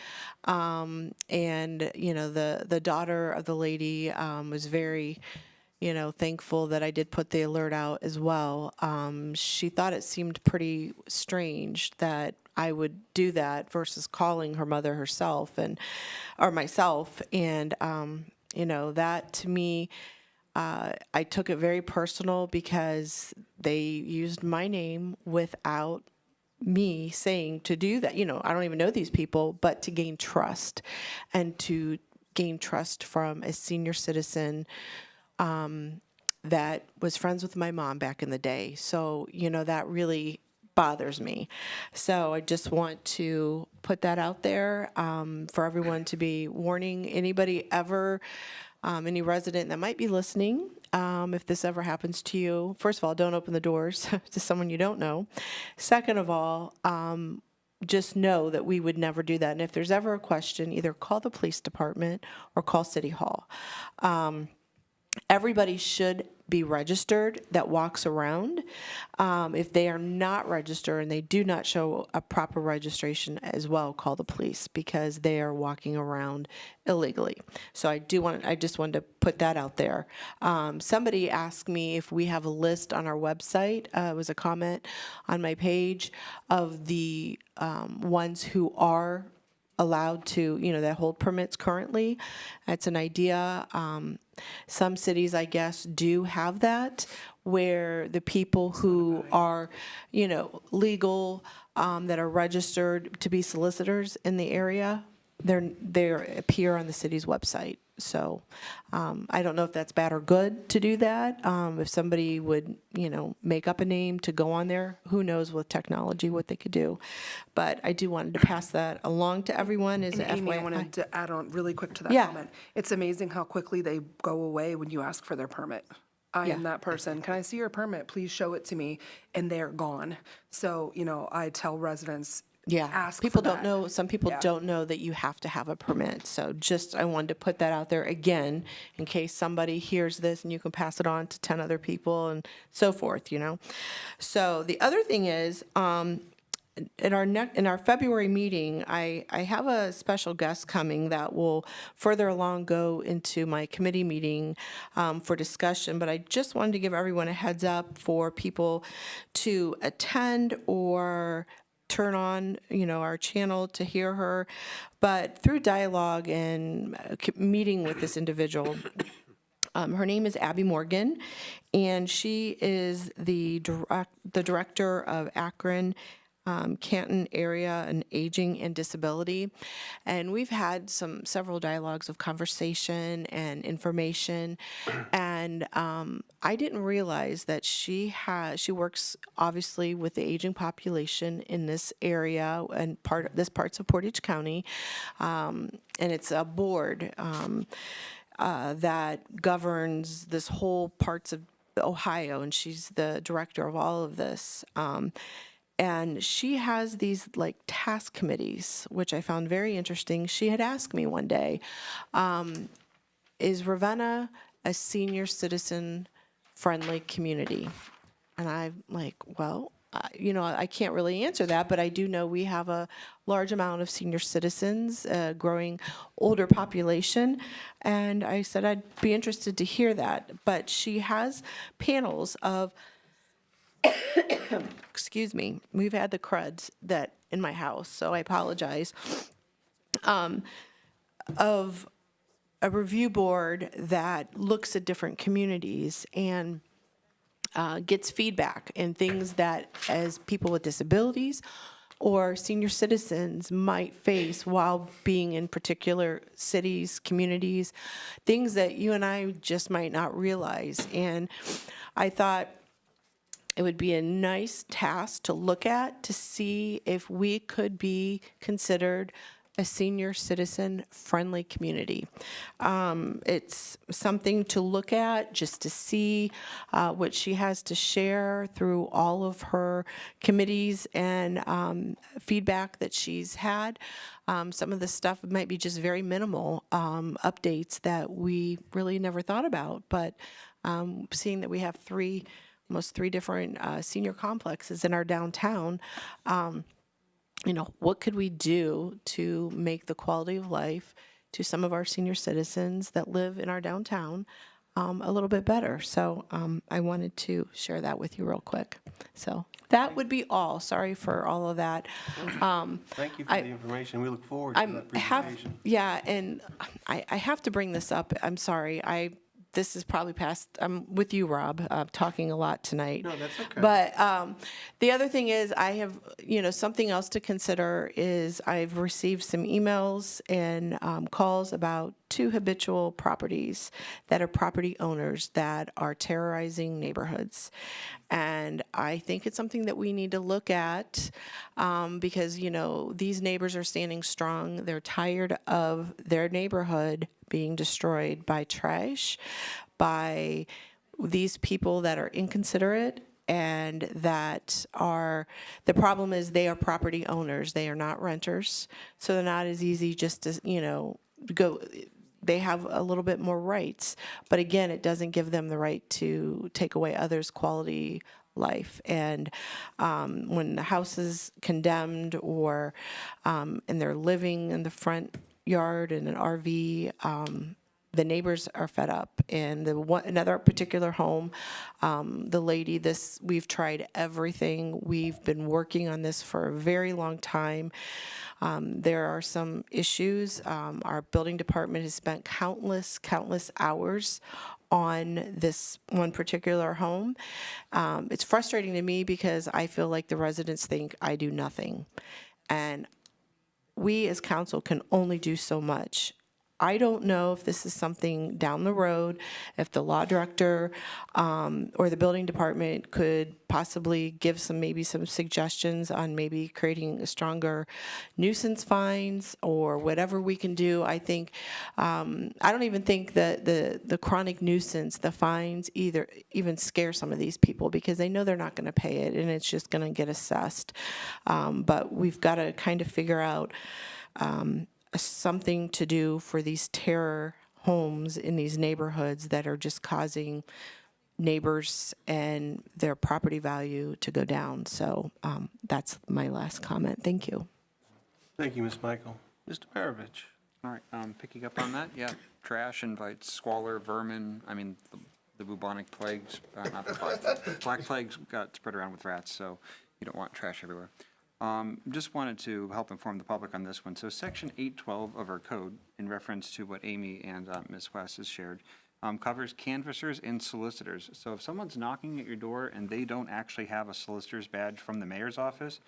And, the daughter of the lady was very, thankful that I did put the alert out as well. She thought it seemed pretty strange that I would do that versus calling her mother herself or myself. And, that to me, I took it very personal because they used my name without me saying to do that. I don't even know these people, but to gain trust and to gain trust from a senior citizen that was friends with my mom back in the day. So, that really bothers me. So I just want to put that out there for everyone to be warning anybody ever, any resident that might be listening. If this ever happens to you, first of all, don't open the doors to someone you don't know. Second of all, just know that we would never do that. And if there's ever a question, either call the police department or call City Hall. Everybody should be registered that walks around. If they are not registered and they do not show a proper registration as well, call the police because they are walking around illegally. So I just wanted to put that out there. Somebody asked me if we have a list on our website. It was a comment on my page of the ones who are allowed to, that hold permits currently. That's an idea. Some cities, I guess, do have that, where the people who are, legal, that are registered to be solicitors in the area, they appear on the city's website. So I don't know if that's bad or good to do that. If somebody would, make up a name to go on there, who knows with technology what they could do. But I do wanted to pass that along to everyone as And an Amy, I FYI. wanted to add on really quick to that Yeah. comment. It's amazing how quickly they go away when you ask for their permit. I am that person. Can I see your permit? Please show it to me. And they're gone. So, I tell residents, ask People for don't that. know, some people don't know that you have to have a permit. So I wanted to put that out there again, in case somebody hears this and you can pass it on to 10 other people and so forth, So the other thing is, in our February meeting, I have a special guest coming that will further along go into my committee meeting for discussion. But I just wanted to give everyone a heads up for people to attend or turn on, our channel to hear her. But through dialogue and meeting with this individual, her name is Abby Morgan, and she is the director of Akron Canton area and aging and disability. And we've had several dialogues of conversation and information. And I didn't realize that she works obviously with the aging population in this area and parts of Portage County. And it's a board that governs this whole parts of Ohio, and she's the director of all of this. And she has these like task committees, which I found very interesting. She had asked me one day, is Ravenna a senior citizen friendly community? And I'm like, well, I can't really answer that, but I do know we have a large amount of senior citizens, growing older population. And I said I'd be interested to hear that. But she has panels of excuse me, we've had the cruds that in my house, so I apologize, of a review board that looks at different communities and gets feedback and things that as people with disabilities or senior citizens might face while being in particular cities, communities, things that you and I just might not realize. And I thought it would be a nice task to look at to see if we could be considered a senior citizen friendly community. It's something to look at just to see what she has to share through all of her committees and feedback that she's had. Some of the stuff might be just very minimal updates that we really never thought about, but seeing that we have almost three different senior complexes in our downtown, what could we do to make the quality of life to some of our senior citizens that live in our downtown a little bit better? So I wanted to share that with you real quick. So that would be all. Sorry for all of that. Thank you for the information. We look forward to that presentation. And I have to bring this up. I'm sorry. This is probably past, I'm with you, Rob, talking a lot tonight. No, that's okay. But the other thing is I have, something else to consider is I've received some emails and calls about 2 habitual properties that are property owners that are terrorizing neighborhoods. And I think it's something that we need to look at because, these neighbors are standing strong. They're tired of their neighborhood being destroyed by trash, by these people that are inconsiderate and that the problem is they are property owners. They are not renters. So they're not as easy just to, go. They have a little bit more rights. But again, it doesn't give them the right to take away others' quality life. And when the house is condemned or and they're living in the front yard in an RV, the neighbors are fed up. And another particular home, the lady, we've tried everything. We've been working on this for a very long time. There are some issues. Our building department has spent countless hours on this one particular home. It's frustrating to me because I feel like the residents think I do nothing. And we as council can only do so much. I don't know if this is something down the road, if the law director or the building department could possibly give maybe some suggestions on maybe creating a stronger nuisance fines or whatever we can do. I think, I don't even think that the chronic nuisance, the fines even scare some of these people because they know they're not going to pay it and it's just going to get assessed. But we've got to kind of figure out something to do for these terror homes in these neighborhoods that are just causing neighbors and their property value to go down. So that's my last comment. Thank you. Thank you, Ms. Michael. Mr. Maravich. All right, picking up on that, yeah, trash invites squalor, vermin, the bubonic plagues, not the black plagues got spread around with rats, so you don't want trash everywhere. Just wanted to help inform the public on this one. So Section 812 of our code, in reference to what Amy and Ms. West has shared, covers canvassers and solicitors. So if someone's knocking at your door and they don't actually have a solicitor's badge from the mayor's office,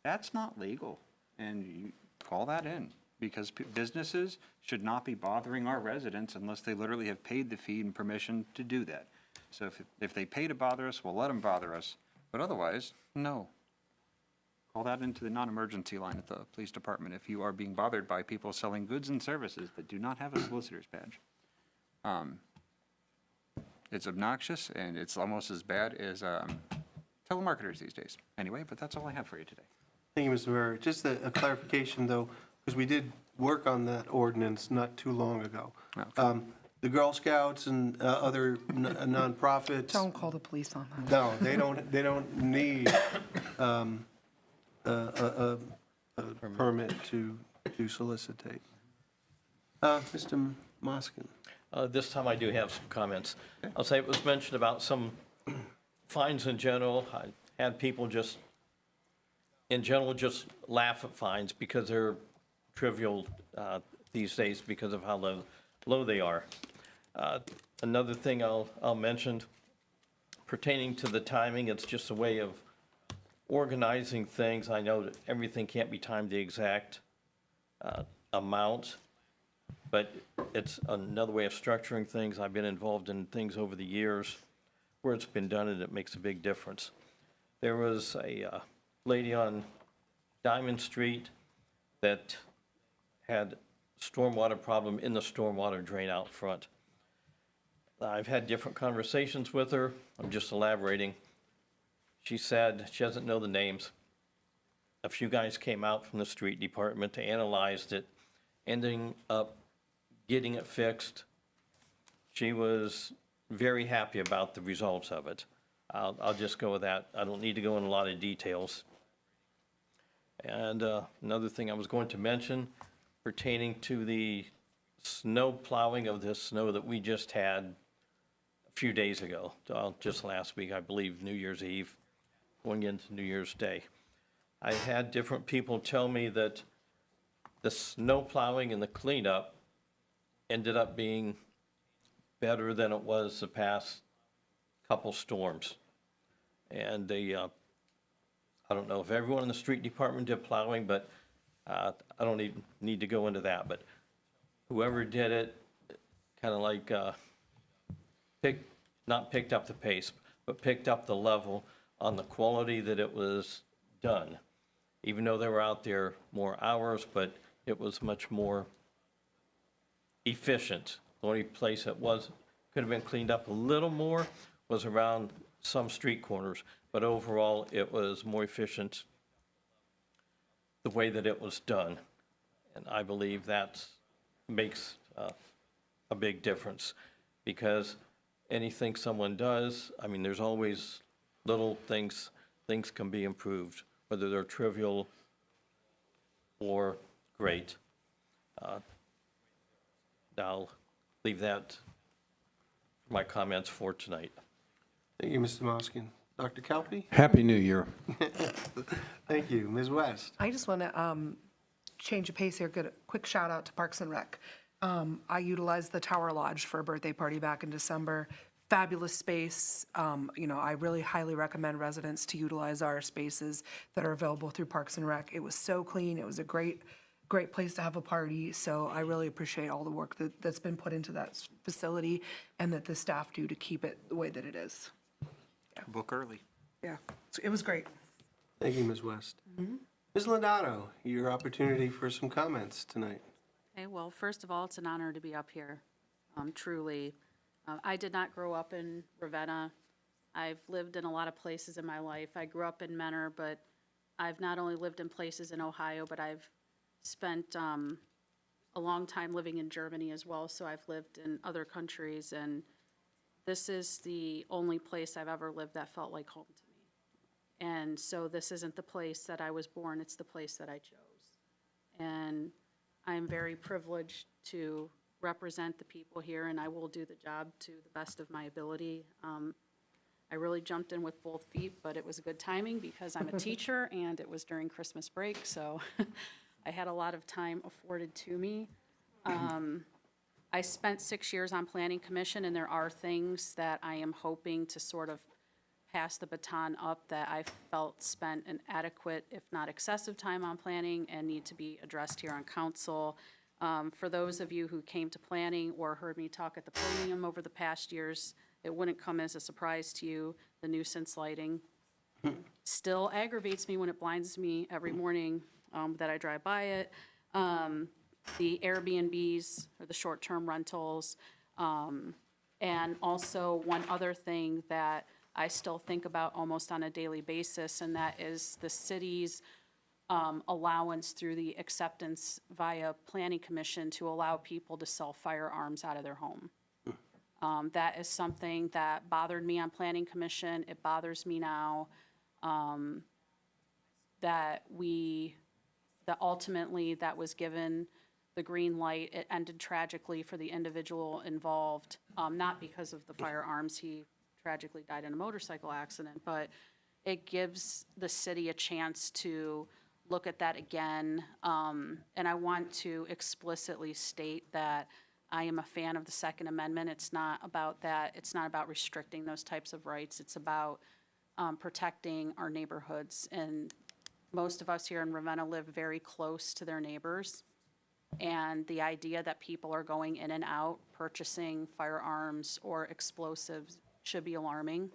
That's not legal, and you call that in, because businesses should not be bothering our residents unless they literally have paid the fee and permission to do that. So if they pay to bother us, we'll let them bother us, but otherwise, no. Call that into the non-emergency line at the police department if you are being bothered by people selling goods and services that do not have a solicitor's badge. It's obnoxious, and it's almost as bad as telemarketers these days. Anyway, but that's all I have for you today. Thank you, Mr. Vera. Just a clarification, though, because we did work on that ordinance not too long ago. The Girl Scouts and other nonprofits. Don't call the police on that. No, they don't need a permit to solicitate. Mr. Moskin. This time I do have some comments. I'll say it was mentioned about some fines in general. I had people just, in general, just laugh at fines because they're trivial these days because of how low they are. Another thing I'll mention pertaining to the timing, it's just a way of organizing things. I know that everything can't be timed the exact amount, but it's another way of structuring things. I've been involved in things over the years where it's been done and it makes a big difference. There was a lady on Diamond Street that had stormwater problem in the stormwater drain out front. I've had different conversations with her. I'm just elaborating. She said she doesn't know the names. A few guys came out from the street department to analyze it, ending up getting it fixed. She was very happy about the results of it. I'll just go with that. I don't need to go in a lot of details. And another thing I was going to mention pertaining to the snow plowing of the snow that we just had a few days ago, just last week, I believe, New Year's Eve, going into New Year's Day. I had different people tell me that the snow plowing and the cleanup ended up being better than it was the past couple storms. And they, I don't know if everyone in the street department did plowing, but I don't even need to go into that. But whoever did it, kind of like not picked up the pace, but picked up the level on the quality that it was done. Even though they were out there more hours, but it was much more efficient. The only place that could have been cleaned up a little more was around some street corners, but overall it was more efficient the way that it was done. And I believe that makes a big difference, because anything someone does, I mean, there's always little things can be improved, whether they're trivial or great. I'll leave that for my comments for tonight. Thank you, Mr. Moskin. Dr. Calpe? Happy New Year. Thank you. Ms. West? I just want to change the pace here. Get a quick shout out to Parks and Rec. I utilized the Tower Lodge for a birthday party back in December. Fabulous space. I really highly recommend residents to utilize our spaces that are available through Parks and Rec. It was so clean. It was a great place to have a party. So I really appreciate all the work that's been put into that facility and that the staff do to keep it the way that it is. Book early. Yeah, it was great. Thank you, Ms. West. Ms. Lodato, your opportunity for some comments tonight. Okay, well, first of all, it's an honor to be up here, truly. I did not grow up in Ravenna. I've lived in a lot of places in my life. I grew up in Mentor, but I've not only lived in places in Ohio, but I've spent a long time living in Germany as well, so I've lived in other countries, and this is the only place I've ever lived that felt like home to me. And so this isn't the place that I was born, it's the place that I chose. And I'm very privileged to represent the people here, and I will do the job to the best of my ability. I really jumped in with both feet, but it was good timing because I'm a teacher and it was during Christmas break, so I had a lot of time afforded to me. I spent 6 years on Planning Commission, and there are things that I am hoping to sort of pass the baton up that I felt spent an adequate, if not excessive, time on planning and need to be addressed here on council. For those of you who came to planning or heard me talk at the podium over the past years, it wouldn't come as a surprise to you, the nuisance lighting still aggravates me when it blinds me every morning that I drive by it. The Airbnbs, or the short-term rentals, and also one other thing that I still think about almost on a daily basis, and that is the city's allowance through the acceptance via planning commission to allow people to sell firearms out of their home. That is something that bothered me on planning commission. It bothers me now, that ultimately that was given the green light. It ended tragically for the individual involved, not because of the firearms. He tragically died in a motorcycle accident, but it gives the city a chance to look at that again. And I want to explicitly state that I am a fan of the Second Amendment. It's not about that. It's not about restricting those types of rights. It's about protecting our neighborhoods. And most of us here in Ravenna live very close to their neighbors. And the idea that people are going in and out purchasing firearms or explosives should be alarming.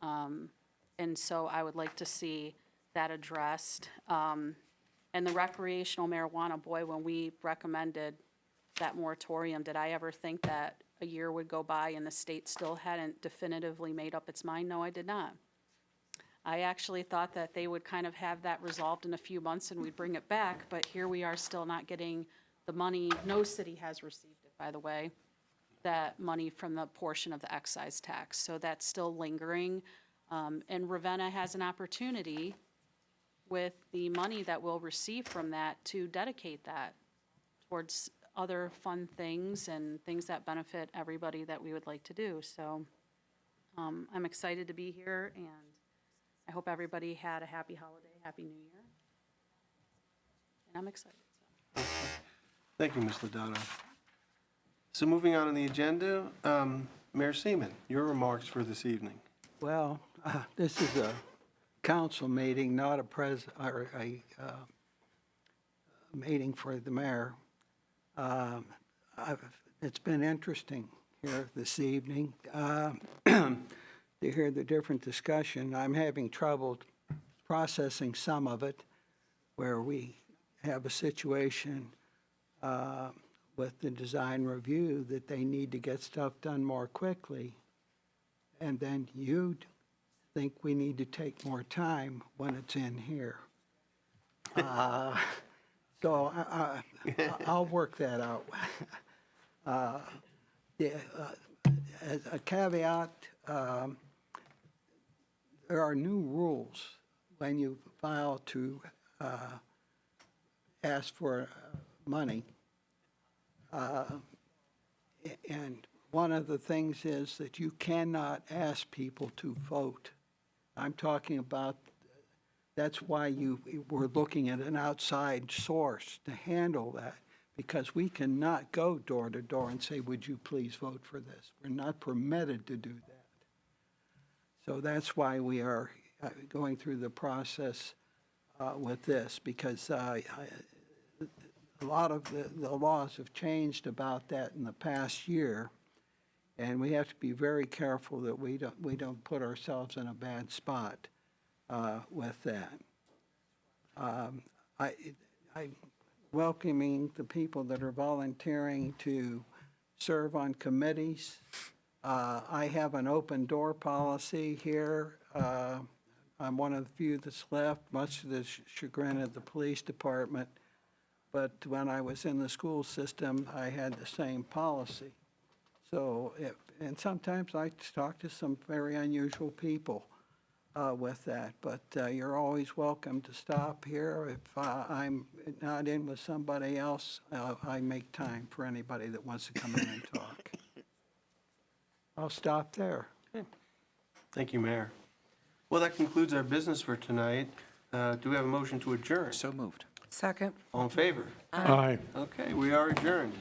And so I would like to see that addressed. And the recreational marijuana, boy, when we recommended that moratorium, did I ever think that a year would go by and the state still hadn't definitively made up its mind? No, I did not. I actually thought that they would kind of have that resolved in a few months and we'd bring it back, but here we are still not getting the money. No city has received it, by the way, that money from the portion of the excise tax. So that's still lingering. And Ravenna has an opportunity with the money that we'll receive from that to dedicate that towards other fun things and things that benefit everybody that we would like to do. So I'm excited to be here, and I hope everybody had a happy holiday, happy New Year. And I'm excited. So. Thank you, Ms. Lodano. So moving on the agenda, Mayor Seaman, your remarks for this evening. Well, this is a council meeting, not a meeting for the mayor. It's been interesting here this evening to hear the different discussion. I'm having trouble processing some of it, where we have a situation with the design review that they need to get stuff done more quickly, and then you think we need to take more time when it's in here. So I'll work that out. As a caveat, there are new rules when you file to ask for money. And one of the things is that you cannot ask people to vote. I'm talking about, that's why we're looking at an outside source to handle that, because we cannot go door to door and say, would you please vote for this? We're not permitted to do that. So that's why we are going through the process with this, because a lot of the laws have changed about that in the past year, and we have to be very careful that we don't put ourselves in a bad spot with that. I'm welcoming the people that are volunteering to serve on committees. I have an open door policy here. I'm one of the few that's left, much to the chagrin of the police department. But when I was in the school system, I had the same policy. So, and sometimes I talk to some very unusual people with that. But you're always welcome to stop here. If I'm not in with somebody else, I make time for anybody that wants to come in and talk. I'll stop there. Okay. Thank you, Mayor. Well, that concludes our business for tonight. Do we have a motion to adjourn? So moved. Second. All in favor? Aye. Okay, we are adjourned.